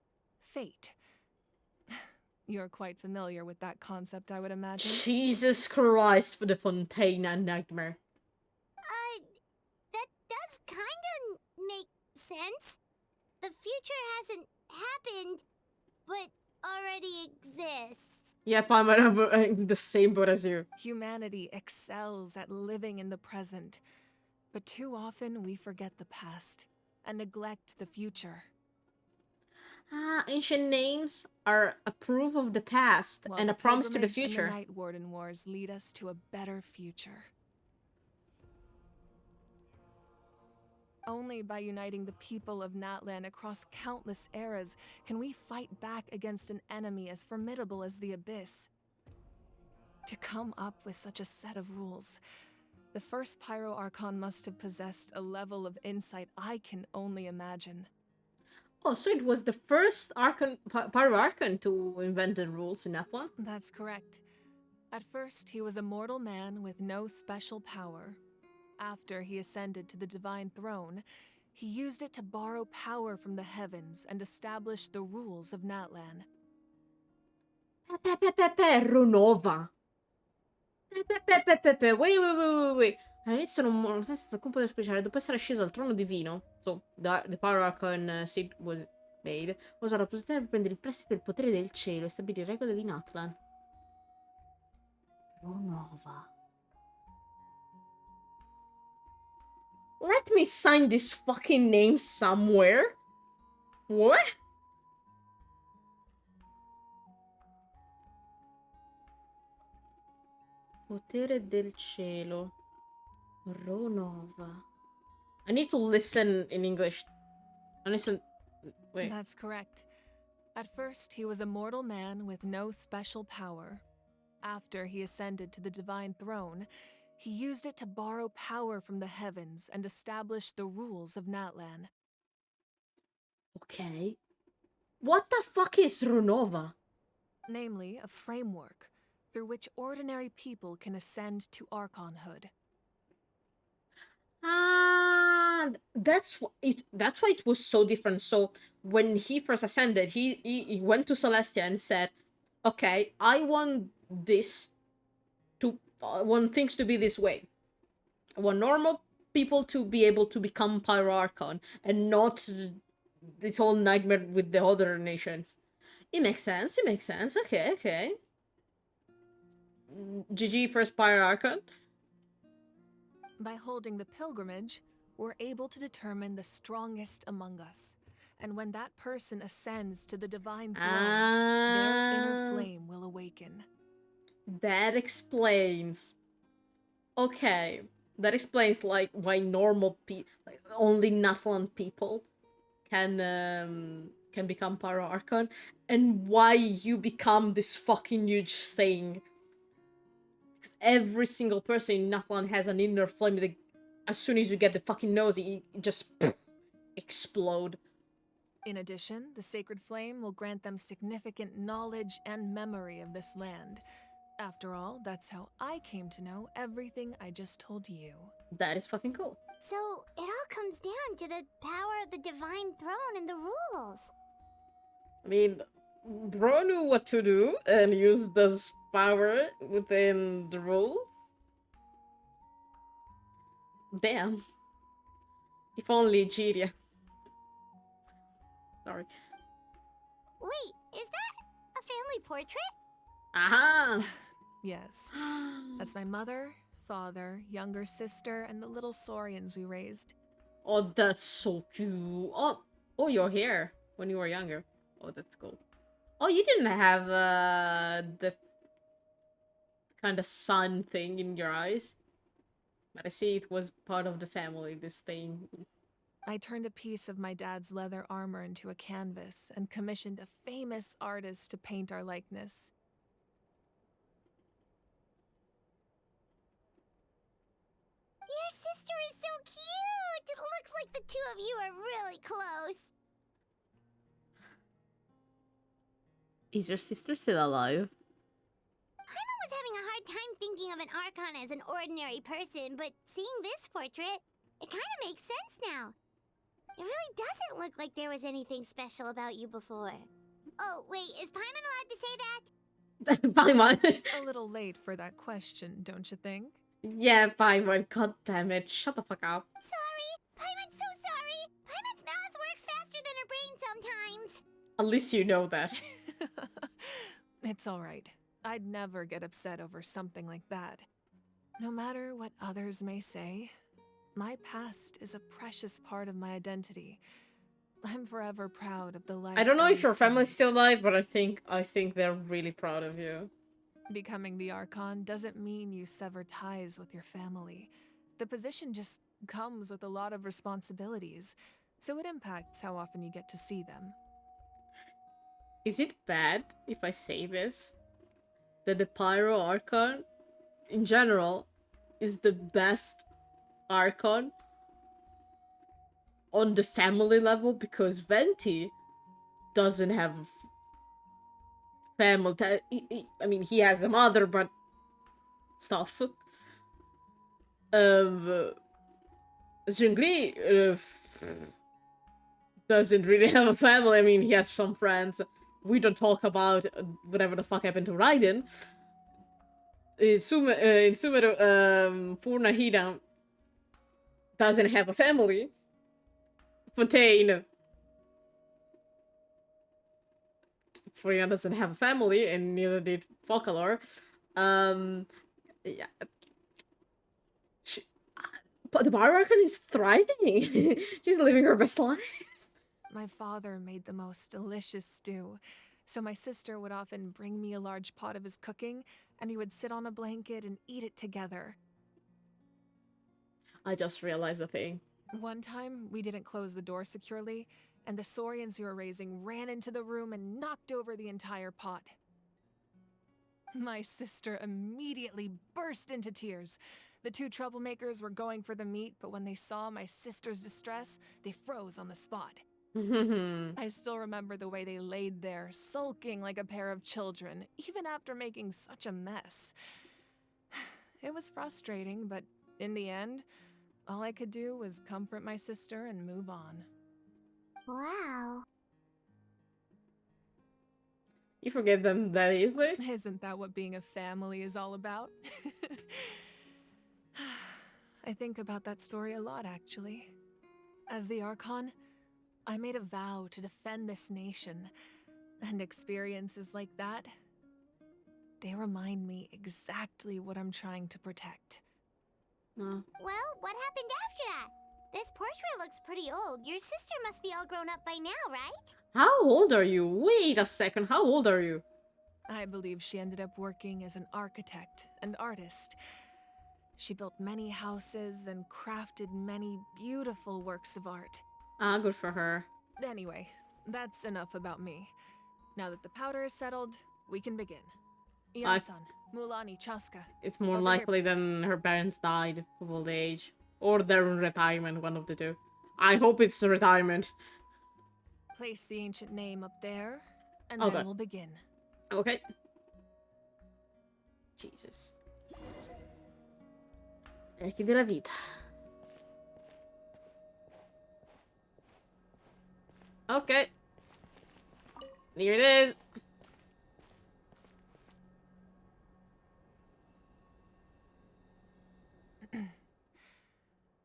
Fate. You're quite familiar with that concept, I would imagine. Jesus Christ for the Fontaine nightmare. That does kinda make sense. The future hasn't happened, but already exists. Yep, I'm in the same boat as you. Humanity excels at living in the present, but too often we forget the past and neglect the future. Ancient names are a proof of the past and a promise to the future. And the Night Warden Wars lead us to a better future. Only by uniting the people of Natlan across countless eras can we fight back against an enemy as formidable as the Abyss. To come up with such a set of rules, the first Pyro Archon must have possessed a level of insight I can only imagine. Oh, so it was the first Pyro Archon to invent the rules in Natlan? That's correct. At first, he was a mortal man with no special power. After he ascended to the divine throne, he used it to borrow power from the heavens and establish the rules of Natlan. Ronova. Wait. All'inizio non testa al compito speciale. Dopo essere asceso al trono divino, so, the Power Archon seat was made, usa la possibilità di prendere il prestito del potere del cielo e stabilire regole di Natlan. Ronova. Let me sign this fucking name somewhere. What? Potere del cielo. Ronova. I need to listen in English. I listen. Wait. That's correct. At first, he was a mortal man with no special power. After he ascended to the divine throne, he used it to borrow power from the heavens and establish the rules of Natlan. Okay. What the fuck is Ronova? Namely, a framework through which ordinary people can ascend to Archonhood. Ah, that's why it was so different. So when he first ascended, he went to Celestia and said, "Okay, I want things to be this way. I want normal people to be able to become Pyro Archon and not this whole nightmare with the other nations." It makes sense. Okay. GG first Pyro Archon. By holding the pilgrimage, we're able to determine the strongest among us. And when that person ascends to the divine throne, their inner flame will awaken. That explains. Okay. That explains, like, why normal people, like, only Natlan people can become Pyro Archon, and why you become this fucking huge thing. Because every single person in Natlan has an inner flame that, as soon as you get the fucking nose, it just explode. In addition, the sacred flame will grant them significant knowledge and memory of this land. After all, that's how I came to know everything I just told you. That is fucking cool. So, it all comes down to the power of the divine throne and the rules. I mean, Bro knew what to do and used this power within the rules. Damn. If only Jiria. Sorry. Wait, is that a family portrait? Aha! Yes. That's my mother, father, younger sister, and the little saurians we raised. Oh, that's so cute. Oh, your hair when you were younger. Oh, that's cool. Oh, you didn't have the kind of sun thing in your eyes. But I see it was part of the family, this thing. I turned a piece of my dad's leather armor into a canvas and commissioned a famous artist to paint our likeness. Your sister is so cute! It looks like the two of you are really close. Is your sister still alive? Paimon was having a hard time thinking of an Archon as an ordinary person, but seeing this portrait, it kind of makes sense now. It really doesn't look like there was anything special about you before. Oh, wait, is Paimon allowed to say that? Paimon. A little late for that question, don't you think? Yeah, Paimon. God damn it. Shut the fuck up. Sorry! Paimon's so sorry! Paimon's mouth works faster than her brain sometimes! At least you know that. It's alright. I'd never get upset over something like that. No matter what others may say, my past is a precious part of my identity. I'm forever proud of the life I don't know if your used to family's lead. still alive, but I think they're really proud of you. Becoming the Archon doesn't mean you sever ties with your family. The position just comes with a lot of responsibilities, so it impacts how often you get to see them. Is it bad if I say this? That the Pyro Archon, in general, is the best Archon on the family level, because Venti doesn't have family. I mean, he has a mother, but stuff. Zhongli, doesn't really have a family. I mean, he has some friends. We don't talk about whatever the fuck happened to Raiden. In Sumeru, Purnahina doesn't have a family. Fontaine, Freya doesn't have a family, and neither did Focalor. Yeah. But the Barracan is thriving. She's living her best life. My father made the most delicious stew, so my sister would often bring me a large pot of his cooking, and we would sit on a blanket and eat it together. I just realized the thing. One time, we didn't close the door securely, and the saurians who were raising ran into the room and knocked over the entire pot. My sister immediately burst into tears. The two troublemakers were going for the meat, but when they saw my sister's distress, they froze on the spot. I still remember the way they laid there, sulking like a pair of children, even after making such a mess. It was frustrating, but in the end, all I could do was comfort my sister and move on. Wow. You forget them that easily? Isn't that what being a family is all about? I think about that story a lot, actually. As the Archon, I made a vow to defend this nation, and experiences like that, they remind me exactly what I'm trying to protect. Well, what happened after that? This portrait looks pretty old. Your sister must be all grown up by now, right? How old are you? Wait a second, how old are you? I believe she ended up working as an architect and artist. She built many houses and crafted many beautiful works of art. Ah, good for her. Anyway, that's enough about me. Now that the powder is settled, we can begin. Ian-san, Mulani, Chaska. It's more likely than her parents died of old age. Or they're in retirement, one of the two. I hope it's retirement. Place the ancient name up there, and Okay. then we'll begin. Okay. Jesus. Archi della vita. Okay. Here it is.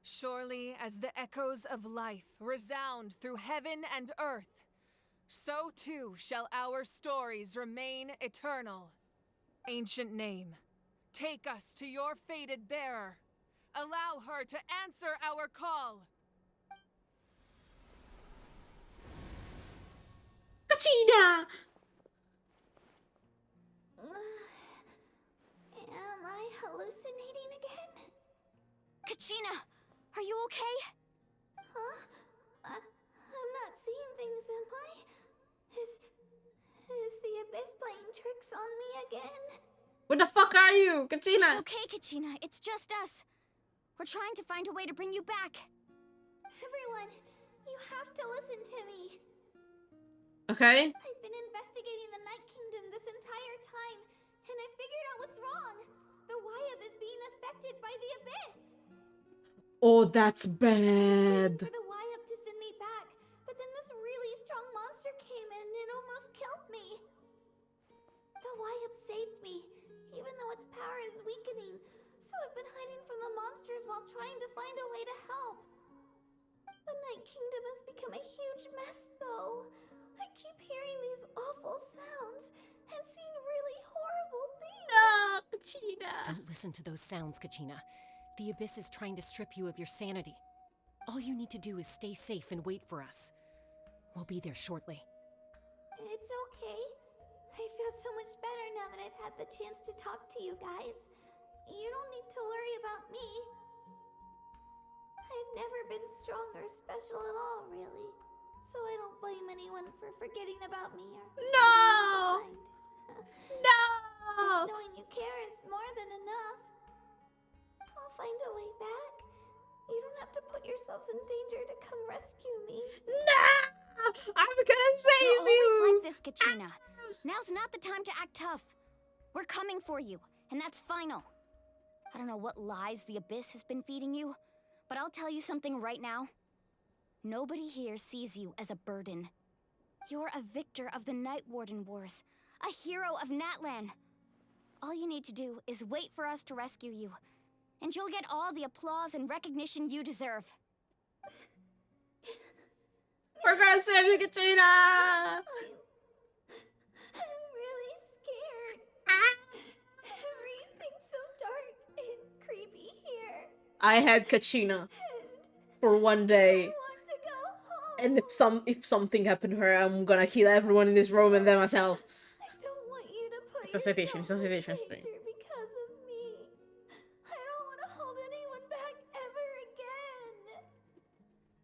Surely as the echoes of life resound through heaven and earth, so too shall our stories remain eternal. Ancient name, take us to your fated bearer. Allow her to answer our call. Kachina! Am I hallucinating again? Kachina, are you okay? Huh? I'm not seeing things, am I? Is the Abyss playing tricks on me again? Where the fuck are you, Kachina? It's okay, Kachina. It's just us. We're trying to find a way to bring you back. Everyone, you have to listen to me. Okay. I've been investigating the Night Kingdom this entire time, and I figured out what's wrong. The Wyab is being affected by the Abyss. Oh, that's bad. For the Wyab to send me back, but then this really strong monster came in and it almost killed me. The Wyab saved me, even though its power is weakening, so I've been hiding from the monsters while trying to find a way to help. The Night Kingdom has become a huge mess, though. I keep hearing these awful sounds and seeing really horrible things. No, Kachina. Don't listen to those sounds, Kachina. The Abyss is trying to strip you of your sanity. All you need to do is stay safe and wait for us. We'll be there shortly. It's okay. I feel so much better now that I've had the chance to talk to you guys. You don't need to worry about me. I've never been strong or special at all, really. So I don't blame anyone for forgetting about me or No! No! Just knowing you care is more than enough. I'll find a way back. You don't have to put yourselves in danger to come rescue me. No! I'm gonna save You're you! always like this, Kachina. Now's not the time to act tough. We're coming for you, and that's final. I don't know what lies the Abyss has been feeding you, but I'll tell you something right now. Nobody here sees you as a burden. You're a victor of the Night Warden Wars, a hero of Natlan. All you need to do is wait for us to rescue you, and you'll get all the applause and recognition you deserve. We're gonna save you, Katrina! I'm really scared. Everything's so dark and creepy here. I had Katrina for one day. And if something happened to her, I'm gonna kill everyone in this room and then myself. I don't want you to put It's a citation, yourself in stream. danger because of me. I don't want to hold anyone back ever again.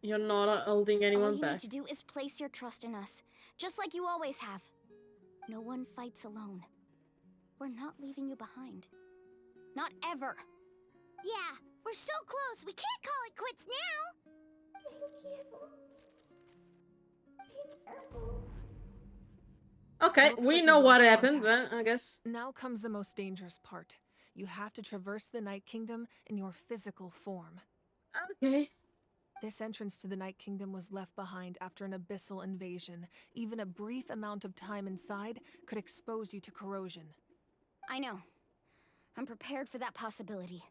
You're not holding anyone All you back. need to do is place your trust in us, just like you always have. No one fights alone. We're not leaving you behind. Not ever. Yeah, we're so close. We can't call it quits now. Thank you. Be careful. Okay, Looks we like know we've what lost happened contact. then, I guess. Now comes the most dangerous part. You have to traverse the Night Kingdom in your physical form. Okay. This entrance to the Night Kingdom was left behind after an abyssal invasion. Even a brief amount of time inside could expose you to corrosion. I know. I'm prepared for that possibility.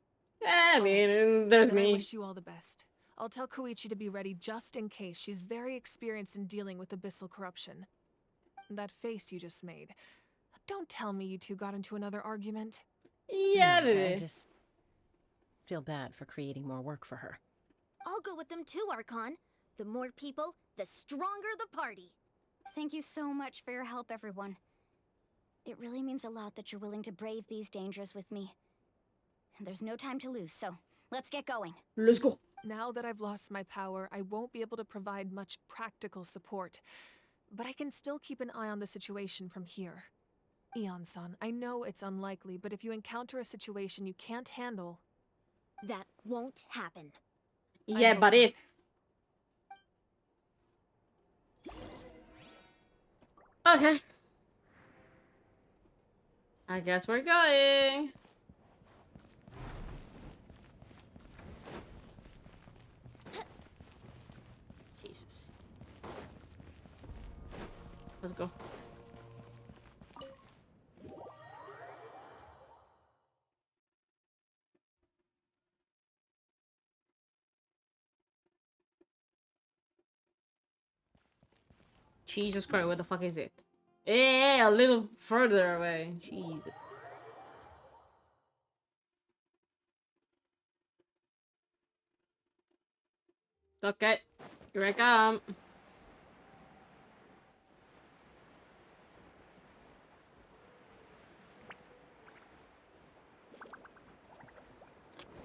I mean, there's Then I me. wish you all the best. I'll tell Koichi to be ready just in case. She's very experienced in dealing with abyssal corruption. That face you just made. Don't tell me you two got into another argument. Yeah, No, I baby. just feel bad for creating more work for her. I'll go with them too, Archon. The more people, the stronger the party. Thank you so much for your help, everyone. It really means a lot that you're willing to brave these dangers with me. And there's no time to lose, so let's get going. Let's go. Now that I've lost my power, I won't be able to provide much practical support. But I can still keep an eye on the situation from here. Eon-san, I know it's unlikely, but if you encounter a situation you can't handle... That won't happen. Yeah, but if... Okay. I guess we're going. Jesus. Let's go. Jesus Christ, where the fuck is it? Hey, a little further away. Jesus. Okay, here I come.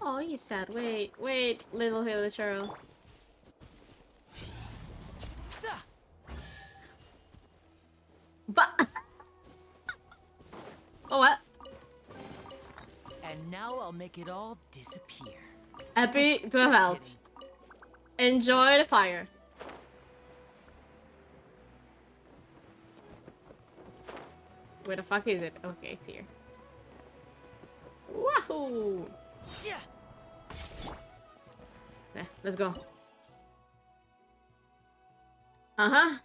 Oh, he's sad. Wait, wait, little Haley Cheryl. But oh, what? And now I'll make it all disappear. Happy to have helped. Enjoy the fire. Where the fuck is it? Okay, it's here. Wahoo! Yeah, let's go. Uh-huh.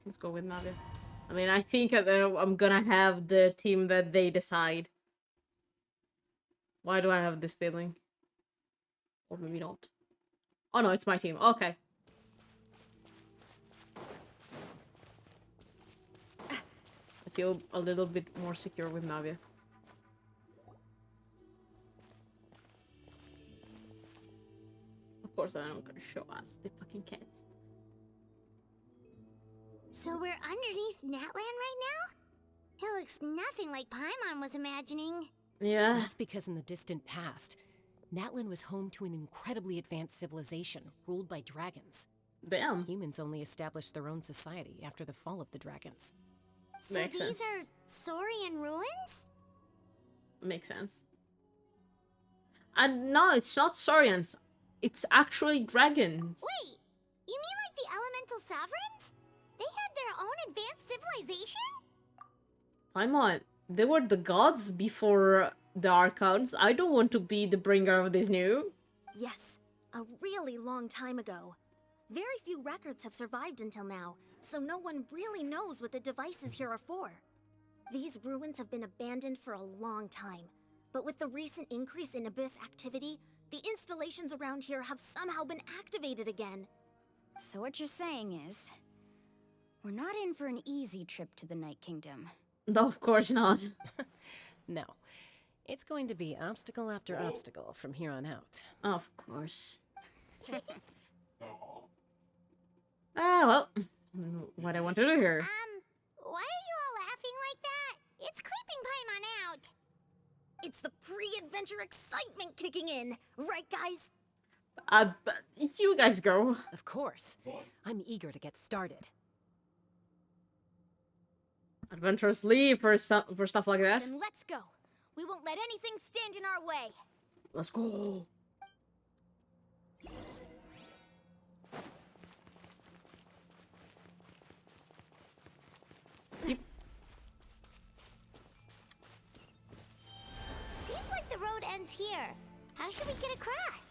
Let's go with Navi. I mean, I think I'm gonna have the team that they decide. Why do I have this feeling? Or maybe not. Oh no, it's my team. Okay. I feel a little bit more secure with Navia. Of course, I'm not gonna show us the fucking cats. So we're underneath Natlan right now? It looks nothing like Paimon was imagining. Yeah. That's because in the distant past, Natlan was home to an incredibly advanced civilization ruled by dragons. Damn. Humans only established their own society after the fall of the dragons. So Makes these sense. are Saurian ruins? Makes sense. And no, it's not Saurians. It's actually dragons. Wait, you mean like the elemental sovereigns? They had their own advanced civilization? Paimon, They were the gods before the Archons. I don't want to be the bringer of this news. Yes, a really long time ago. Very few records have survived until now, so no one really knows what the devices here are for. These ruins have been abandoned for a long time, but with the recent increase in Abyss activity, the installations around here have somehow been activated again. So what you're saying is, we're not in for an easy trip to the Night Kingdom. No, of course not. No. It's going to be obstacle after obstacle from here on out. Of course. Well, what I want to do here. Why are you all laughing like that? It's creeping Paimon out. It's the pre-adventure excitement kicking in, right guys? But you guys go. Of course. I'm eager to get started. Adventurers leave for stuff like that. Then let's go. We won't let anything stand in our way. Let's go. Seems like the road ends here. How should we get across?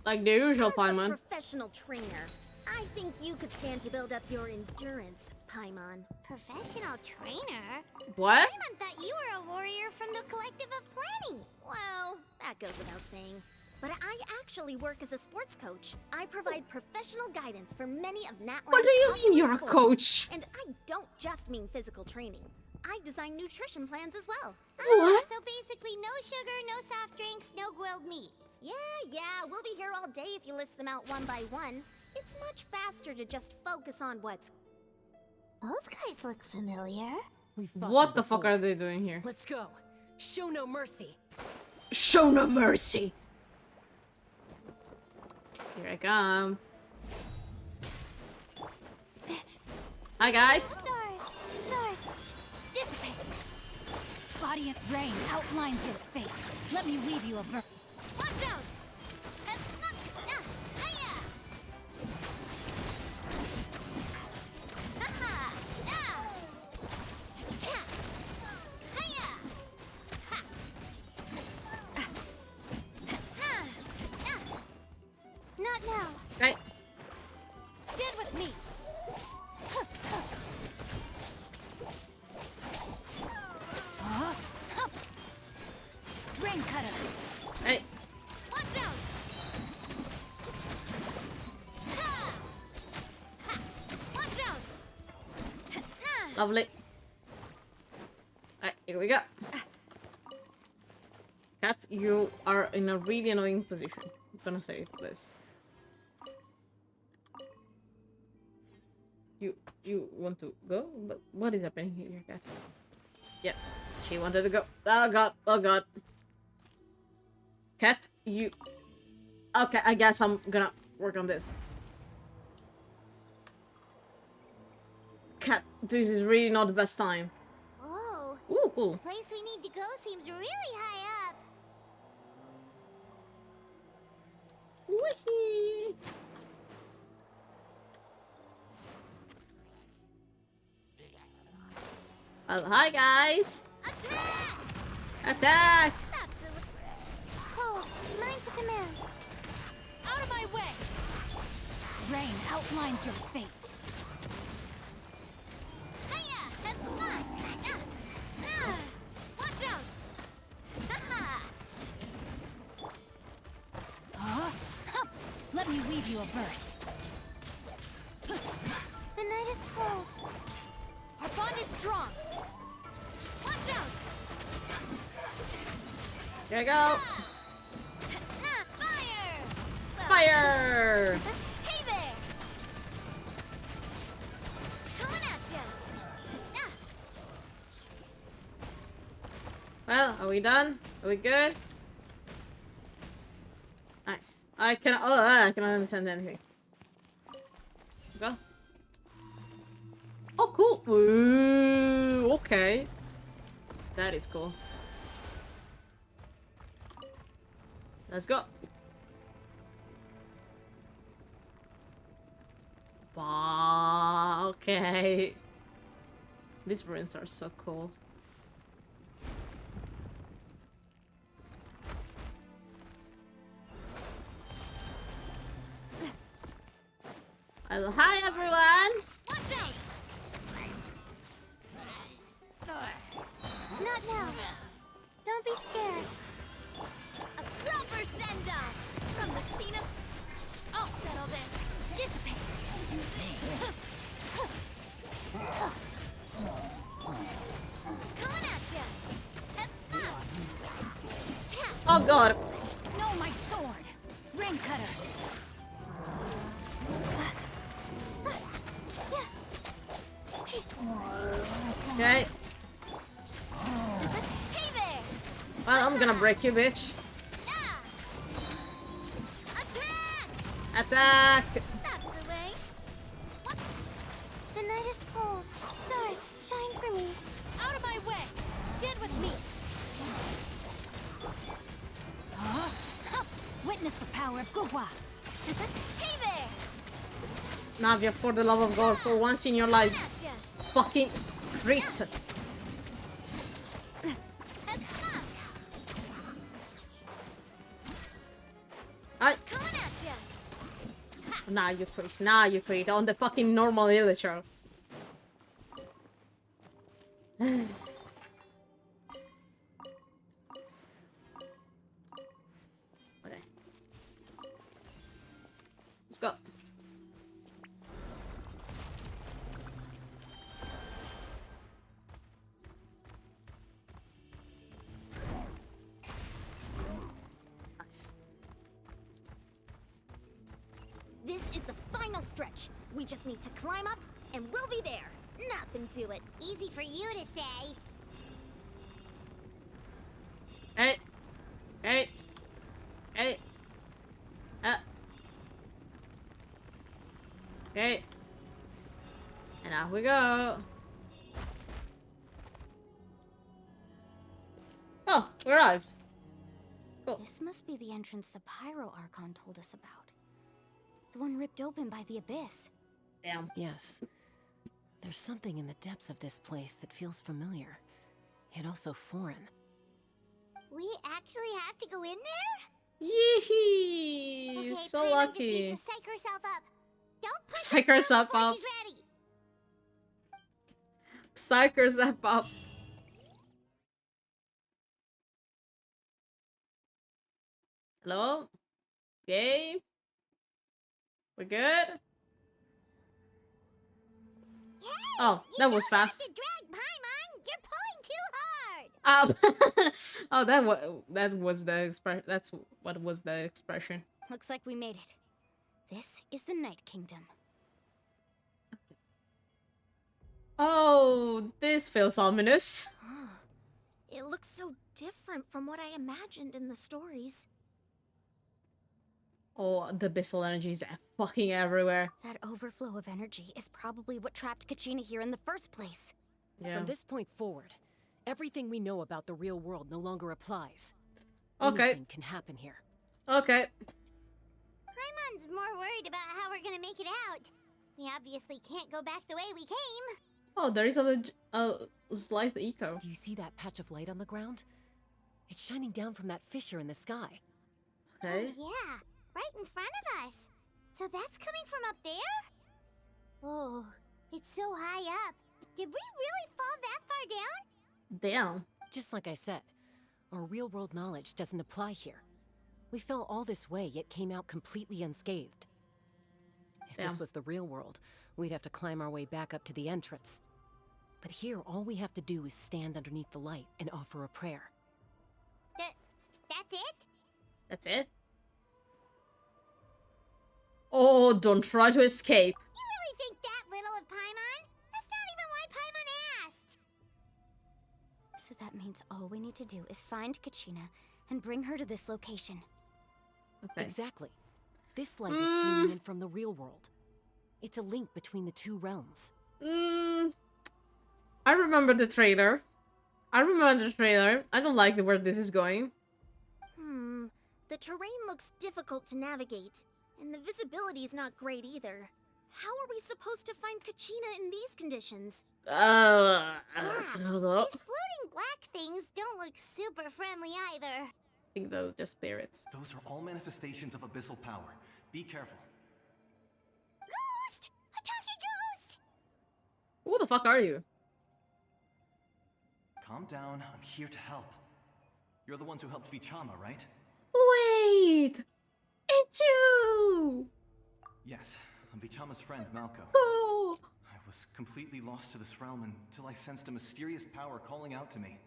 Like the usual, As a Paimon. professional trainer, I think you could stand to build up your endurance, Paimon. Professional trainer? What? Paimon thought you were a warrior from the Collective of Planning. Well, that goes without saying. But I actually work as a sports coach. I provide professional guidance for many of Natlan's What do you mean you're a sports. coach? And I don't just mean physical training. I design nutrition plans as well. What? So basically no sugar, no soft drinks, no grilled meat. Yeah, we'll be here all day if you list them out one by one. It's much faster to just focus on what's... Those guys look familiar. What the fuck are they doing here? Let's go. Show no mercy. Show no mercy. Here I come. Hi guys. Stars. Dissipate. Body of rain outlines your fate. Let me weave you a verse. Watch out! Not now. Right. Stand with me. Rain cutter. Hey. Watch out. Watch out. Lovely. Alright, here we go. Cat, you are in a really annoying position. I'm gonna say this. You want to go? But what is happening here, Cat? Yep, she wanted to go. Oh god, oh god. Cat, you... Okay, I guess I'm gonna work on this. Cat, this is really not the best time. Whoa. Ooh, cool. The place we need to go seems really high up. Whee! Well, hi guys! Attack! Oh, mine's a command. Out of my way. Rain outlines your fate. Watch out! Let me weave you a verse. The night is cold. Our bond is strong. Watch out! Here I go! Fire! Fire! Hey there! Coming at ya! Well, are we done? Are we good? Nice. I cannot understand anything. Go. Oh, cool. Ooh, okay. That is cool. Let's go. Bah, okay. These ruins are so cool. Hi everyone! Watch out! Not now. Don't be scared. A proper send-off from the speed of... I'll settle this. Dissipate. Coming at ya. Oh god. No, my sword. Ring cutter. Okay. Hey there. Well, I'm gonna break you, bitch. Attack! That's the way. What? The night is cold. Stars, shine for me. Out of my way. Dead with me. Witness the power of Gugwa. Hey there. Navia, for the love of God, for once in your life, fucking crit. Coming at ya. Now you crit. Now you crit on the fucking normal villager. Okay. Let's go. This is the final stretch. We just need to climb up, and we'll be there. Nothing to it. Easy for you to say. Hey. Hey. Hey. Okay. And off we go. Oh, we arrived. Cool. This must be the entrance the Pyro Archon told us about. The one ripped open by the Abyss. Damn. Yes. There's something in the depths of this place that feels familiar, yet also foreign. We actually have to go in there? Yee! Okay, So Paimon lucky. just needs to psych herself up. Don't push Psych her herself before up. she's ready. Psych herself up. Hello? Okay. We're good? Hey, Oh, that was fast. To drag Paimon, you're pulling too hard. Oh, that was the expression. That's what was the expression. Looks like we made it. This is the Night Kingdom. Oh, this feels ominous. It looks so different from what I imagined in the stories. Oh, the abyssal energy is fucking everywhere. That overflow of energy is probably what trapped Kachina here in the first place. Yeah. From this point forward, everything we know about the real world no longer applies. Okay. Anything can happen here. Okay. Paimon's more worried about how we're gonna make it out. We obviously can't go back the way we came. Oh, there is a slight echo. Do you see that patch of light on the ground? It's shining down from that fissure in the sky. Okay. Oh, yeah. Right in front of us. So that's coming from up there? Oh, it's so high up. Did we really fall that far down? Damn. Just like I said, our real-world knowledge doesn't apply here. We fell all this way, yet came out completely unscathed. If Damn. this was the real world, we'd have to climb our way back up to the entrance. But here, all we have to do is stand underneath the light and offer a prayer. That's it? That's it? Oh, don't try to escape. You really think that little of Paimon? That's not even why Paimon asked. So that means all we need to do is find Kachina and bring her to this location. Okay. Exactly. This light is streaming in from the real world. It's a link between the two realms. I remember the trailer. I don't like where this is going. The terrain looks difficult to navigate, and the visibility is not great either. How are we supposed to find Kachina in these conditions? These floating black things don't look super friendly either. I think they're just spirits. Those are all manifestations of abyssal power. Be careful. Ghost! fuck are you? Calm down, I'm here to help. You're the ones who helped Vichama, right? Wait! It's you! Yes, I'm Vichama's friend, Malco. Oh! I was completely lost to this realm until I sensed a mysterious power calling out to me.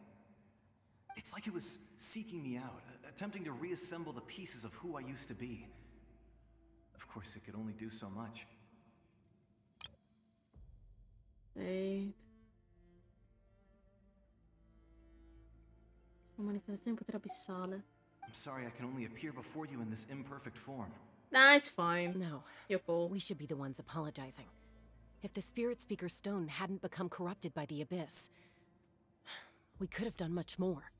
It's like it was seeking me out, attempting to reassemble the pieces of who I used to be. Of course, it could only do so much. Wait. Manifestazione potere abissale. I'm sorry I can only appear before you in this imperfect form. Nah, it's fine. No. You're cool. We should be the ones apologizing. If the Spirit Speaker Stone hadn't become corrupted by the Abyss, we could have done much more.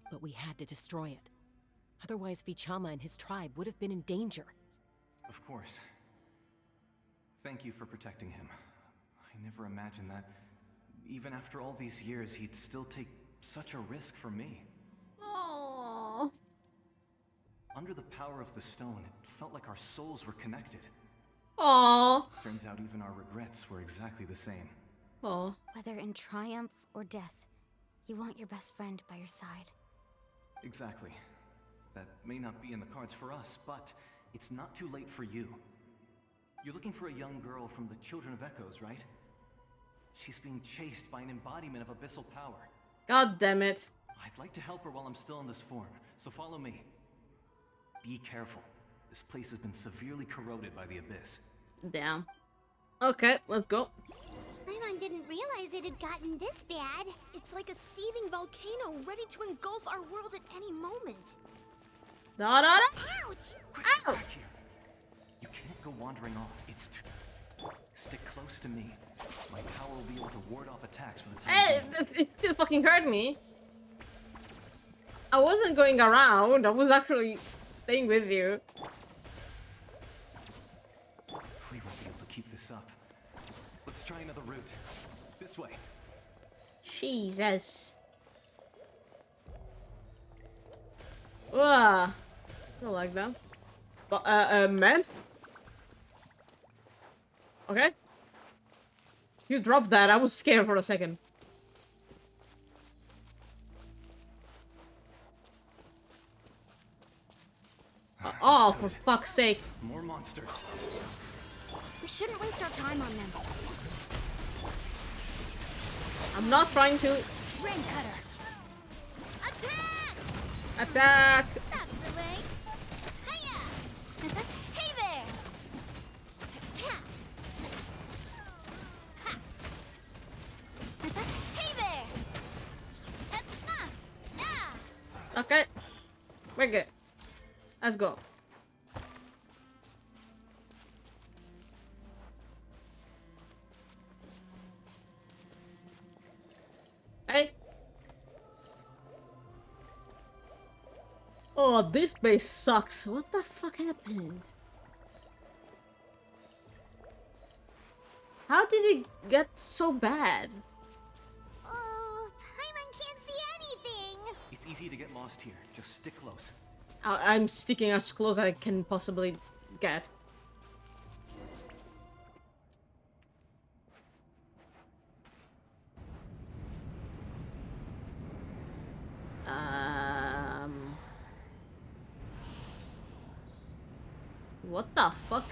But we had to destroy it. Otherwise, Vichama and his tribe would have been in danger. Of course. Thank you for protecting him. I never imagined that, even after all these years, he'd still take such a risk for me. Aww. Under the power of the stone, it felt like our souls were connected. Aww. Turns out even our regrets were exactly the same. Aww. Whether in triumph or death, you want your best friend by your side. Exactly. That may not be in the cards for us, but it's not too late for you. You're looking for a young girl from the Children of Echoes, right? She's being chased by an embodiment of abyssal power. God damn it. I'd like to help her while I'm still in this form, so follow me. Be careful. This place has been severely corroded by the Abyss. Damn. Okay, let's go. Paimon didn't realize it had gotten this bad. It's like a seething volcano ready to engulf our world at any moment. Da da da! Ouch! Ow! Back here. You can't go wandering off. It's too... Stick close to me. My power will be able to ward off attacks for the time being. It still fucking hurt me. I wasn't going around. I was actually staying with you. We won't be able to keep this up. Let's try another route. This way. Jesus. I don't like that. But, man? Okay. You dropped that. I was scared for a second. Oh, for fuck's sake. More monsters. We shouldn't waste our time on them. I'm not trying to... Rain cutter. Attack! Attack! That's the way. Hiya! Hey there! Attack! Ha! Hey there! Okay. We're good. Let's go. Hey. Oh, this base sucks. What the fuck happened? How did it get so bad? Oh, Paimon can't see anything. It's easy to get lost here. Just stick close. I'm sticking as close as I can possibly get. What the fuck?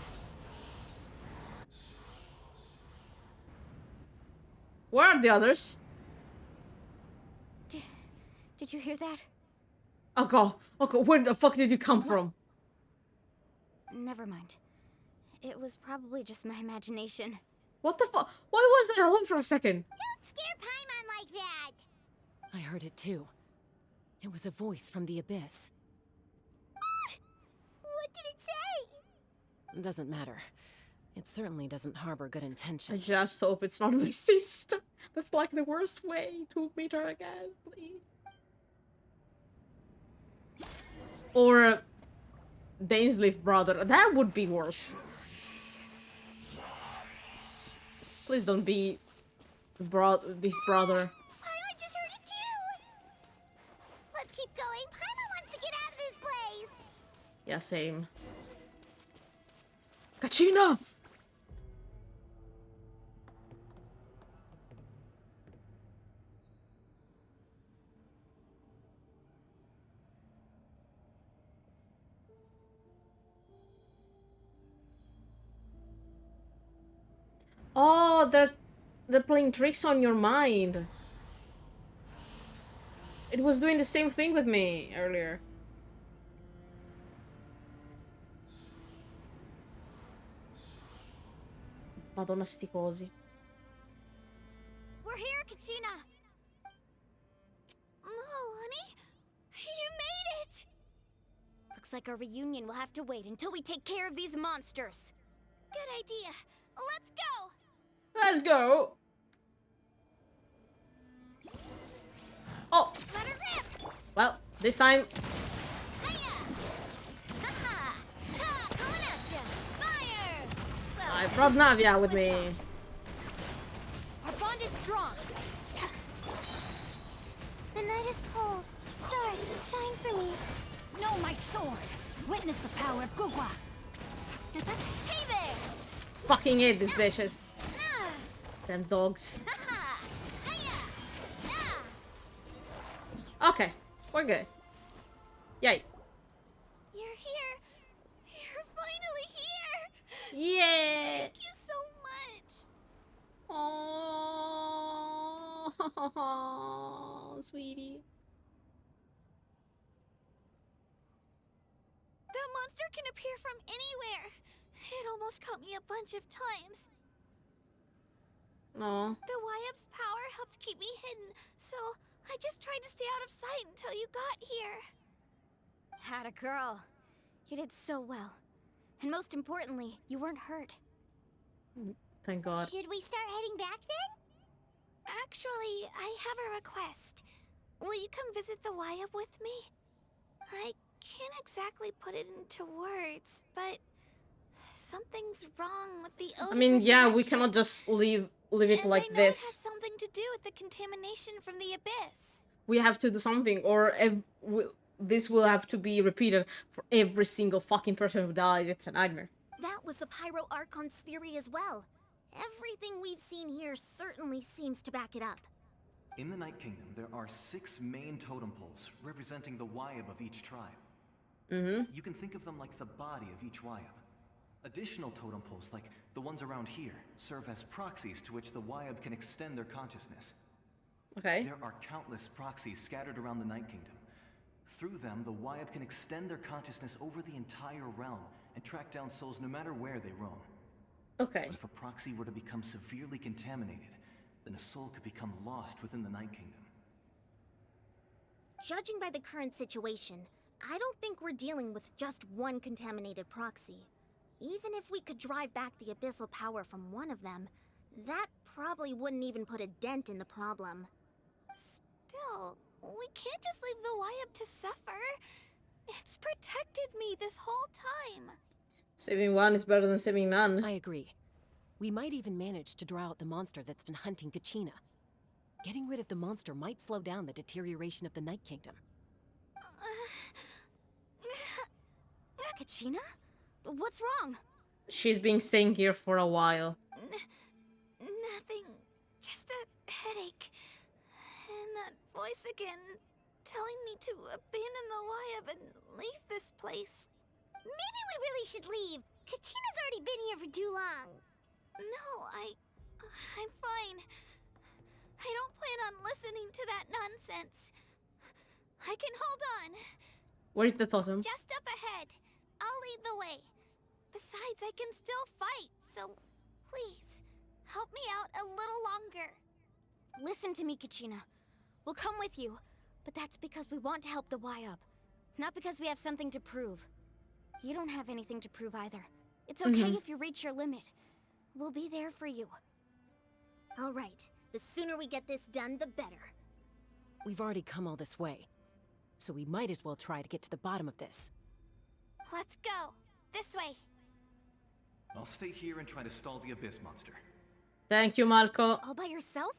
Where are the others? Did you hear that? Okay, where the fuck did you come from? Never mind. It was probably just my imagination. What the fuck? Why was I alone for a second? Don't scare Paimon like that. I heard it too. It was a voice from the Abyss. What did it say? Doesn't matter. It certainly doesn't harbor good I intentions. just hope it's not my sister. That's like the worst way to meet her again, please. Or Dainsleif brother. That would be worse. Please don't be this brother. Paimon just heard it too. Let's keep going. Paimon wants to get out of this place. Yeah, same. Kachina! Oh, they're playing tricks on your mind. It was doing the same thing with me earlier. Madonna sti cosi. We're here, Kachina! Oh, honey, you made it! Looks like our reunion will have to wait until we take care of these monsters. Good idea. Let's go! Let's go! Oh! Let her rip! Well, this time... Coming at ya! Fire! I brought Navia with me. Our bond is strong. The night is cold. Stars, shine for me. No, my sword! Witness the power of Gugwa! Hey there! Fucking hate these bitches. Them dogs. Okay, we're good. Yay. You're here. You're finally here. Yeah. Thank you so much. Oh, sweetie. That monster can appear from anywhere. It almost caught me a bunch of times. No. The YF's power helped keep me hidden, so I just tried to stay out of sight until you got here. Had a girl. You did so well. And most importantly, you weren't hurt. Thank God. Should we start heading back then? Actually, I have a request. Will you come visit the YF with me? I can't exactly put it into words, but something's wrong with the odor. I mean, yeah, we resurrection. cannot just leave it And like I know this. it has something to do with the contamination from the abyss. We have to do something, or this will have to be repeated for every single fucking person who dies. It's a nightmare. That was the Pyro Archon's theory as well. Everything we've seen here certainly seems to back it up. In the Night Kingdom, there are 6 main totem poles representing the Wyab of each tribe. You can think of them like the body of each Wyab. Additional totem poles, like the ones around here, serve as proxies to which the Wyab can extend their consciousness. Okay. There are countless proxies scattered around the Night Kingdom. Through them, the Wyab can extend their consciousness over the entire realm and track down souls no matter where they roam. Okay. But if a proxy were to become severely contaminated, then a soul could become lost within the Night Kingdom. Judging by the current situation, I don't think we're dealing with just one contaminated proxy. Even if we could drive back the abyssal power from one of them, that probably wouldn't even put a dent in the problem. Still, we can't just leave the YF to suffer. It's protected me this whole time. Saving one is better than saving none. I agree. We might even manage to draw out the monster that's been hunting Kachina. Getting rid of the monster might slow down the deterioration of the Night Kingdom. Kachina? What's wrong? She's been staying here for a while. Nothing. Just a headache. And that voice again, telling me to abandon the YF and leave this place. Maybe we really should leave. Kachina's already been here for too long. No, I'm fine. I don't plan on listening to that nonsense. I can hold on. Where's the totem? Just up ahead. I'll lead the way. Besides, I can still fight, so please, help me out a little longer. Listen to me, Kachina. We'll come with you, but that's because we want to help the YUB. Not because we have something to prove. You don't have anything to prove either. It's okay if you reach your limit. We'll be there for you. All right. The sooner we get this done, the better. We've already come all this way, so we might as well try to get to the bottom of this. Let's go. This way. I'll stay here and try to stall the Abyss monster. Thank you, Marco. All by yourself?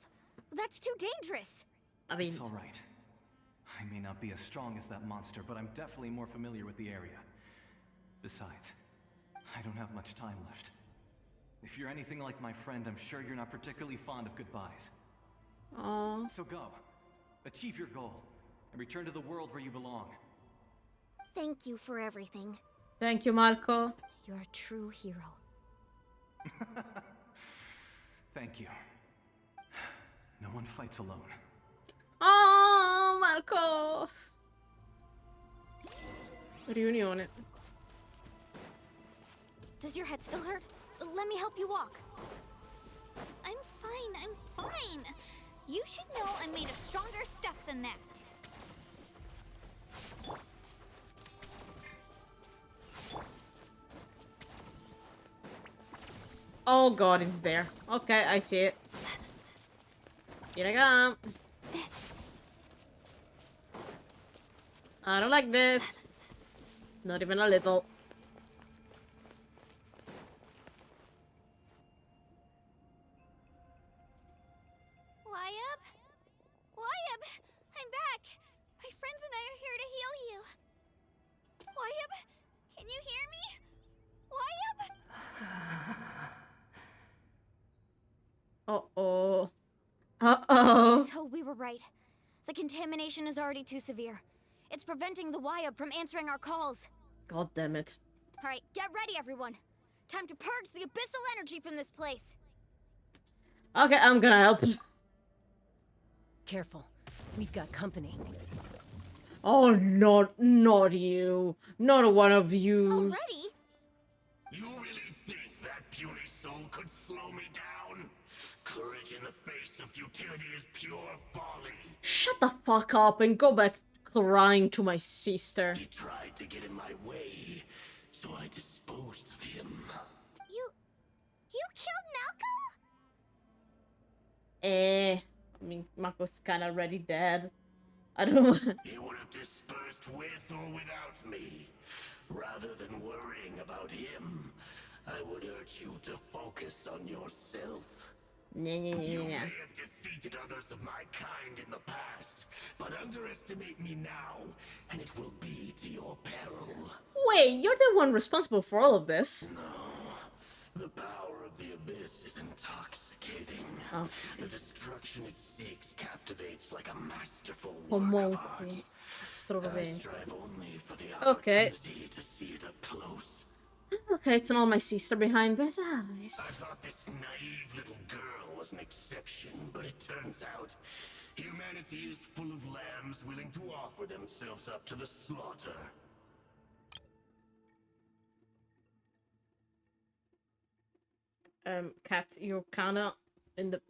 That's too dangerous. I mean, it's all right. I may not be as strong as that monster, but I'm definitely more familiar with the area. Besides, I don't have much time left. If you're anything like my friend, I'm sure you're not particularly fond of goodbyes. Aww. So go. Achieve your goal, and return to the world where you belong. Thank you for everything. Thank you, Marco. You're a true hero. Thank you. No one fights alone. Oh, Marco! Riunione. Does your head still hurt? Let me help you walk. I'm fine. You should know I'm made of stronger stuff than that. Oh god, it's there. Okay, I see it. Here I come. I don't like this. Not even a little. Wyab, I'm back. My friends and I are here to heal you. Wyab, can you hear me? Wyab? Uh-oh. Uh-oh. So we were right. The contamination is already too severe. It's preventing the Wyab from answering our calls. God damn it. All right, get ready, everyone. Time to purge the abyssal energy from this place. Okay, I'm gonna help. Careful. We've got company. Oh, not you. Not one of you. Already? You really think that puny soul could slow me down? Courage in the face of futility is pure folly. Shut the fuck up and go back crying to my sister. He tried to get in my way, so I disposed of him. You killed Malco? I mean, Marco's kinda already dead. I don't know. He would have dispersed with or without me. Rather than worrying about him, I would urge you to focus on yourself. You may have defeated others of my kind in the past, but underestimate me now, and it will be to your peril. Wait, you're the one responsible for all of this. No, the power of the abyss is intoxicating. Oh. The destruction it seeks captivates like a masterful work of art. I strive only for the opportunity to see it up close. Okay, it's not my sister behind these eyes. I thought this naive little girl was an exception, but it turns out humanity is full of lambs willing to offer themselves up to the slaughter. Cat, you're kinda in the...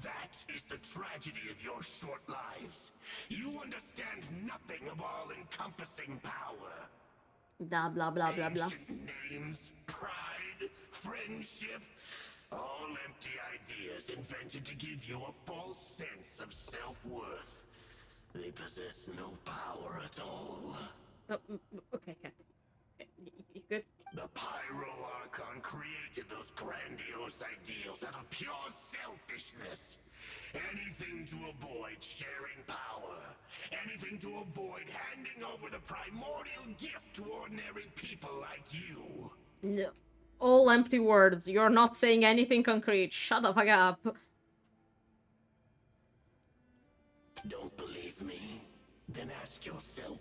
That is the tragedy of your short lives. You understand nothing of all-encompassing power. Blah, blah, blah, blah, blah. Ancient names, pride, friendship, all empty ideas invented to give you a false sense of self-worth. They possess no power at all. Oh, okay, Cat. Okay, you good? The Pyro Archon created those grandiose ideals out of pure selfishness. Anything to avoid sharing power. Anything to avoid handing over the primordial gift to ordinary people like you. No. All empty words. You're not saying anything concrete. Shut the fuck up. Don't believe me? Then ask yourself,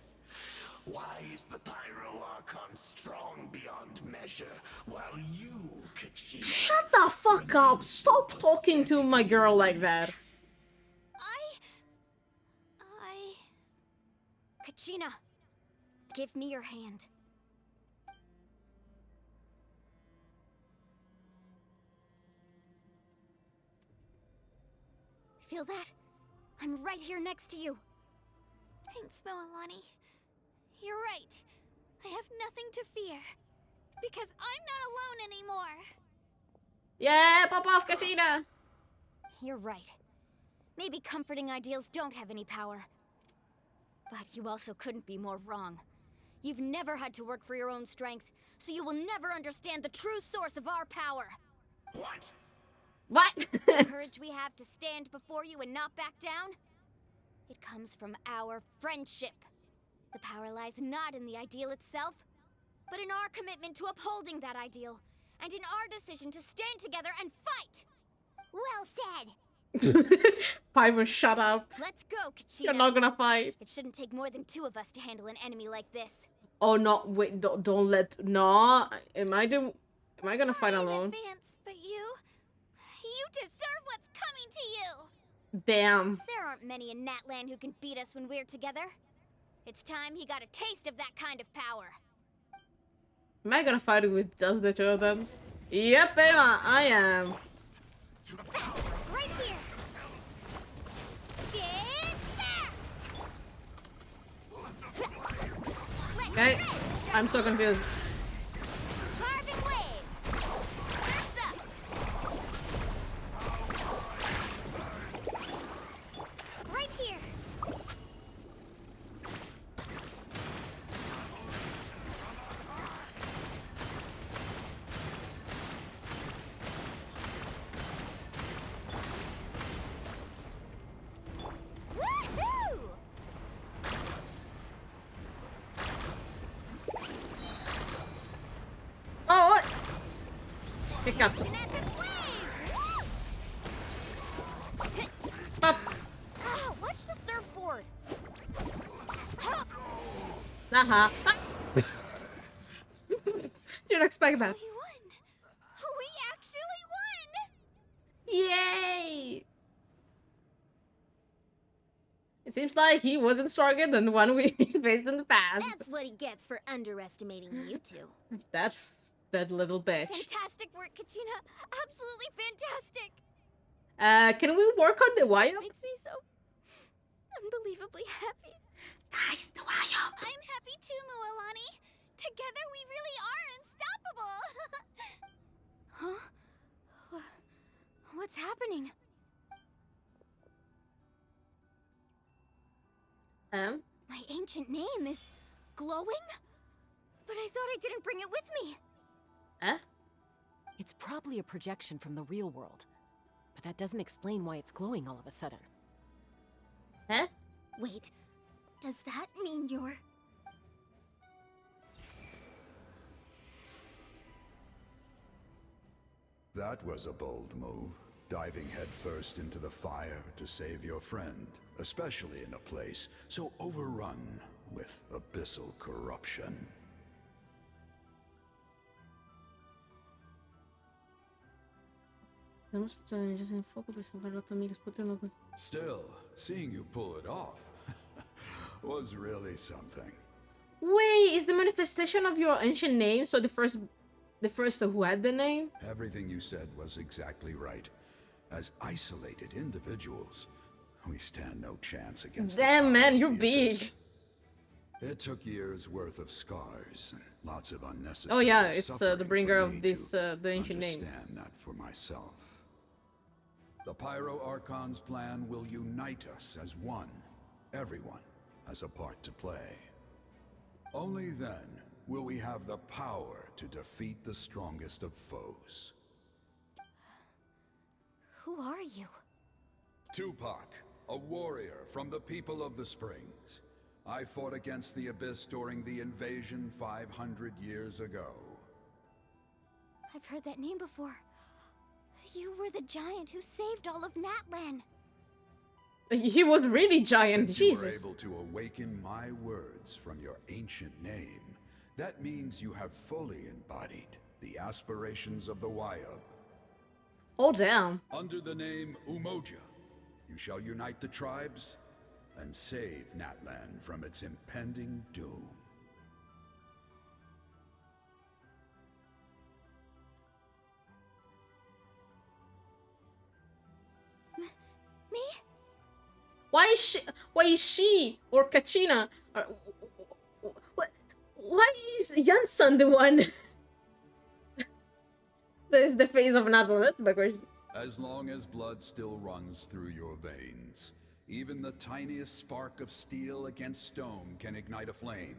why is the Pyro Archon strong beyond measure, while you, Kachina... Shut the fuck up! Stop talking to my girl like that. Kachina, give me your hand. Feel that? I'm right here next to you. Thanks, Moalani. You're right. I have nothing to fear. Because I'm not alone anymore. Yeah, pop off, Kachina! You're right. Maybe comforting ideals don't have any power. But you also couldn't be more wrong. You've never had to work for your own strength, so you will never understand the true source of our power. What? What? The courage we have to stand before you and not back down? It comes from our friendship. The power lies not in the ideal itself, but in our commitment to upholding that ideal, and in our decision to stand together and fight! Well said! Pyro, shut up. Let's go, Kachina. You're not gonna fight. It shouldn't take more than 2 of us to handle an enemy like this. Oh no, wait, don't let... No, am I gonna fight alone? Advance, but you... You deserve what's coming to you! Damn. There aren't many in Natlan who can beat us when we're together. It's time he got a taste of that kind of power. Am I gonna fight with just the two of them? Yep, I am. Right here! Get there! Okay, I'm so confused. Carving waves! Surf's up! Right here! Woohoo! Oh, what? Kick out some. Up. Oh, watch the surfboard! Haha. Didn't expect that. We won! We actually won! Yay! It seems like he wasn't stronger than the one we faced in the past. That's what he gets for underestimating you two. That little bitch. Fantastic work, Kachina! Absolutely fantastic! Can we work on the wire? This makes me so unbelievably happy. Guys, the wire. I'm happy too, Mualani. Together we really are unstoppable. Huh? What's happening? My ancient name is glowing? But I thought I didn't bring it with me. Huh? It's probably a projection from the real world. But that doesn't explain why it's glowing all of a sudden. Huh? Wait, does that mean you're... That was a bold move, diving headfirst into the fire to save your friend, especially in a place so overrun with abyssal corruption. Still, seeing you pull it off was really something. Wait, is the manifestation of your ancient name so the first who had the name? Everything you said was exactly right. As isolated individuals, we stand no chance against. Damn, man, you're big. It took years worth of scars and lots of unnecessary. Oh yeah, it's the suffering bringer for me of this to the ancient name. Understand that for myself. The Pyro Archon's plan will unite us as one. Everyone has a part to play. Only then will we have the power to defeat the strongest of foes. Who are you? Tupac, a warrior from the people of the Springs. I fought against the Abyss during the invasion 500 years ago. I've heard that name before. You were the giant who saved all of Natlan. He was really giant, Since Jesus. you were able to awaken my words from your ancient name, that means you have fully embodied the aspirations of the Wayab. Oh, damn. Under the name Umoja, you shall unite the tribes and save Natlan from its impending doom. Me? Why is she or Kachina or why is Janssen the one that is the face of Natlan? That's my question. As long as blood still runs through your veins, even the tiniest spark of steel against stone can ignite a flame.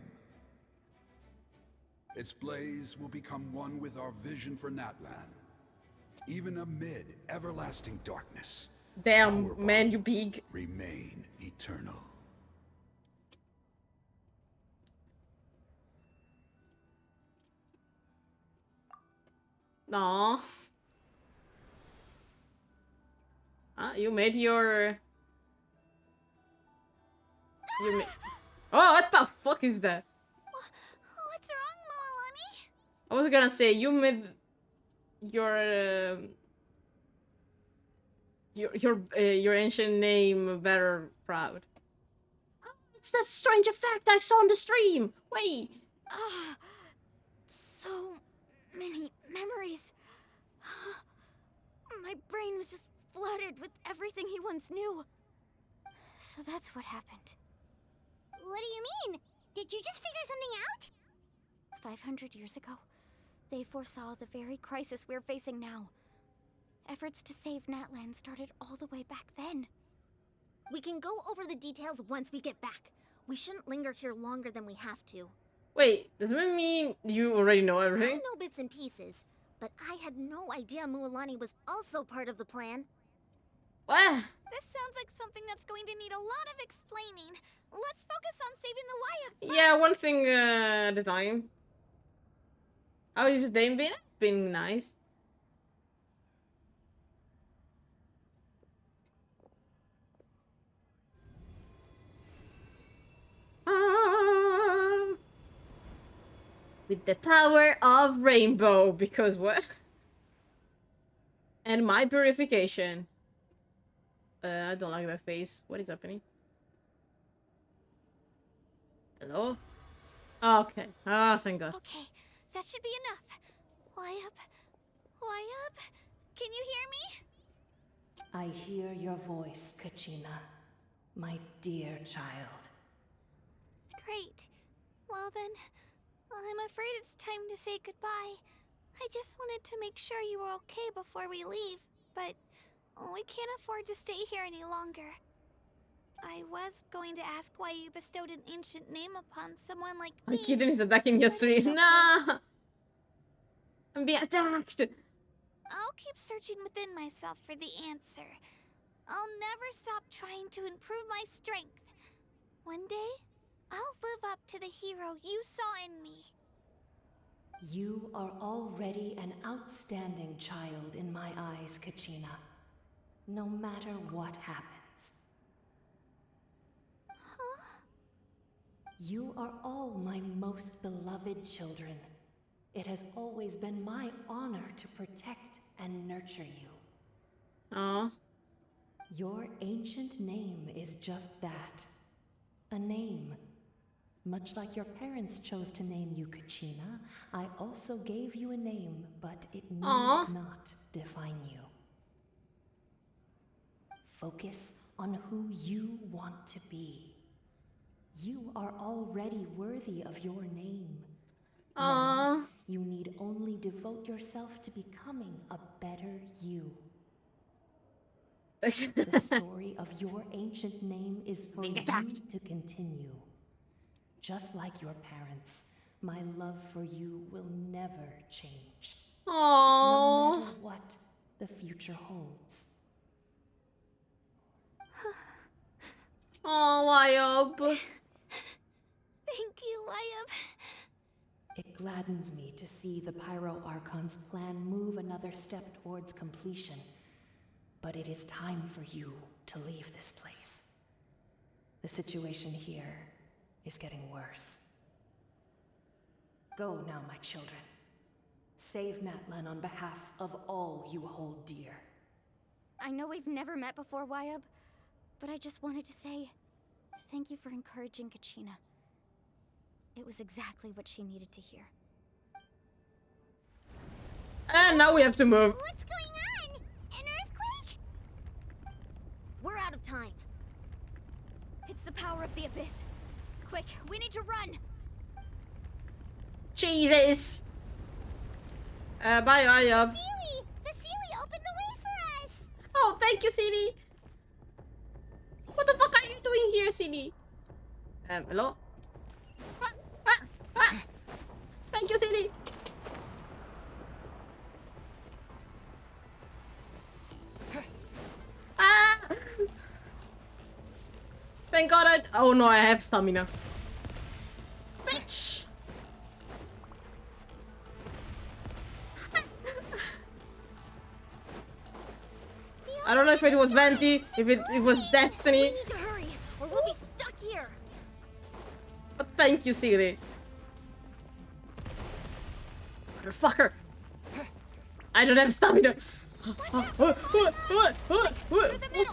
Its blaze will become one with our vision for Natlan. Even amid everlasting darkness, damn, our man, you bonds big. remain eternal. Aw. You made your... You made... Oh, what the fuck is that? What's wrong, Mualani? I was gonna say, you made your... your ancient name better proud. Oh, it's that strange effect I saw on the stream. Wait. Ah, so many memories. My brain was just flooded with everything he once knew. So that's what happened. What do you mean? Did you just figure something out? 500 years ago, they foresaw the very crisis we're facing now. Efforts to save Natlan started all the way back then. We can go over the details once we get back. We shouldn't linger here longer than we have to. Wait, does that mean you already know everything? I know bits and pieces, but I had no idea Mualani was also part of the plan. What? This sounds like something that's going to need a lot of explaining. Let's focus on saving the Wyatt. Yeah, one thing at a time. How is your day been? Been nice. With the power of rainbow, because what? And my purification. I don't like that face. What is happening? Hello? Okay. Ah, thank God. Okay, that should be enough. Wyatt, can you hear me? I hear your voice, Kachina, my dear child. Great. Well then, I'm afraid it's time to say goodbye. I just wanted to make sure you were okay before we leave, but we can't afford to stay here any longer. I was going to ask why you bestowed an ancient name upon someone like me. Kitten is attacking your stream. Okay. Nah! I'm being attacked! I'll keep searching within myself for the answer. I'll never stop trying to improve my strength. One day, I'll live up to the hero you saw in me. You are already an outstanding child in my eyes, Kachina. No matter what happens. Huh? You are all my most beloved children. It has always been my honor to protect and nurture you. Aww. Your ancient name is just that. A name. Much like your parents chose to name you Kachina, I also gave you a name, but it need not define you. Focus on who you want to be. You are already worthy of your name. Now, you need only devote yourself to becoming a better you. The story of your ancient name is for you to continue. Just like your parents, my love for you will never change. No matter what the future holds. Oh, Wyatt. Thank you, Wyatt. It gladdens me to see the Pyro Archon's plan move another step towards completion. But it is time for you to leave this place. The situation here is getting worse. Go now, my children. Save Natlan on behalf of all you hold dear. I know we've never met before, Wyatt, but I just wanted to say thank you for encouraging Kachina. It was exactly what she needed to hear. And now we have to move. What's going on? An earthquake? We're out of time. It's the power of the Abyss. Quick, we need to run! Jesus! Bye, Wyatt. Sealy! The Sealy opened the way for us! Oh, thank you, Sealy! What the fuck are you doing here, Sealy? Hello? Thank you, Sealy! Thank God oh no, I have stamina. Bitch! I don't know if it was Venti, if it was Destiny. We need to hurry, or we'll be stuck here. But thank you, Siri. Motherfucker! I don't have stamina. What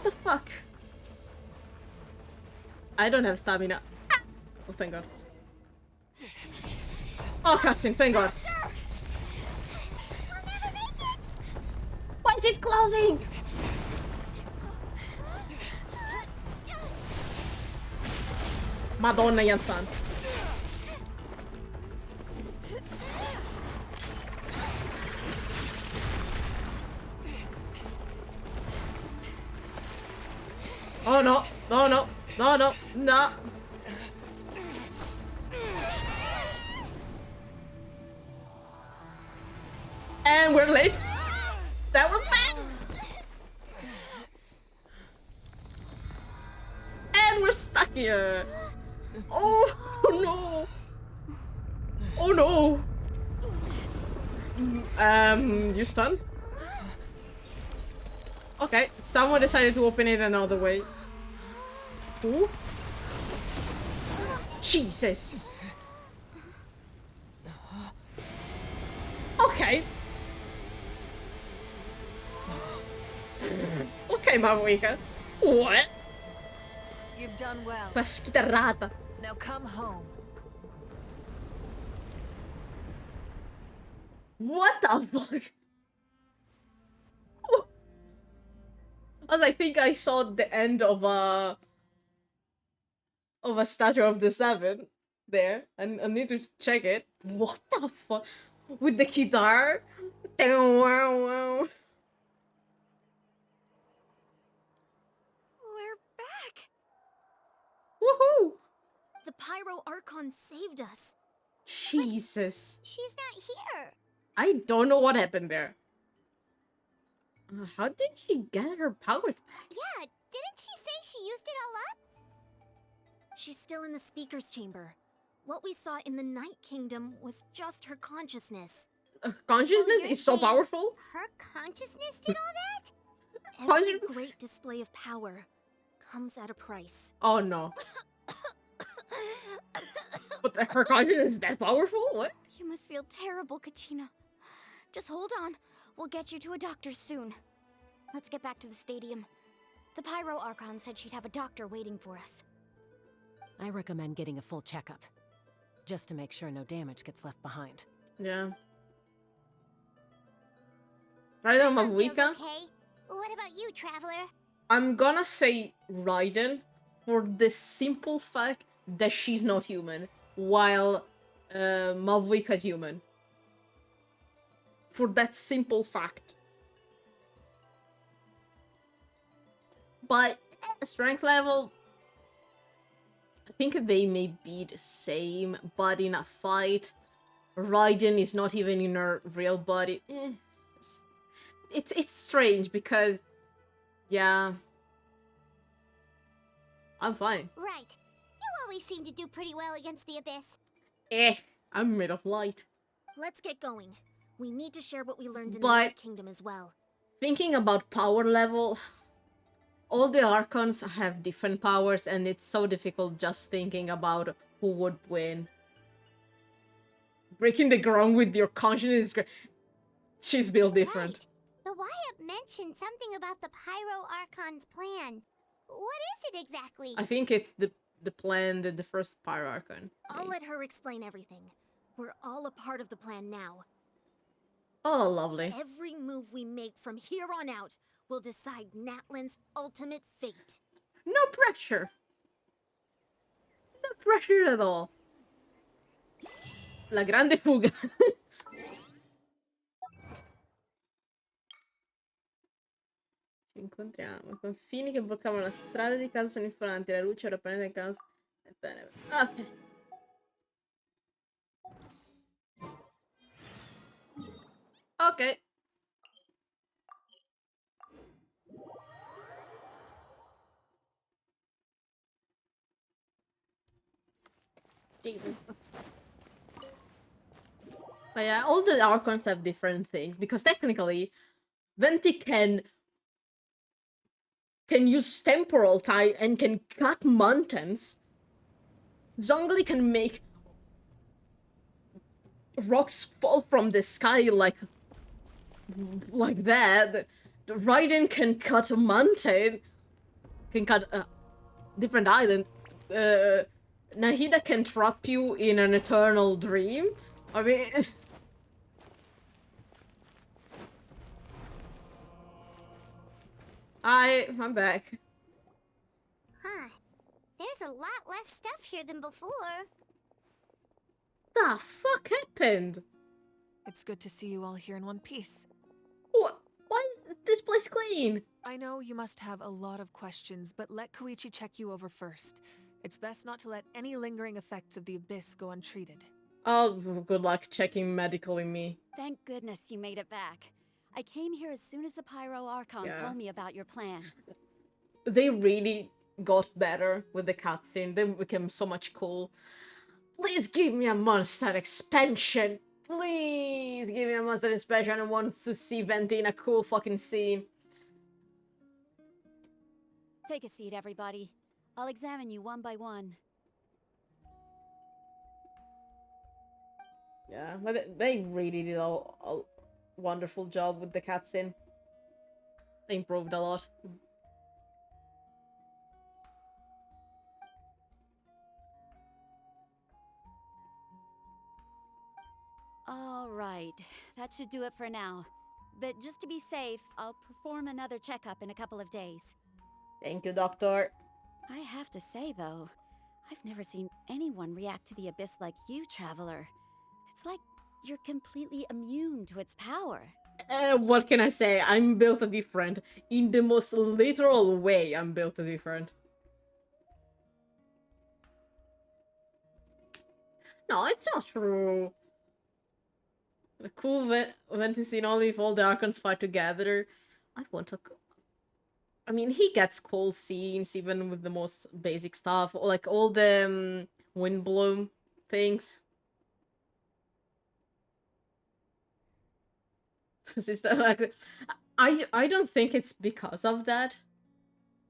the fuck? I don't have stamina. Oh, thank God. Oh, cutscene, thank God. Why is it closing? Madonna Jansan. Oh no, no, no, no, no, no. And we're late. That was bad. And we're stuck here. Oh no. Oh no. You stunned? Okay, someone decided to open it another way. Who? Jesus. Okay. Ok, Mavuika. What? You've done well. Ma schitarrata. Now come home. What the fuck? As I think I saw the end of a Statue of the Seven there, and I need to check it. What the fuck? With the guitar? Wow. We're back! Woohoo! The Pyro Archon saved us. Jesus. She's not here. I don't know what happened there. How did she get her powers back? Yeah, didn't she say she used it all up? She's still in the speaker's chamber. What we saw in the Night Kingdom was just her consciousness. Consciousness is so powerful? Her consciousness did all that? Every great display of power comes at a price. Oh no. But her consciousness is that powerful? What? You must feel terrible, Kachina. Just hold on. We'll get you to a doctor soon. Let's get back to the stadium. The Pyro Archon said she'd have a doctor waiting for us. I recommend getting a full checkup, just to make sure no damage gets left behind. Yeah. Right on Mavuika. Okay. What about you, Traveler? I'm gonna say Raiden for the simple fact that she's not human, while Mavuika's human. For that simple fact. But strength level, I think they may be the same, but in a fight, Raiden is not even in her real body. It's strange because, yeah, I'm fine. Right. You always seem to do pretty well against the Abyss. I'm made of light. Let's get going. We need to share what we learned in the But Night Kingdom as well. thinking about power level, all the Archons have different powers, and it's so difficult just thinking about who would win. Breaking the ground with your conscience is great. She's built different. Right. The Wyatt mentioned something about the Pyro Archon's plan. What is it exactly? I think it's the plan that the first Pyro Archon. I'll let her explain everything. We're all a part of the plan now. Oh, lovely. Every move we make from here on out will decide Natlan's ultimate fate. No pressure. No pressure at all. La grande fuga. Ci incontriamo. Confini che bloccavano la strada di casa sono informanti. La luce ora prende casa. Ok. Ok. Jesus. But yeah, all the Archons have different things, because technically, Venti can use temporal time and can cut mountains. Zhongli can make rocks fall from the sky like that. Raiden can cut a mountain, can cut a different island. Nahida can trap you in an eternal dream. I mean... I'm back. Huh. There's a lot less stuff here than before. The fuck happened? It's good to see you all here in one piece. What? Why is this place clean? I know you must have a lot of questions, but let Koichi check you over first. It's best not to let any lingering effects of the abyss go untreated. Oh, good luck checking medically me. Thank goodness you made it back. I came here as soon as the Pyro Archon told me about your plan. They really got better with the cutscene. They became so much cool. Please give me a monster expansion. Please give me a monster expansion. I want to see Venti in a cool fucking scene. Take a seat, everybody. I'll examine you one by one. Yeah, but they really did a wonderful job with the cutscene. They improved a lot. All right, that should do it for now. But just to be safe, I'll perform another checkup in a couple of days. Thank you, Doctor. I have to say, though, I've never seen anyone react to the abyss like you, Traveler. It's like you're completely immune to its power. What can I say? I'm built different. In the most literal way, I'm built different. No, it's not true. The cool Venti scene only if all the Archons fight together. I want to... I mean, he gets cool scenes, even with the most basic stuff. Like all the Windbloom things. Like, I don't think it's because of that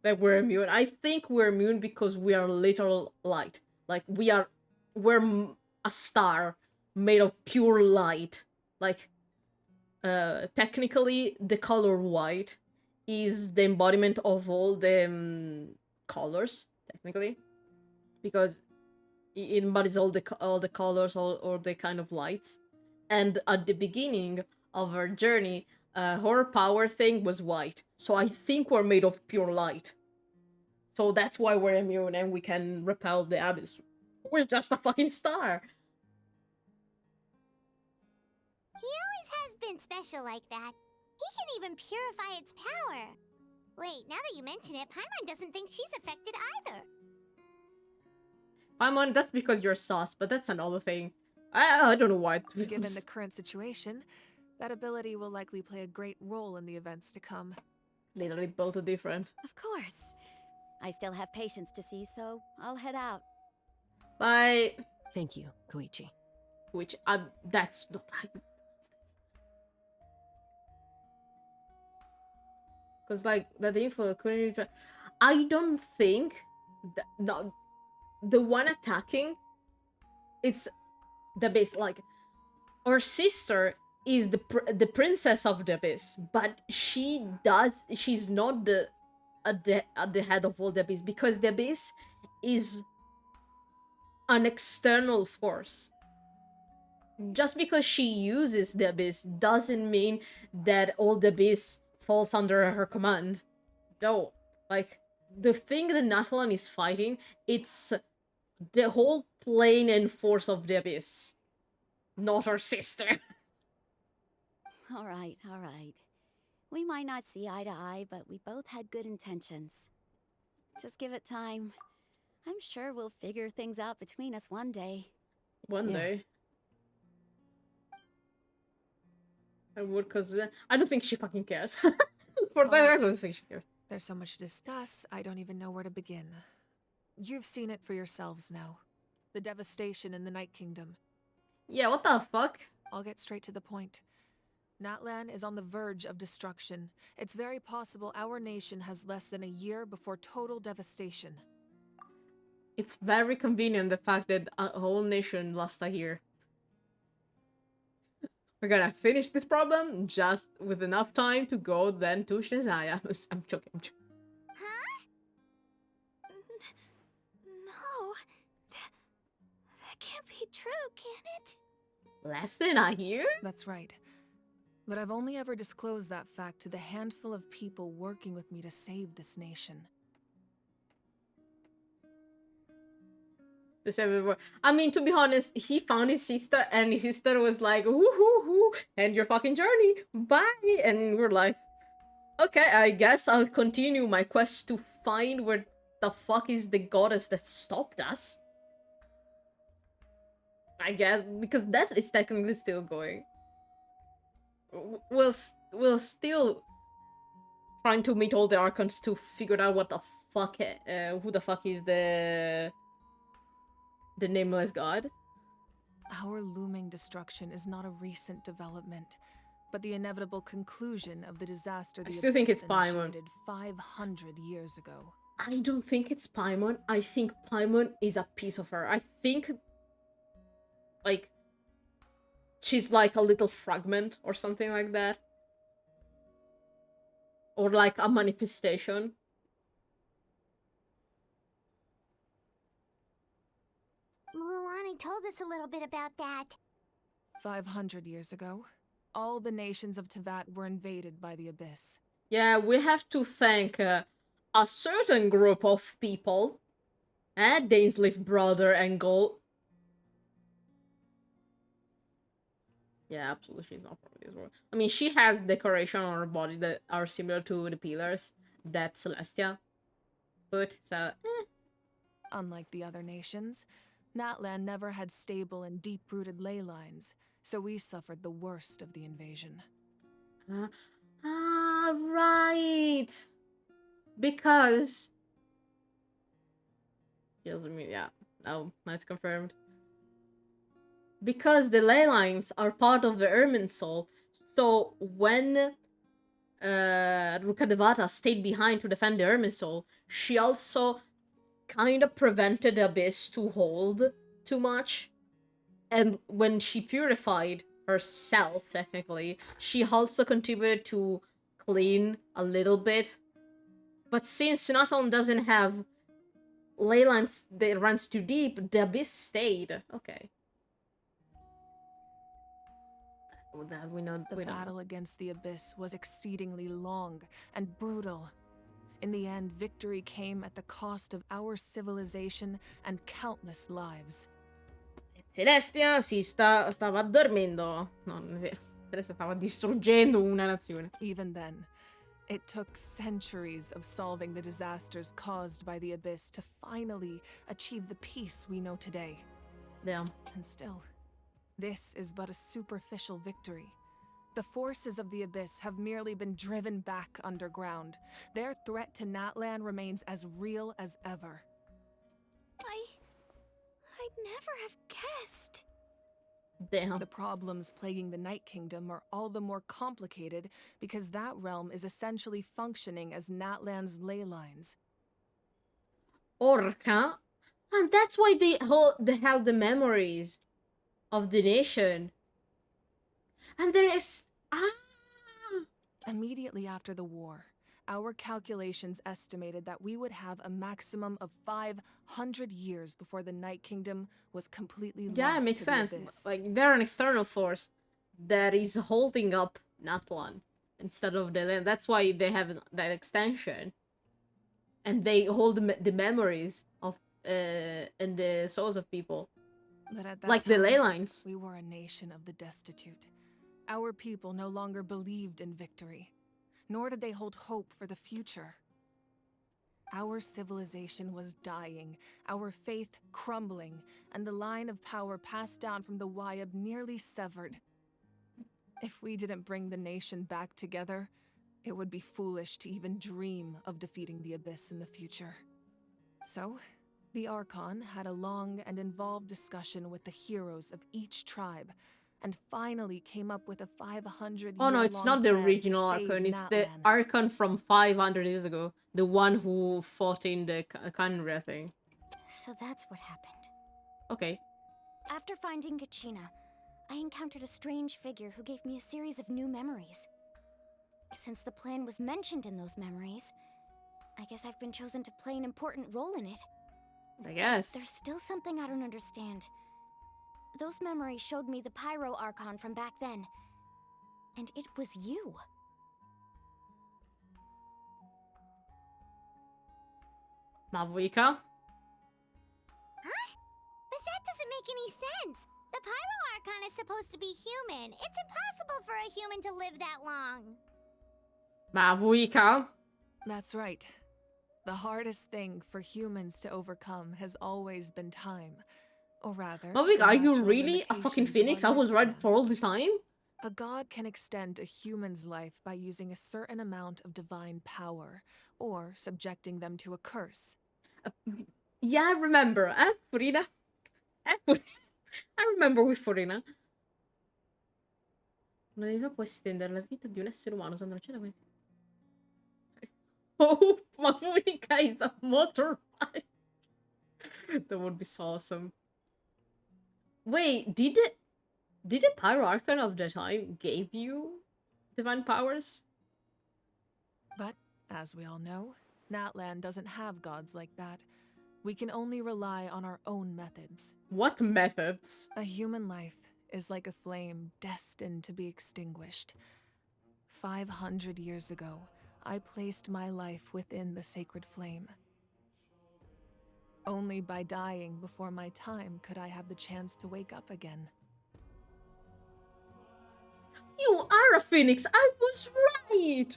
we're immune. I think we're immune because we are literal light. Like, we're a star made of pure light. Like, technically, the color white is the embodiment of all the colors, technically. Because it embodies all the colors, all the kind of lights. And at the beginning of our journey, her power thing was white. So I think we're made of pure light. So that's why we're immune and we can repel the abyss. We're just a fucking star. He always has been special like that. He can even purify its power. Wait, now that you mention it, Paimon doesn't think she's affected either. Paimon, that's because you're sus, but that's another thing. I don't know why. Given the current situation, that ability will likely play a great role in the events to come. Literally built a different. Of course. I still have patients to see, so I'll head out. Bye. Thank you, Koichi. Which, that's not how you... Because, like, the info couldn't... I don't think... No, the one attacking... It's the abyss. Like, our sister is the princess of the abyss, but she's not at the head of all the abyss, because the abyss is an external force. Just because she uses the abyss doesn't mean that all the abyss falls under her command. No, like, the thing that Natlan is fighting, it's the whole plane and force of the abyss, not her sister. All right, all right. We might not see eye to eye, but we both had good intentions. Just give it time. I'm sure we'll figure things out between us one day. One day. I would, because I don't think she fucking cares. For that, I don't think she cares. There's so much to discuss, I don't even know where to begin. You've seen it for yourselves now. The devastation in the Night Kingdom. Yeah, what the fuck? I'll get straight to the point. Natlan is on the verge of destruction. It's very possible our nation has less than a year before total devastation. It's very convenient, the fact that a whole nation lost a year. We're gonna finish this problem just with enough time to go then to Shazaya. I'm joking. I'm joking. No. That can't be true, can it? Less than a year? That's right. But I've only ever disclosed that fact to the handful of people working with me to save this nation. I mean, to be honest, he found his sister, and his sister was like, "Woohoo, end your fucking journey, bye." And we're like, "Okay, I guess I'll continue my quest to find where the fuck is the goddess that stopped us." I guess because that is technically still going. We'll still trying to meet all the archons to figure out what the fuck, who the fuck is the nameless god. Our looming destruction is not a recent development, but the inevitable conclusion of the disaster the I still think Abyss it's Paimon. initiated 500 years ago. I don't think it's Paimon. I think Paimon is a piece of her. I think, like, she's like a little fragment or something like that. Or like a manifestation. Mulan told us a little bit about that. 500 years ago, all the nations of Tevat were invaded by the Abyss. Yeah, we have to thank a certain group of people. Dainsleif brother Engel. Yeah, absolutely, she's not from this world. I mean, she has decoration on her body that are similar to the pillars. That's Celestia. But, so, Unlike the other nations, Natlan never had stable and deep-rooted ley lines, so we suffered the worst of the invasion. Right. Because... Yeah. Oh, that's confirmed. Because the ley lines are part of the Irminsul, so when Rukkhadevata stayed behind to defend the Irminsul, she also kind of prevented the Abyss to hold too much. And when she purified herself, technically, she also contributed to clean a little bit. But since Natlan doesn't have ley lines that runs too deep, the Abyss stayed. Okay. That we know. The battle against the Abyss was exceedingly long and brutal. In the end, victory came at the cost of our civilization and countless lives. Celestia stava dormendo. No, non è vero. Celestia stava distruggendo una nazione. Even then, it took centuries of solving the disasters caused by the Abyss to finally achieve the peace we know today. Yeah. And still, this is but a superficial victory. The forces of the Abyss have merely been driven back underground. Their threat to Natlan remains as real as ever. I'd never have guessed. Damn. The problems plaguing the Night Kingdom are all the more complicated because that realm is essentially functioning as Natlan's ley lines. Orca? And that's why they have the memories of the nation. And there is... Immediately after the war, our calculations estimated that we would have a maximum of 500 years before the Night Kingdom was completely lost. Yeah, it makes sense. Like, they're an external force that is holding up Natlan instead of the land. That's why they have that extension. And they hold the memories of and the souls of people. But at that like time, the ley lines. We were a nation of the destitute. Our people no longer believed in victory, nor did they hold hope for the future. Our civilization was dying, our faith crumbling, and the line of power passed down from the Wayab nearly severed. If we didn't bring the nation back together, it would be foolish to even dream of defeating the Abyss in the future. So, the Archon had a long and involved discussion with the heroes of each tribe, and finally came up with a 500-year-long Oh no, it's not the plan to original save Archon, it's the Natlan. Archon from 500 years ago. The one who fought in the Khaenri'ah thing. So that's what happened. Okay. After finding Kachina, I encountered a strange figure who gave me a series of new memories. Since the plan was mentioned in those memories, I guess I've been chosen to play an important role in it. I guess. There's still something I don't understand. Those memories showed me the Pyro Archon from back then. And it was you. Mavwika? Huh? But that doesn't make any sense. The Pyro Archon is supposed to be human. It's impossible for a human to live that long. Mavwika? That's right. The hardest thing for humans to overcome has always been time. Or rather, Mavwika, the are you natural really a fucking limitations of phoenix? I our was right lifespan. for all this time? A god can extend a human's life by using a certain amount of divine power, or subjecting them to a curse. Yeah, I remember. Furina? I remember with Furina. Una deità può estendere la vita di un essere umano usando la cena. Oh, Mavwika is a motorbike. That would be so awesome. Wait, did the Pyro Archon of the time gave you divine powers? But, as we all know, Natlan doesn't have gods like that. We can only rely on our own methods. What methods? A human life is like a flame destined to be extinguished. 500 years ago, I placed my life within the sacred flame. Only by dying before my time could I have the chance to wake up again. You are a phoenix! I was right!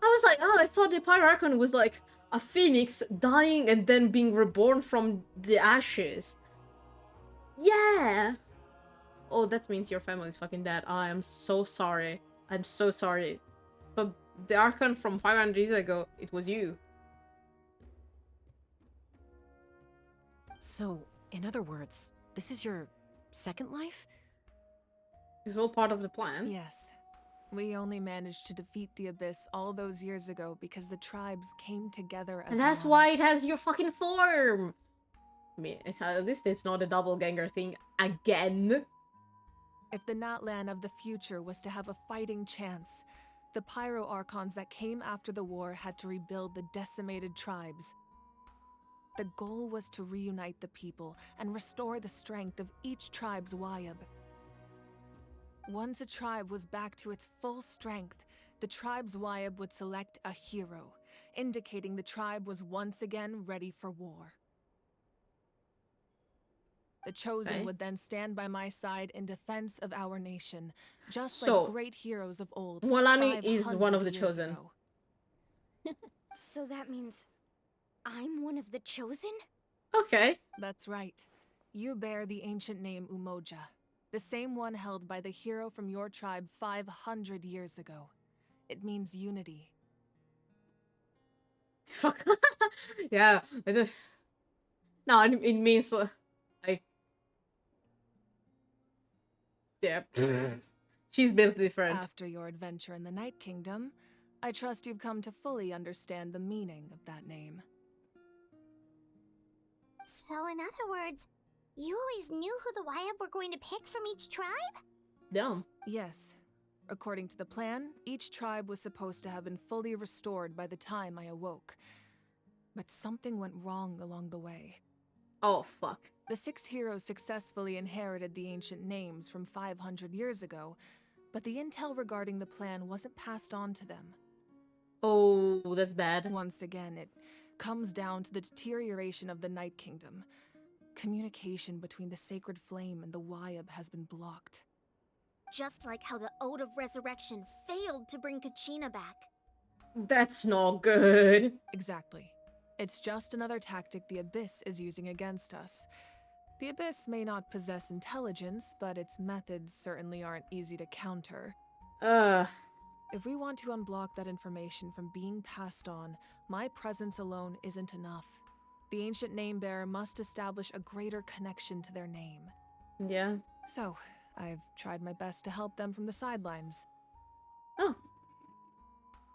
I was like, oh, I thought the Pyro Archon was like a phoenix dying and then being reborn from the ashes. Yeah! Oh, that means your family is fucking dead. I am so sorry. I'm so sorry. So, the Archon from 500 years ago, it was you. So, in other words, this is your second life? It's all part of the plan. Yes. We only managed to defeat the Abyss all those years ago because the tribes came together as And that's one. why it has your fucking form! I mean, at least it's not a doppelganger thing again. If the Natlan of the future was to have a fighting chance, the Pyro Archons that came after the war had to rebuild the decimated tribes. The goal was to reunite the people and restore the strength of each tribe's Wayab. Once a tribe was back to its full strength, the tribe's Wayab would select a hero, indicating the tribe was once again ready for war. The Chosen Okay. would then stand by my side in defense of our nation, just So, like great heroes of old. Mualani is one 500 of the years Chosen. ago. So that means I'm one of the chosen? Okay. That's right. You bear the ancient name Umoja, the same one held by the hero from your tribe 500 years ago. It means unity. Fuck. Yeah, I just... No, it means, like... Yeah. She's built different. After your adventure in the Night Kingdom, I trust you've come to fully understand the meaning of that name. So, in other words, you always knew who the Wayab were going to pick from each tribe? Dumb. Yes. According to the plan, each tribe was supposed to have been fully restored by the time I awoke. But something went wrong along the way. Oh, fuck. The 6 heroes successfully inherited the ancient names from 500 years ago, but the intel regarding the plan wasn't passed on to them. Oh, that's bad. Once again, it comes down to the deterioration of the Night Kingdom. Communication between the Sacred Flame and the Wayab has been blocked. Just like how the Ode of Resurrection failed to bring Kachina back. That's not good. Exactly. It's just another tactic the Abyss is using against us. The Abyss may not possess intelligence, but its methods certainly aren't easy to counter. If we want to unblock that information from being passed on, my presence alone isn't enough. The ancient name-bearer must establish a greater connection to their name. Yeah. So, I've tried my best to help them from the sidelines. Oh.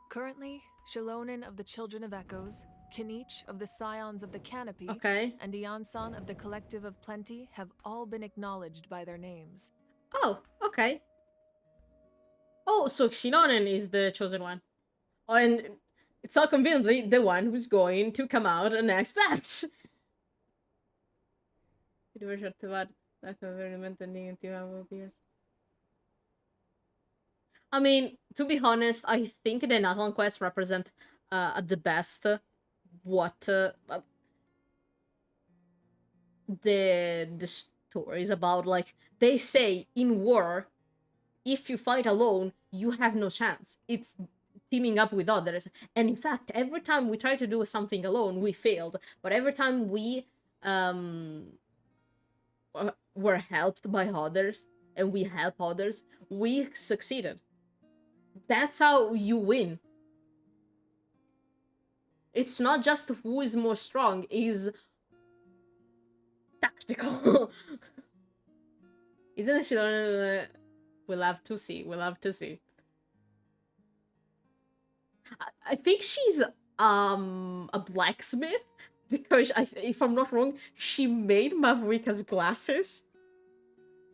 Currently, Shilonin of the Children of Echoes, Kinich of the Scions of the Canopy, Okay. and Iansan of the Collective of Plenty have all been acknowledged by their names. Oh, okay. Oh, so Shinonen is the chosen one. Oh, and it's so conveniently the one who's going to come out next batch. I mean, to be honest, I think the Natlan quests represent at the best what the story is about. Like, they say in war, if you fight alone, you have no chance. It's teaming up with others. And in fact, every time we try to do something alone, we failed. But every time we were helped by others and we help others, we succeeded. That's how you win. It's not just who is more strong, is tactical. Isn't it? We'll have to see. We'll have to see. I think she's a blacksmith because if I'm not wrong, she made Mavrika's glasses.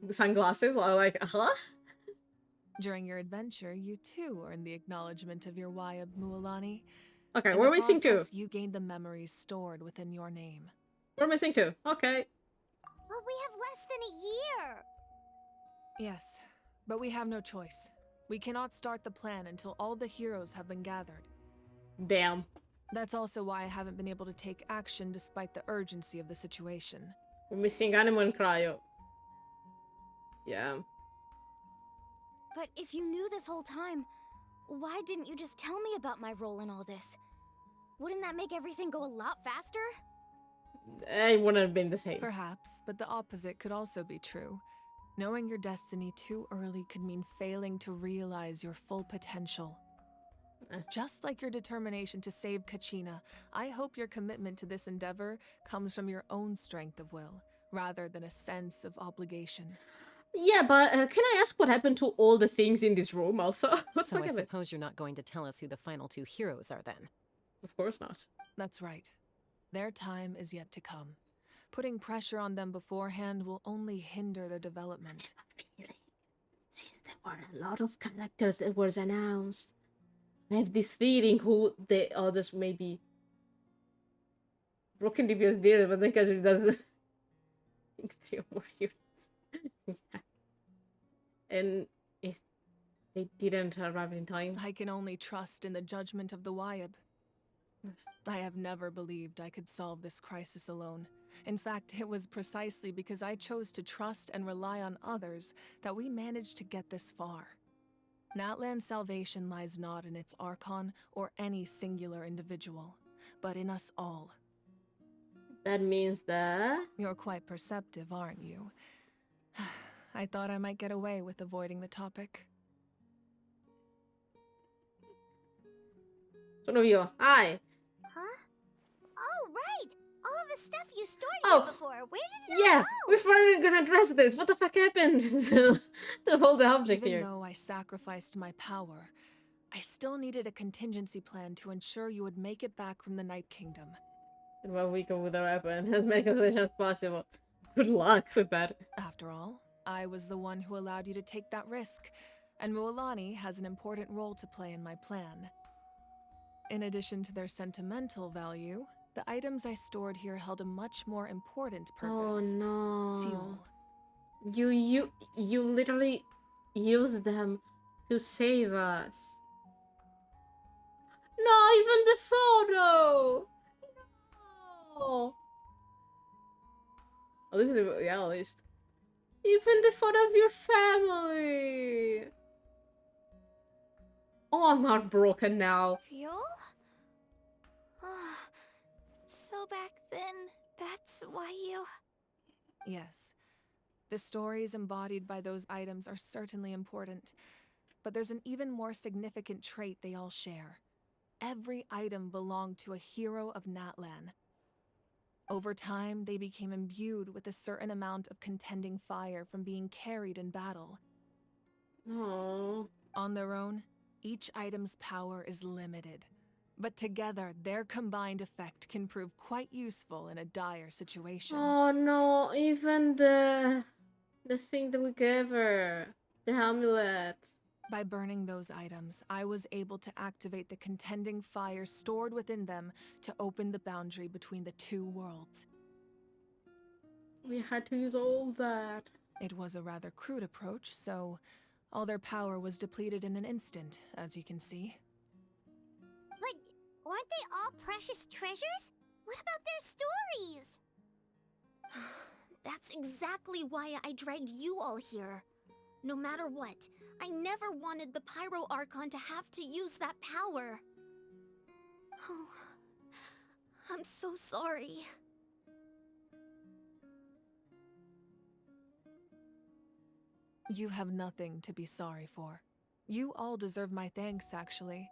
The sunglasses are like, During your adventure, you too earned the acknowledgement of your Wayab Mualani. Okay, In we're the missing two. process, you gained the memories stored within your name. We're missing two. Okay. But we have less than a year. Yes, but we have no choice. We cannot start the plan until all the heroes have been gathered. Damn. That's also why I haven't been able to take action despite the urgency of the situation. We're missing Animo and Cryo. Yeah. But if you knew this whole time, why didn't you just tell me about my role in all this? Wouldn't that make everything go a lot faster? It wouldn't have been the same. Perhaps, but the opposite could also be true. Knowing your destiny too early could mean failing to realize your full potential. Just like your determination to save Kachina, I hope your commitment to this endeavor comes from your own strength of will, rather than a sense of obligation. Yeah, but can I ask what happened to all the things in this room also? So I suppose you're not going to tell us who the final two heroes are then? Of course not. That's right. Their time is yet to come. Putting pressure on them beforehand will only hinder their development. Since there were a lot of characters that was announced, I have this feeling who the others may be. Broken DPS did, but because it doesn't. 3 more units. Yeah. And if they didn't arrive in time, I can only trust in the judgment of the Wayab. I have never believed I could solve this crisis alone. In fact, it was precisely because I chose to trust and rely on others that we managed to get this far. Natlan's salvation lies not in its Archon or any singular individual, but in us all. That means that... You're quite perceptive, aren't you? I thought I might get away with avoiding the topic. Sono io. Hi. Huh? Oh, right! All the stuff you stored Oh, here before. Where did it all Yeah, go? we're finally gonna address this. What the fuck happened to hold the object here? Even though I sacrificed my power, I still needed a contingency plan to ensure you would make it back from the Night Kingdom. In 1 week with a weapon, as many constellations as possible. Good luck with that. After all, I was the one who allowed you to take that risk, and Mualani has an important role to play in my plan. In addition to their sentimental value, the items I stored here held a much more important purpose. Oh no. Fuel. You literally used them to save us. No, even the photo! No! At least, yeah, at least. Even the photo of your family! Oh, I'm heartbroken now. Fuel? So back then, that's why you... Yes. The stories embodied by those items are certainly important, but there's an even more significant trait they all share. Every item belonged to a hero of Natlan. Over time, they became imbued with a certain amount of contending fire from being carried in battle. Aww. On their own, each item's power is limited, but together, their combined effect can prove quite useful in a dire situation. Oh no, even the The thing that we gave her. The amulet. By burning those items, I was able to activate the contending fire stored within them to open the boundary between the two worlds. We had to use all that. It was a rather crude approach, so all their power was depleted in an instant, as you can see. But weren't they all precious treasures? What about their stories? That's exactly why I dragged you all here. No matter what, I never wanted the Pyro Archon to have to use that power. Oh, I'm so sorry. You have nothing to be sorry for. You all deserve my thanks, actually.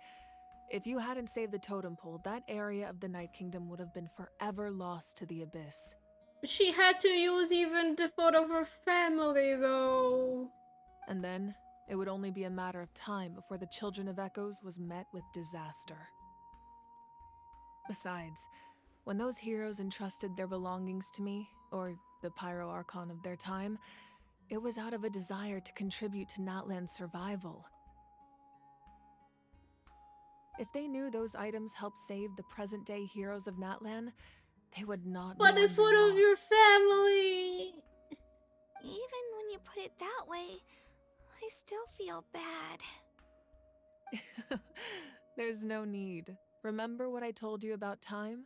If you hadn't saved the totem pole, that area of the Night Kingdom would have been forever lost to the abyss. She had to use even the photo of her family, though. And then, it would only be a matter of time before the Children of Echoes was met with disaster. Besides, when those heroes entrusted their belongings to me, or the Pyro Archon of their time, it was out of a desire to contribute to Natlan's survival. If they knew those items helped save the present-day heroes of Natlan, they would not But the mourn their photo of your loss. family! Even when you put it that way, I still feel bad. There's no need. Remember what I told you about time?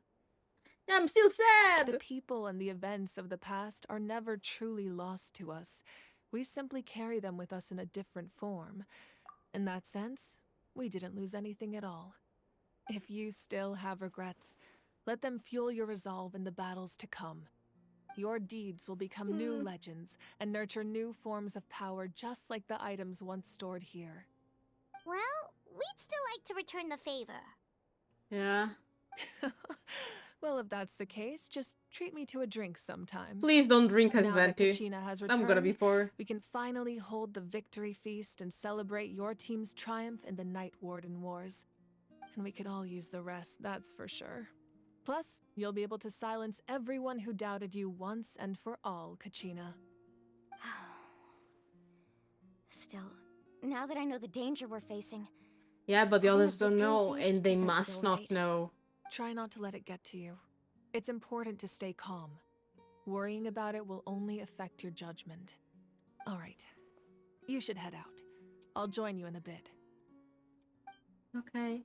Yeah, I'm still sad! The people and the events of the past are never truly lost to us. We simply carry them with us in a different form. In that sense, we didn't lose anything at all. If you still have regrets, let them fuel your resolve in the battles to come. Your deeds will become new legends and nurture new forms of power just like the items once stored here. Well, we'd still like to return the favor. Yeah. Well, if that's the case, just treat me to a drink sometime. Please don't drink as Now that Venti. Kachina has returned, I'm gonna be poor. we can finally hold the victory feast and celebrate your team's triumph in the Night Warden Wars. And we could all use the rest, that's for sure. Plus, you'll be able to silence everyone who doubted you once and for all, Kachina. Still, now that I know the danger we're facing... Yeah, but the having a others don't victory know, feast and they doesn't must feel not right. know. Try not to let it get to you. It's important to stay calm. Worrying about it will only affect your judgment. All right. You should head out. I'll join you in a bit. Okay.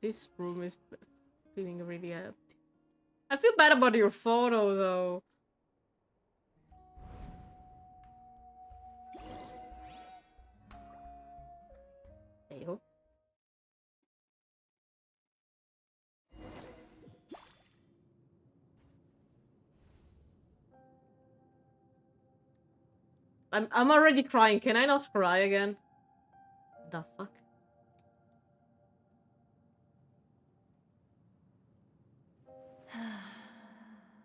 This room is feeling really empty. I feel bad about your photo, though. Hey-ho. I'm already crying. Can I not cry again? The fuck?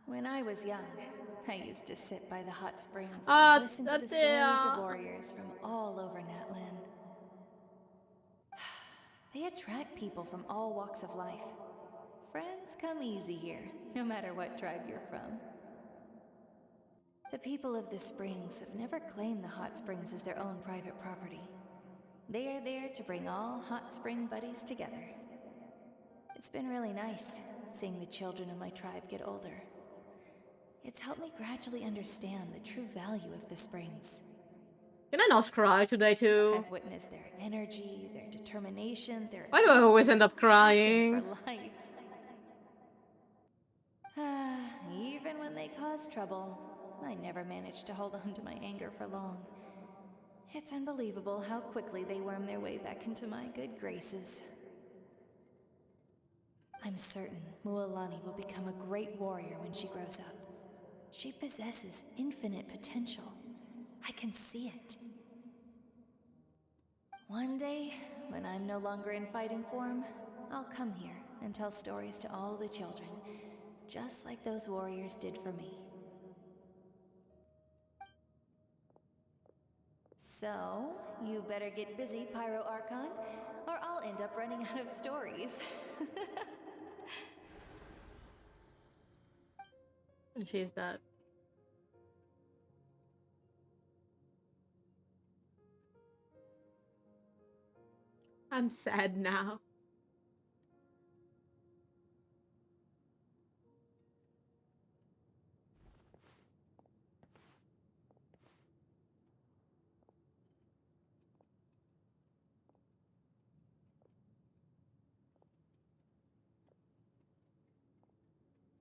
When I was young, I used to sit by the hot springs Ah, and listen to the stories of warriors from all over Natlan. They attract people from all walks of life. Friends come easy here, no matter what tribe you're from. The people of the springs have never claimed the hot springs as their own private property. They are there to bring all hot spring buddies together. It's been really nice, seeing the children of my tribe get older. It's helped me gradually understand the true value of the springs. Can I not cry today, too? I've witnessed their energy, their determination, their Why do I always end up absolute crying? passion for life. Even when they cause trouble, I never managed to hold on to my anger for long. It's unbelievable how quickly they worm their way back into my good graces. I'm certain Mualani will become a great warrior when she grows up. She possesses infinite potential. I can see it. One day, when I'm no longer in fighting form, I'll come here and tell stories to all the children, just like those warriors did for me. So, you better get busy, Pyro Archon, or I'll end up running out of stories. And she's that. I'm sad now.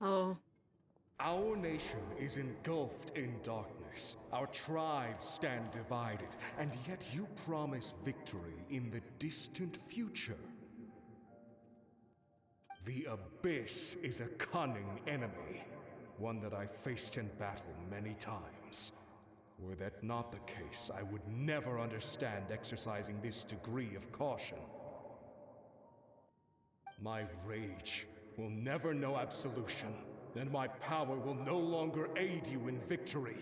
Oh. Our nation is engulfed in darkness. Our tribes stand divided, and yet you promise victory in the distant future. The Abyss is a cunning enemy, one that I faced in battle many times. Were that not the case, I would never understand exercising this degree of caution. My rage will never know absolution, and my power will no longer aid you in victory.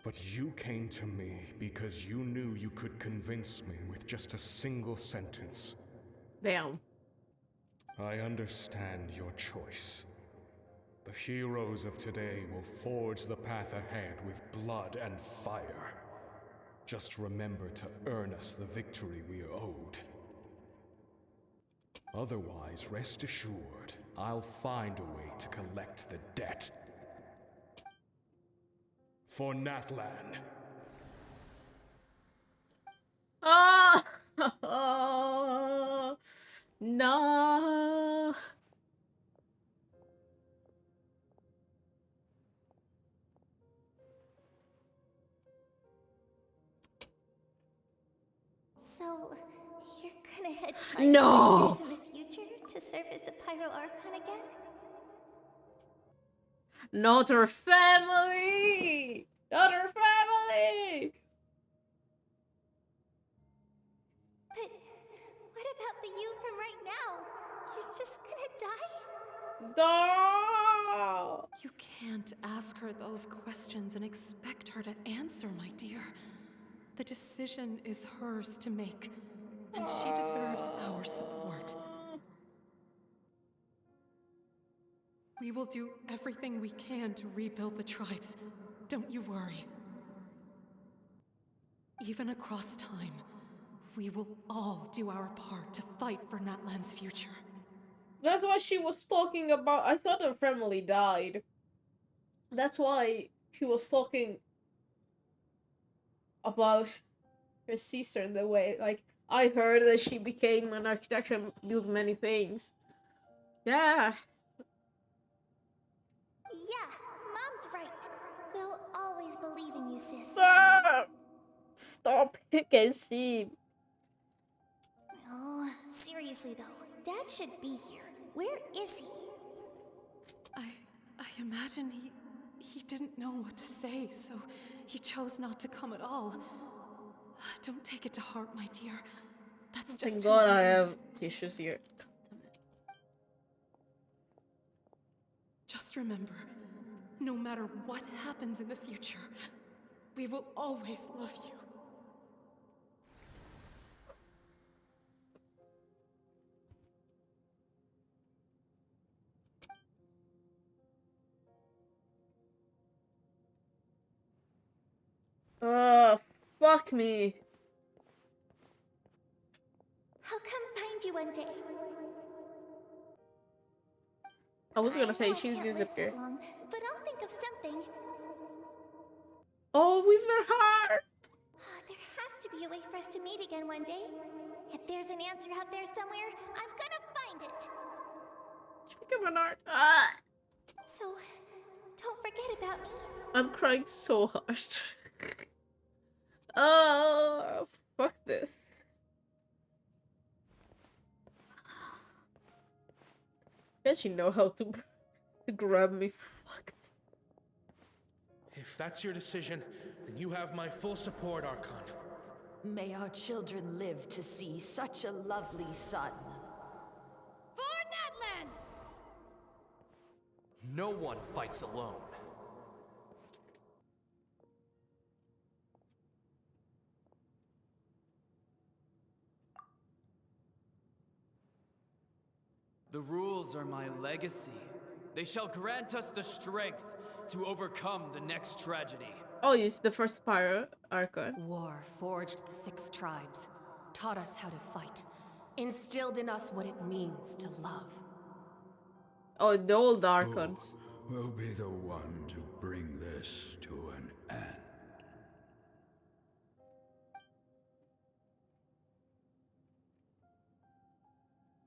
But you came to me because you knew you could convince me with just a single sentence. Damn. I understand your choice. The heroes of today will forge the path ahead with blood and fire. Just remember to earn us the victory we are owed. Otherwise, rest assured, I'll find a way to collect the debt. For Natlan. Oh! Oh! No! So, you're gonna head No! 500 years in the future to serve as the Pyro Archon again? Not her family! Not her family! But what about the you from right now? You're just gonna die? No! You can't ask her those questions and expect her to answer, my dear. The decision is hers to make, and she deserves our support. We will do everything we can to rebuild the tribes. Don't you worry. Even across time, we will all do our part to fight for Natlan's future. That's what she was talking about. I thought her family died. That's why she was talking about her sister the way, like, I heard that she became an architect and built many things. Yeah. Yeah, Mom's right. We'll always believe in you, sis. Stop picking sheep. Oh, seriously though, Dad should be here. Where is he? I imagine he didn't know what to say, so he chose not to come at all. Don't take it to heart, my dear. That's just Thank who God he I is. have tissues here. Just remember, no matter what happens in the future, we will always love you. Fuck me. I'll come find you one day. I was gonna I say know I she's can't live disappeared. that long, but I'll think of something. Oh, with her heart. There has to be a way for us to meet again one day. If there's an answer out there somewhere, I'm gonna find it. Come on, heart. Ah. So, don't forget about me. I'm crying so hard. Oh, fuck this. Does she know how to grab me? Fuck. If that's your decision, then you have my full support, Archon. May our children live to see such a lovely son. For Natlan! No one fights alone. The rules are my legacy. They shall grant us the strength to overcome the next tragedy. Oh, it's the first Pyro Archon. War forged the 6 tribes. taught us how to fight, instilled in us what it means to love. Oh, the old Archons. Will be the one to bring this to an end.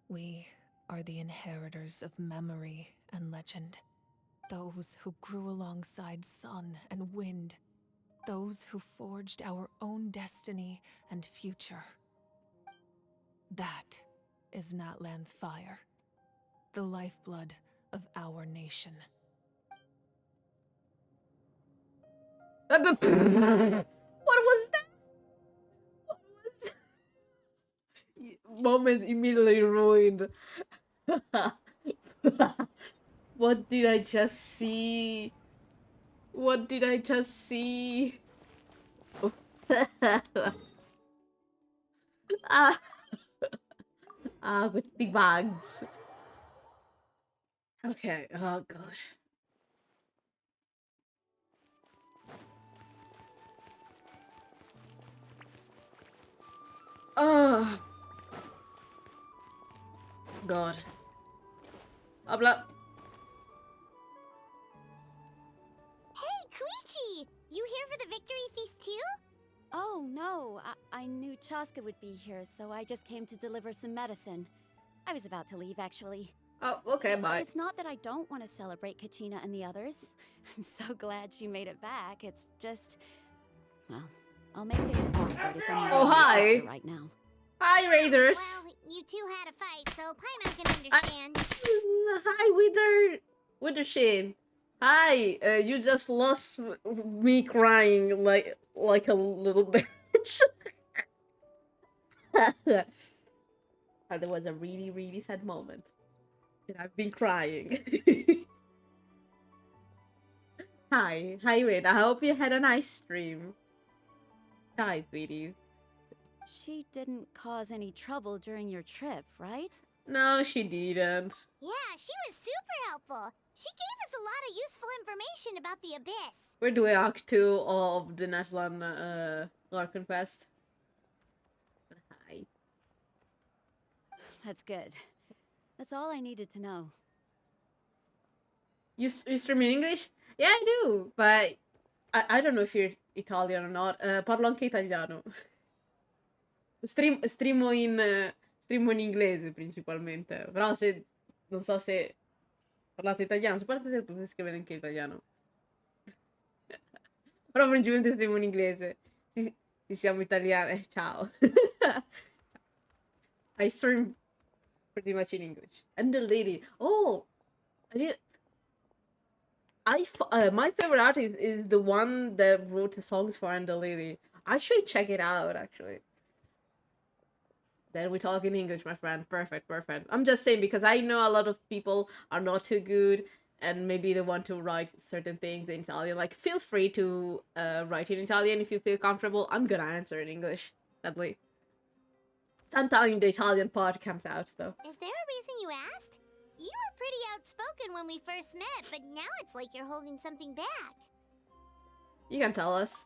We are the inheritors of memory and legend. Those who grew alongside sun and wind. Those who forged our own destiny and future. That is Natlan's fire. The lifeblood of our nation. What was that? What was moment immediately ruined. What did I just see? What did I just see? ah. With big bags. Okay, oh god. Oh. God. Habla. Hey, Koichi! You here for the victory feast too? Oh, no. I knew Chaska would be here, so I just came to deliver some medicine. I was about to leave, actually. Oh, okay, bye. It's not that I don't want to celebrate Kachina and the others. I'm so glad she made it back. It's just... Well, I'll make things awkward if I'm Oh, hi. right now. Hi, Raiders. Well, you two had a fight, so Paimon can understand. Hi, Wither Shame. Hi, you just lost me crying like a little bitch. There was a really, really sad moment. And I've been crying. Hi, Raid. I hope you had a nice stream. Hi, sweeties. She didn't cause any trouble during your trip, right? No, she didn't. Yeah, she was super helpful. She gave us a lot of useful information about the Abyss. We're doing Act 2 of the Natlan Larkin Quest. Hi. That's good. That's all I needed to know. You stream in English? Yeah, I do, but I don't know if you're Italian or not. Parlo anche italiano. Streamo in inglese principalmente, però se non so se parlate italiano, se parlate potete scrivere anche in italiano. Però principalmente streamo in inglese. Sì, siamo italiani. Ciao. I stream pretty much in English. And the lady. Oh, my favorite artist is the one that wrote the songs for And the Lady. I should check it out, actually. Then we talk in English, my friend. Perfect. I'm just saying because I know a lot of people are not too good and maybe they want to write certain things in Italian. Like, feel free to write in Italian if you feel comfortable. I'm gonna answer in English, sadly. Sometimes the Italian part comes out, though. Is there a reason you asked? You were pretty outspoken when we first met, but now it's like you're holding something back. You can tell us.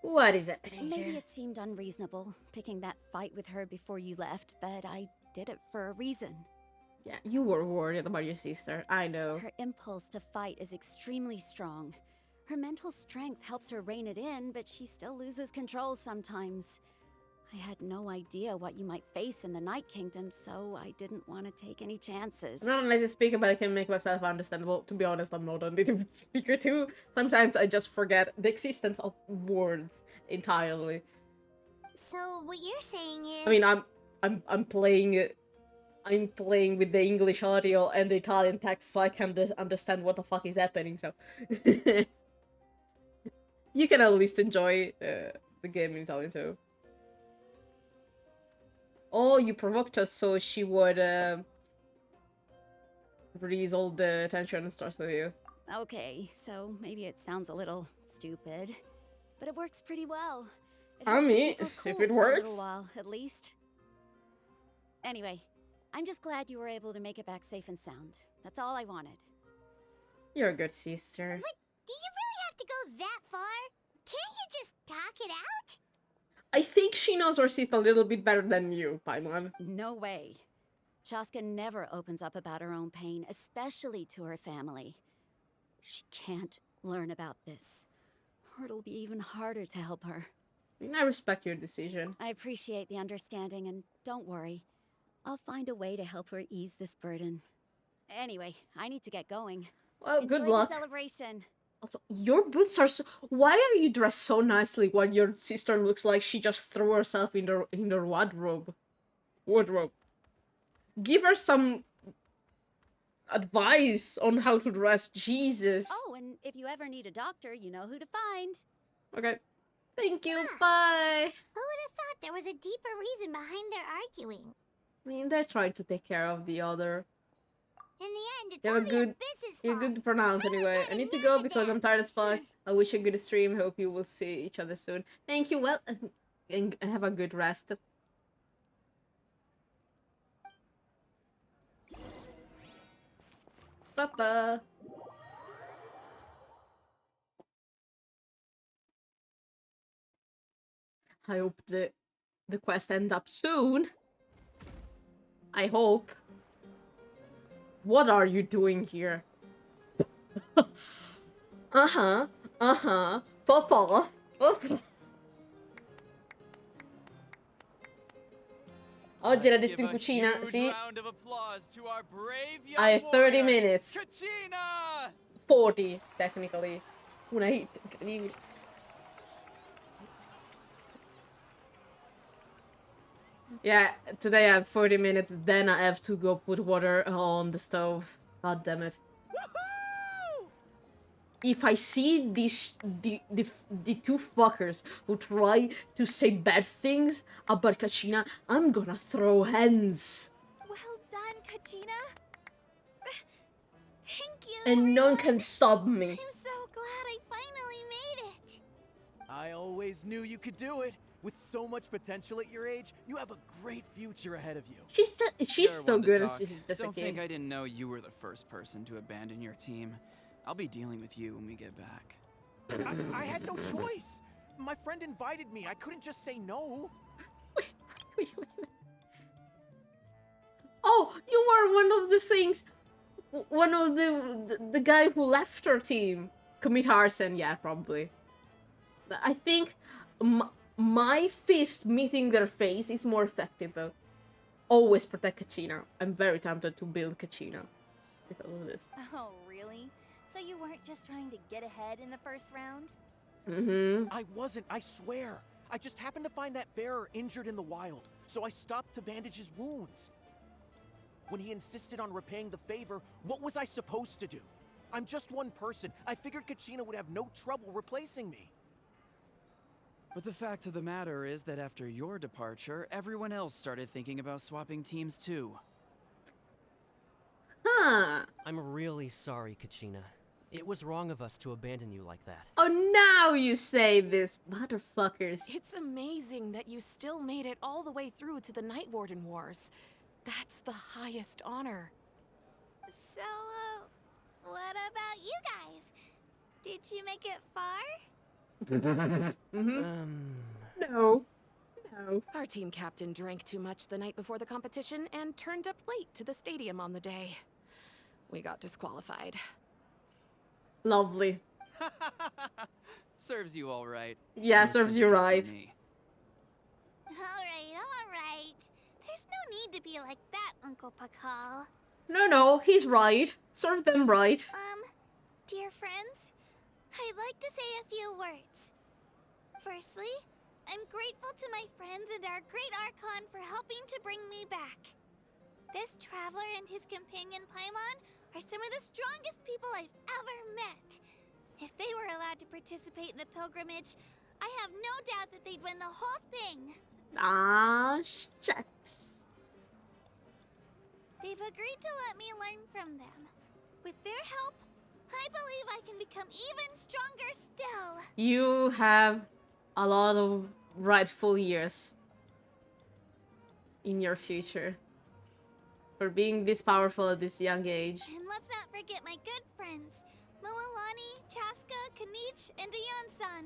What is happening here? Maybe it seemed unreasonable, picking that fight with her before you left, but I did it for a reason. Yeah, you were worried about your sister, I know. Her impulse to fight is extremely strong. Her mental strength helps her rein it in, but she still loses control sometimes. I had no idea what you might face in the Night Kingdom, so I didn't want to take any chances. I'm not a native speaker, but I can make myself understandable. To be honest, I'm not a native speaker too. Sometimes I just forget the existence of words entirely. So what you're saying is... I mean, I'm playing with the English audio and the Italian text, so I can understand what the fuck is happening. So you can at least enjoy the game in Italian too. Oh, you provoked us so she would release all the tension and starts with you. Okay, so maybe it sounds a little stupid, but it works pretty well. I mean, if it works. For a little while, at least. Anyway, I'm just glad you were able to make it back safe and sound. That's all I wanted. You're a good sister. What? Do you really have to go that far? Can't you just talk it out? I think she knows her sister a little bit better than you, Paimon. No way. Chaska never opens up about her own pain, especially to her family. She can't learn about this, or it'll be even harder to help her. I respect your decision. I appreciate the understanding, and don't worry. I'll find a way to help her ease this burden. Anyway, I need to get going. Well, Enjoy good luck. the celebration. Also, your boots are so... Why are you dressed so nicely while your sister looks like she just threw herself in her wardrobe? Give her some advice on how to dress. Jesus. Oh, and if you ever need a doctor, you know who to find. Okay. Thank you. Bye. Who would have thought there was a deeper reason behind their arguing? I mean, they're trying to take care of the other. In the end, it's You're only good. Abyss's You're fault. good to pronounce anyway. I need to go because I'm tired as fuck. I wish you a good stream. Hope you will see each other soon. Thank you. Well, and have a good rest. Papa. I hope the quest ends up soon. I hope. What are you doing here? Papa. Papa. Oggi era detto in cucina, sì. Hai 30 minutes. 40, technically. Una hit, incredibile. Yeah, today I have 40 minutes, then I have to go put water on the stove. God damn it. If I see the two fuckers who try to say bad things about Kachina, I'm gonna throw hands. Well done, Kachina. Thank you. And no one can stop me. I'm so glad I finally made it. I always knew you could do it. With so much potential at your age, you have a great future ahead of you. She's so good as a Don't kid. think I didn't know you were the first person to abandon your team. I'll be dealing with you when we get back. I had no choice. My friend invited me. I couldn't just say no. Wait. Oh, you were one of the things. One of the guy who left her team. Commit arson, yeah, probably. I think my fist meeting their face is more effective though. Always protect Kachina. I'm very tempted to build Kachina because of this. Oh, really? So you weren't just trying to get ahead in the first round? I wasn't, I swear. I just happened to find that bearer injured in the wild, so I stopped to bandage his wounds. When he insisted on repaying the favor, what was I supposed to do? I'm just one person. I figured Kachina would have no trouble replacing me. But the fact of the matter is that after your departure, everyone else started thinking about swapping teams too. Huh. I'm really sorry, Kachina. It was wrong of us to abandon you like that. Oh, now you say this, motherfuckers. It's amazing that you still made it all the way through to the Night Warden Wars. That's the highest honor. So, what about you guys? Did you make it far? No. Our team captain drank too much the night before the competition and turned up late to the stadium on the day. We got disqualified. Lovely. Serves you all right. Yeah, No serves you sympathy for right. me. Alright. There's no need to be like that, Uncle Pakal. No, he's right. Serve them right. Dear friends, I'd like to say a few words. Firstly, I'm grateful to my friends and our great Archon for helping to bring me back. This traveler and his companion Paimon are some of the strongest people I've ever met. If they were allowed to participate in the pilgrimage, I have no doubt that they'd win the whole thing. Ah, shucks. They've agreed to let me learn from them. With their help, I believe I can become even stronger still. You have a lot of rightful years in your future for being this powerful at this young age. And let's not forget my good friends, Moalani, Chaska, Kanich, and Ayan-san.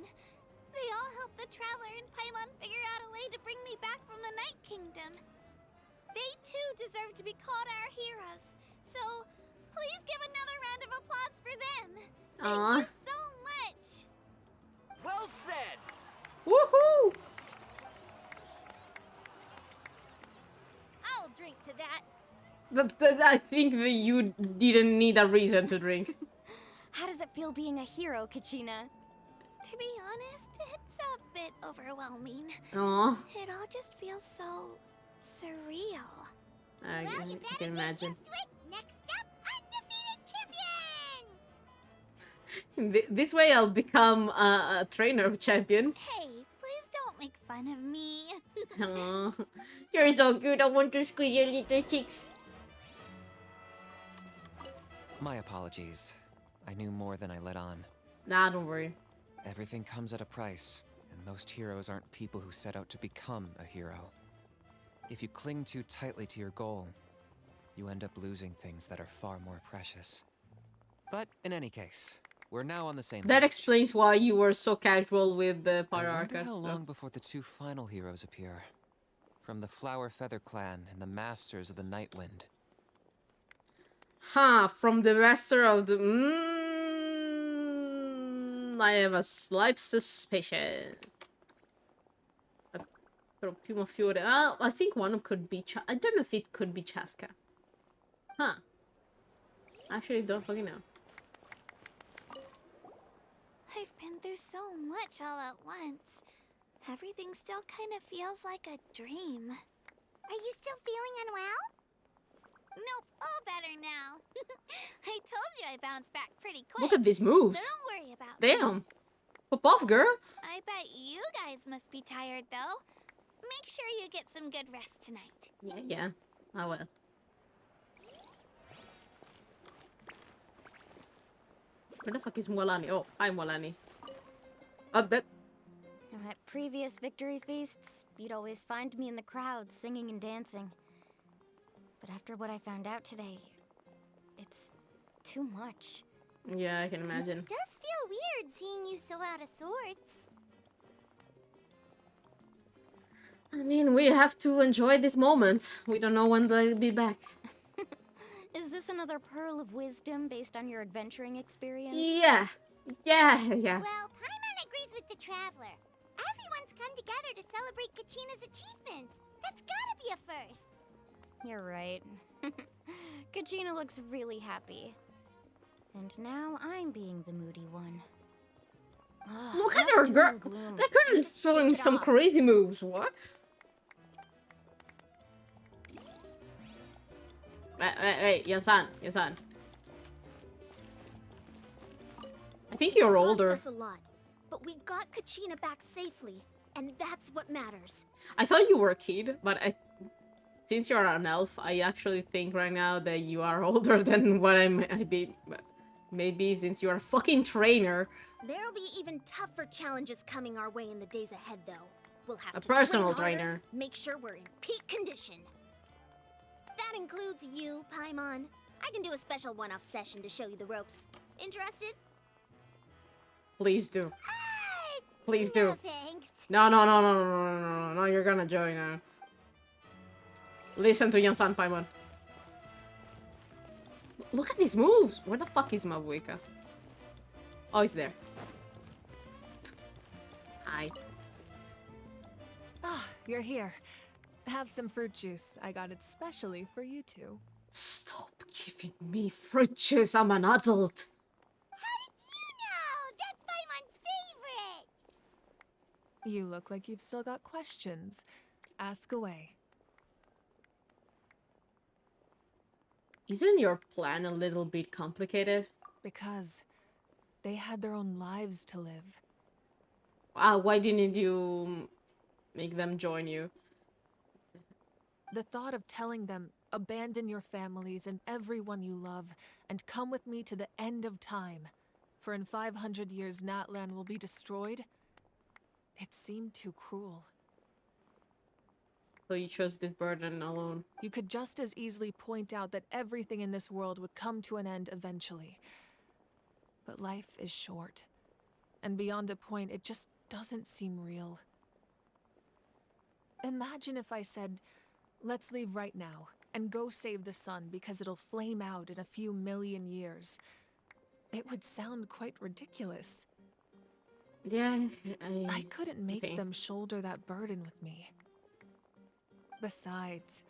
They all helped the Traveler and Paimon figure out a way to bring me back from the Night Kingdom. They too deserve to be called our heroes. So, please give another round of applause for them. Thank you so much. Well said. Woohoo! I'll drink to that. I think that you didn't need a reason to drink. How does it feel being a hero, Kachina? To be honest, it's a bit overwhelming. Aw. It all just feels so surreal. I can imagine. Next up, undefeated champion! This way I'll become a trainer of champions. Hey, please don't make fun of me. Aw. You're so cute. I want to squeeze your little cheeks. My apologies. I knew more than I let on. Nah, don't worry. Everything comes at a price, and most heroes aren't people who set out to become a hero. If you cling too tightly to your goal, you end up losing things that are far more precious. But in any case, we're now on the same That page. explains why you were so casual with the I wonder Pyro how long before the two final heroes appear. From the Flower Feather Clan and the Masters of the Night Wind. Huh, from the master of the... I have a slight suspicion. Però Primo Fiore... I think one could be... I don't know if it could be Chaska. Huh. Actually, don't fucking know. I've been through so much all at once. Everything still kind of feels like a dream. Are you still feeling unwell? Nope, all better now. I told you I bounced back pretty quick. Look at these moves. So don't worry about me. Damn. Pop off, girl. I bet you guys must be tired, though. Make sure you get some good rest tonight. Yeah, I will. Where the fuck is Molani? Oh, hi, Molani. Bet. At previous victory feasts, you'd always find me in the crowd singing and dancing. But after what I found out today, it's too much. Yeah, I can imagine. It does feel weird seeing you so out of sorts. I mean, we have to enjoy this moment. We don't know when they'll be back. Is this another pearl of wisdom based on your adventuring experience? Yeah. Well, Paimon agrees with the Traveler. Everyone's come together to celebrate Kachina's achievements. That's gotta be a first. You're right. Kachina looks really happy. And now I'm being the moody one. Look at her, girl. That girl is showing some crazy moves. What? Wait, Yasan. I think you're older. Cost us a lot, but we got Kachina back safely, and that's what matters. I thought you were a kid, but since you're an elf, I actually think right now that you are older than what I be. Maybe since you're a fucking trainer. There'll be even tougher challenges coming our way in the days ahead, though. We'll have A to personal train harder, trainer. make sure we're in peak condition. That includes you, Paimon. I can do a special one-off session to show you the ropes. Interested? Please do. Please do. No thanks. No, you're gonna join now. Listen to Yansan, Paimon. Look at these moves! Where the fuck is Mabuika? Oh, he's there. Hi. Ah, you're here. Have some fruit juice. I got it specially for you two. Stop giving me fruit juice. I'm an adult. How did you know? That's Paimon's favorite. You look like you've still got questions. Ask away. Isn't your plan a little bit complicated? Because they had their own lives to live. Why didn't you make them join you? The thought of telling them, abandon your families and everyone you love, and come with me to the end of time, for in 500 years Natlan will be destroyed, it seemed too cruel. So you chose this burden alone. You could just as easily point out that everything in this world would come to an end eventually. But life is short. And beyond a point, it just doesn't seem real. Imagine if I said, let's leave right now and go save the sun because it'll flame out in a few million years. It would sound quite ridiculous. Yeah, I couldn't make think. them shoulder that burden with me. Besides,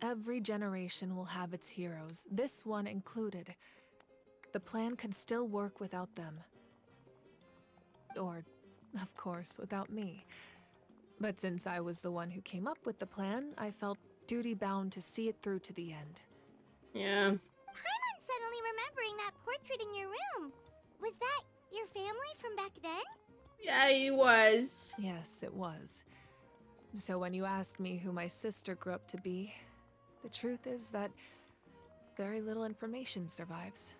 every generation will have its heroes, this one included. The plan could still work without them. Or, of course, without me. But since I was the one who came up with the plan, I felt duty-bound to see it through to the end. Yeah. Paimon's suddenly remembering that portrait in your room. Was that your family from back then? Yeah, it was. Yes, it was. So when you asked me who my sister grew up to be, the truth is that very little information survives.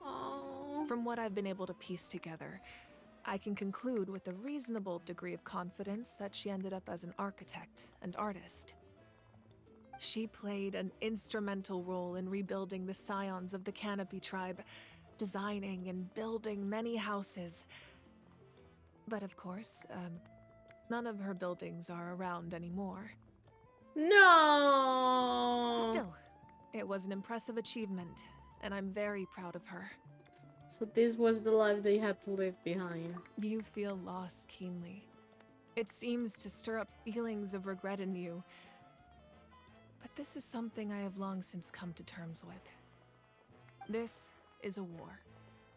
Aww. From what I've been able to piece together, I can conclude with a reasonable degree of confidence that she ended up as an architect and artist. She played an instrumental role in rebuilding the scions of the Canopy tribe, designing and building many houses. But of course, none of her buildings are around anymore. No! Still, it was an impressive achievement, and I'm very proud of her. So this was the life they had to leave behind. You feel loss keenly. It seems to stir up feelings of regret in you. But this is something I have long since come to terms with. This is a war,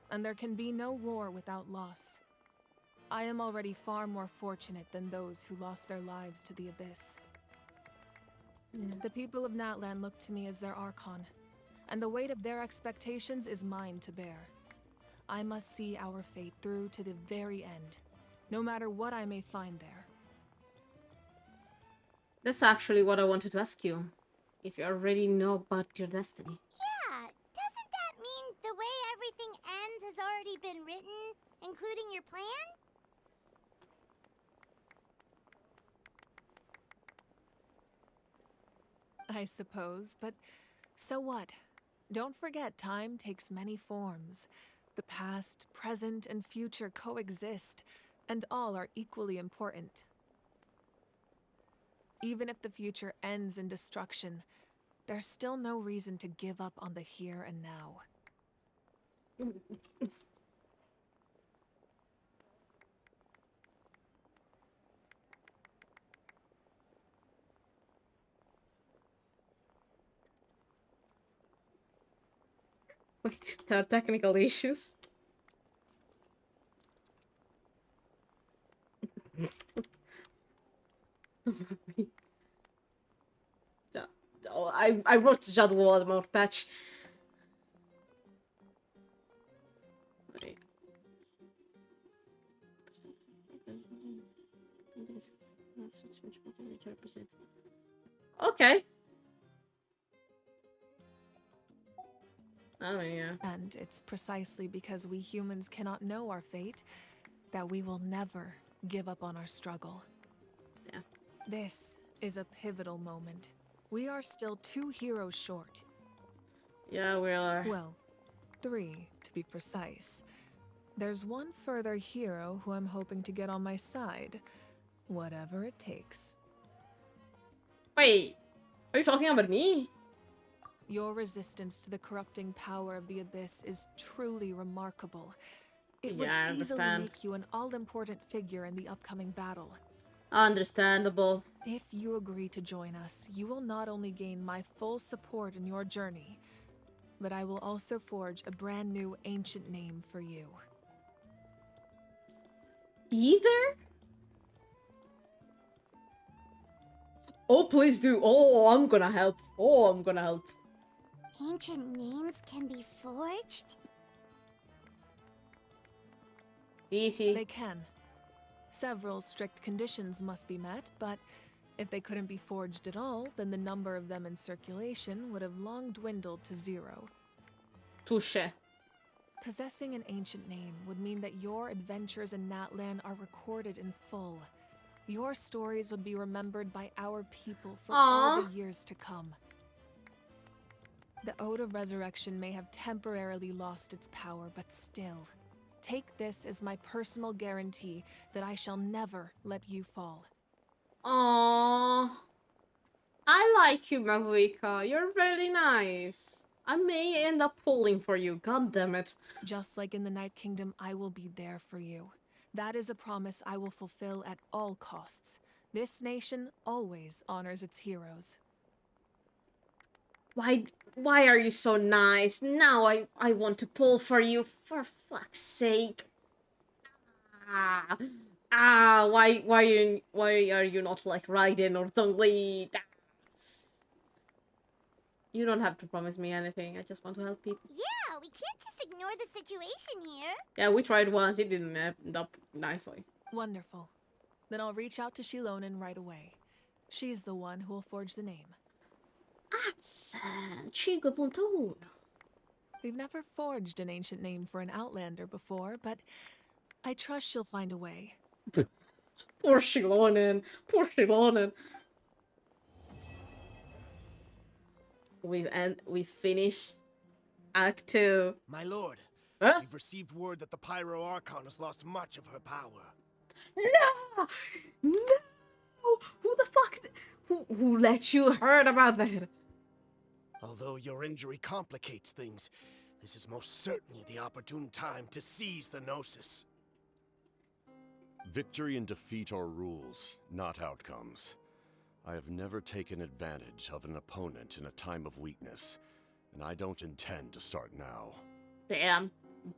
and there can be no war without loss. I am already far more fortunate than those who lost their lives to the Abyss. The people of Natlan look to me as their Archon, and the weight of their expectations is mine to bear. I must see our fate through to the very end, no matter what I may find there. That's actually what I wanted to ask you. If you already know about your destiny. Yeah, doesn't that mean the way everything ends has already been written, including your plan? I suppose, but so what? Don't forget, time takes many forms. The past, present, and future coexist, and all are equally important. Even if the future ends in destruction, there's still no reason to give up on the here and now. There are technical issues. I wrote Jadwal more patch. Wait. Okay. Oh yeah. And it's precisely because we humans cannot know our fate that we will never give up on our struggle. Yeah. This is a pivotal moment. We are still 2 heroes short. Yeah, we are. Well, 3 to be precise. There's one further hero who I'm hoping to get on my side, whatever it takes. Wait, are you talking about me? Your resistance to the corrupting power of the Abyss is truly remarkable. It would I easily understand. make you an all-important figure in the upcoming battle. Understandable. If you agree to join us, you will not only gain my full support in your journey, but I will also forge a brand new ancient name for you. Either? Oh, please do. Oh, I'm gonna help. Oh, I'm gonna help. Ancient names can be forged? Easy. They can. Several strict conditions must be met, but if they couldn't be forged at all, then the number of them in circulation would have long dwindled to 0. Touche. Possessing an ancient name would mean that your adventures in Natlan are recorded in full. Your stories would be remembered by our people for all the years to come. The Ode of Resurrection may have temporarily lost its power, but still, Take this as my personal guarantee that I shall never let you fall. Aww. I like you, Mavuika. You're really nice. I may end up pulling for you, god damn it. Just like in the Night Kingdom, I will be there for you. That is a promise I will fulfill at all costs. This nation always honors its heroes. Why are you so nice? Now I want to pull for you, for fuck's sake. Why are you not like Raiden or Zhongli? You don't have to promise me anything. I just want to help people. Yeah, we can't just ignore the situation here. Yeah, we tried once. It didn't end up nicely. Wonderful. Then I'll reach out to Shilonen right away. She's the one who will forge the name. That's Chigo.1. We've never forged an ancient name for an Outlander before, but I trust she'll find a way. Poor Shilonen. Poor Shilonen. We finished Act 2. My lord, huh? we've received word that the Pyro Archon has lost much of her power. No! No! Who the fuck? Who let you heard about that? Although your injury complicates things, this is most certainly the opportune time to seize the Gnosis. Victory and defeat are rules, not outcomes. I have never taken advantage of an opponent in a time of weakness, and I don't intend to start now. Damn.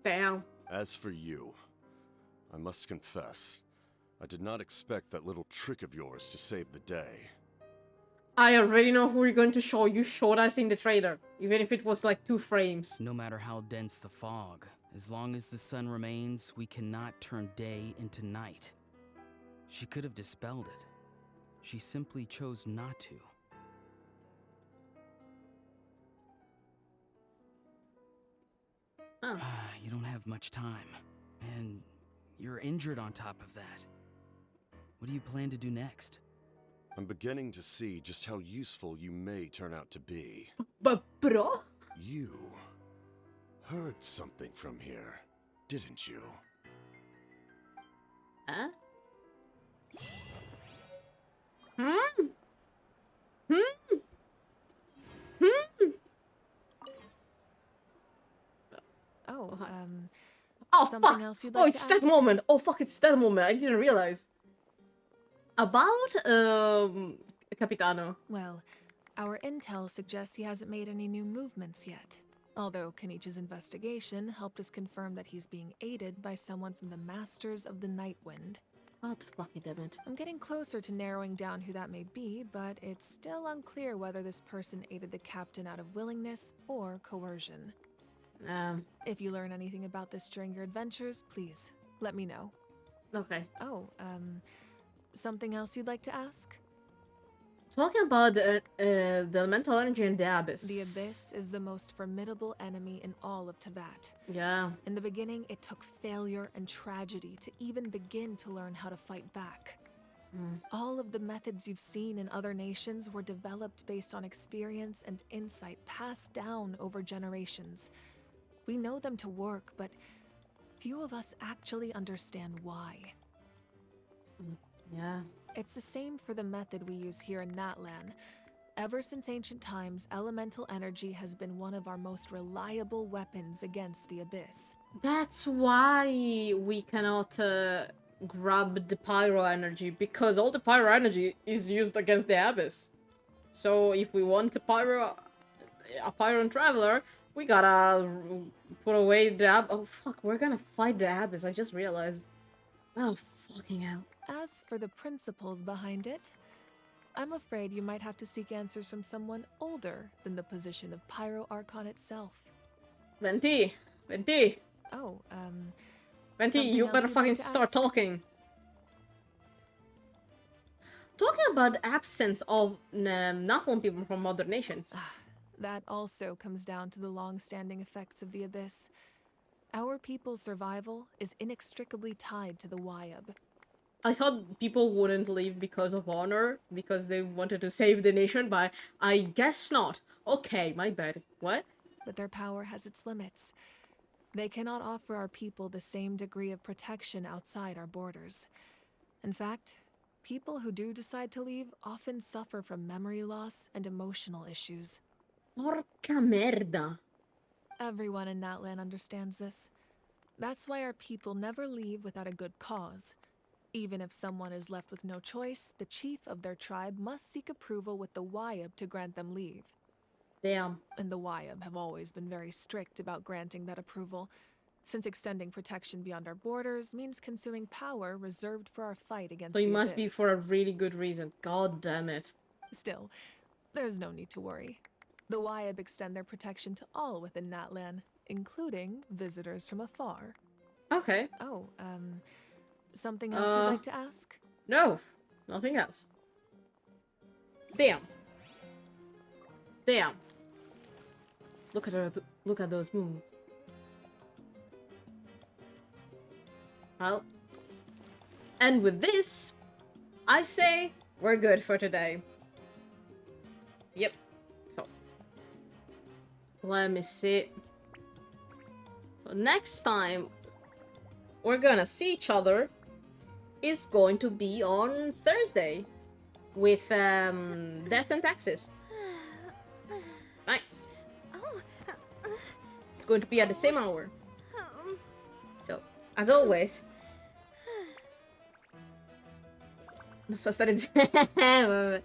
Damn. As for you, I must confess, I did not expect that little trick of yours to save the day. I already know who you're going to show. You showed us in the trailer, even if it was like 2 frames. No matter how dense the fog, as long as the sun remains, we cannot turn day into night. She could have dispelled it. She simply chose not to. Oh. You don't have much time, and you're injured on top of that. What do you plan to do next? I'm beginning to see just how useful you may turn out to be. But bro? You heard something from here, didn't you? Huh? Hmm? Hmm? Hmm? Oh, oh, something fuck. else you'd like it's to that ask? moment. Oh, fuck, it's that moment. I didn't realize. About, Capitano. Well, our intel suggests he hasn't made any new movements yet. Although Kenichi's investigation helped us confirm that he's being aided by someone from the Masters of the Nightwind. God fucking damn it. I'm getting closer to narrowing down who that may be, but it's still unclear whether this person aided the captain out of willingness or coercion. If you learn anything about this during your adventures, please let me know. Okay. Oh, something else you'd like to ask? Talking about the elemental energy in the Abyss. The Abyss is the most formidable enemy in all of Teyvat. Yeah. In the beginning, it took failure and tragedy to even begin to learn how to fight back. All of the methods you've seen in other nations were developed based on experience and insight passed down over generations. We know them to work, but few of us actually understand why. Yeah. It's the same for the method we use here in Natlan. Ever since ancient times, elemental energy has been one of our most reliable weapons against the Abyss. That's why we cannot grab the pyro energy, because all the pyro energy is used against the Abyss. So if we want a pyro traveler, we gotta put away the Abyss. Oh fuck, we're gonna fight the Abyss, I just realized. Oh fucking hell. As for the principles behind it, I'm afraid you might have to seek answers from someone older than the position of Pyro Archon itself. Venti! Oh, Venti, you better fucking start talking. Talking about the absence of Natlan people from other nations. That also comes down to the long-standing effects of the Abyss. Our people's survival is inextricably tied to the Wyab. I thought people wouldn't leave because of honor, because they wanted to save the nation, but I guess not. Okay, my bad. What? But their power has its limits. They cannot offer our people the same degree of protection outside our borders. In fact, people who do decide to leave often suffer from memory loss and emotional issues. Porca merda. Everyone in Natlan understands this. That's why our people never leave without a good cause. Even if someone is left with no choice, the chief of their tribe must seek approval with the Wyab to grant them leave. Damn. And the Wyab have always been very strict about granting that approval, since extending protection beyond our borders means consuming power reserved for our fight against So the it must be Abyss. for a really good reason. God damn it. Still, there's no need to worry. The Wyab extend their protection to all within Natlan, including visitors from afar. Okay. Oh, something else you'd like to ask? No, nothing else. Damn. Damn. Look at her. Look at those moves. Well, and with this, I say we're good for today. Yep. So, let me see. So next time we're gonna see each other is going to be on Thursday with Death and Taxes. Nice. It's going to be at the same hour. So, as always. Non so stare insieme.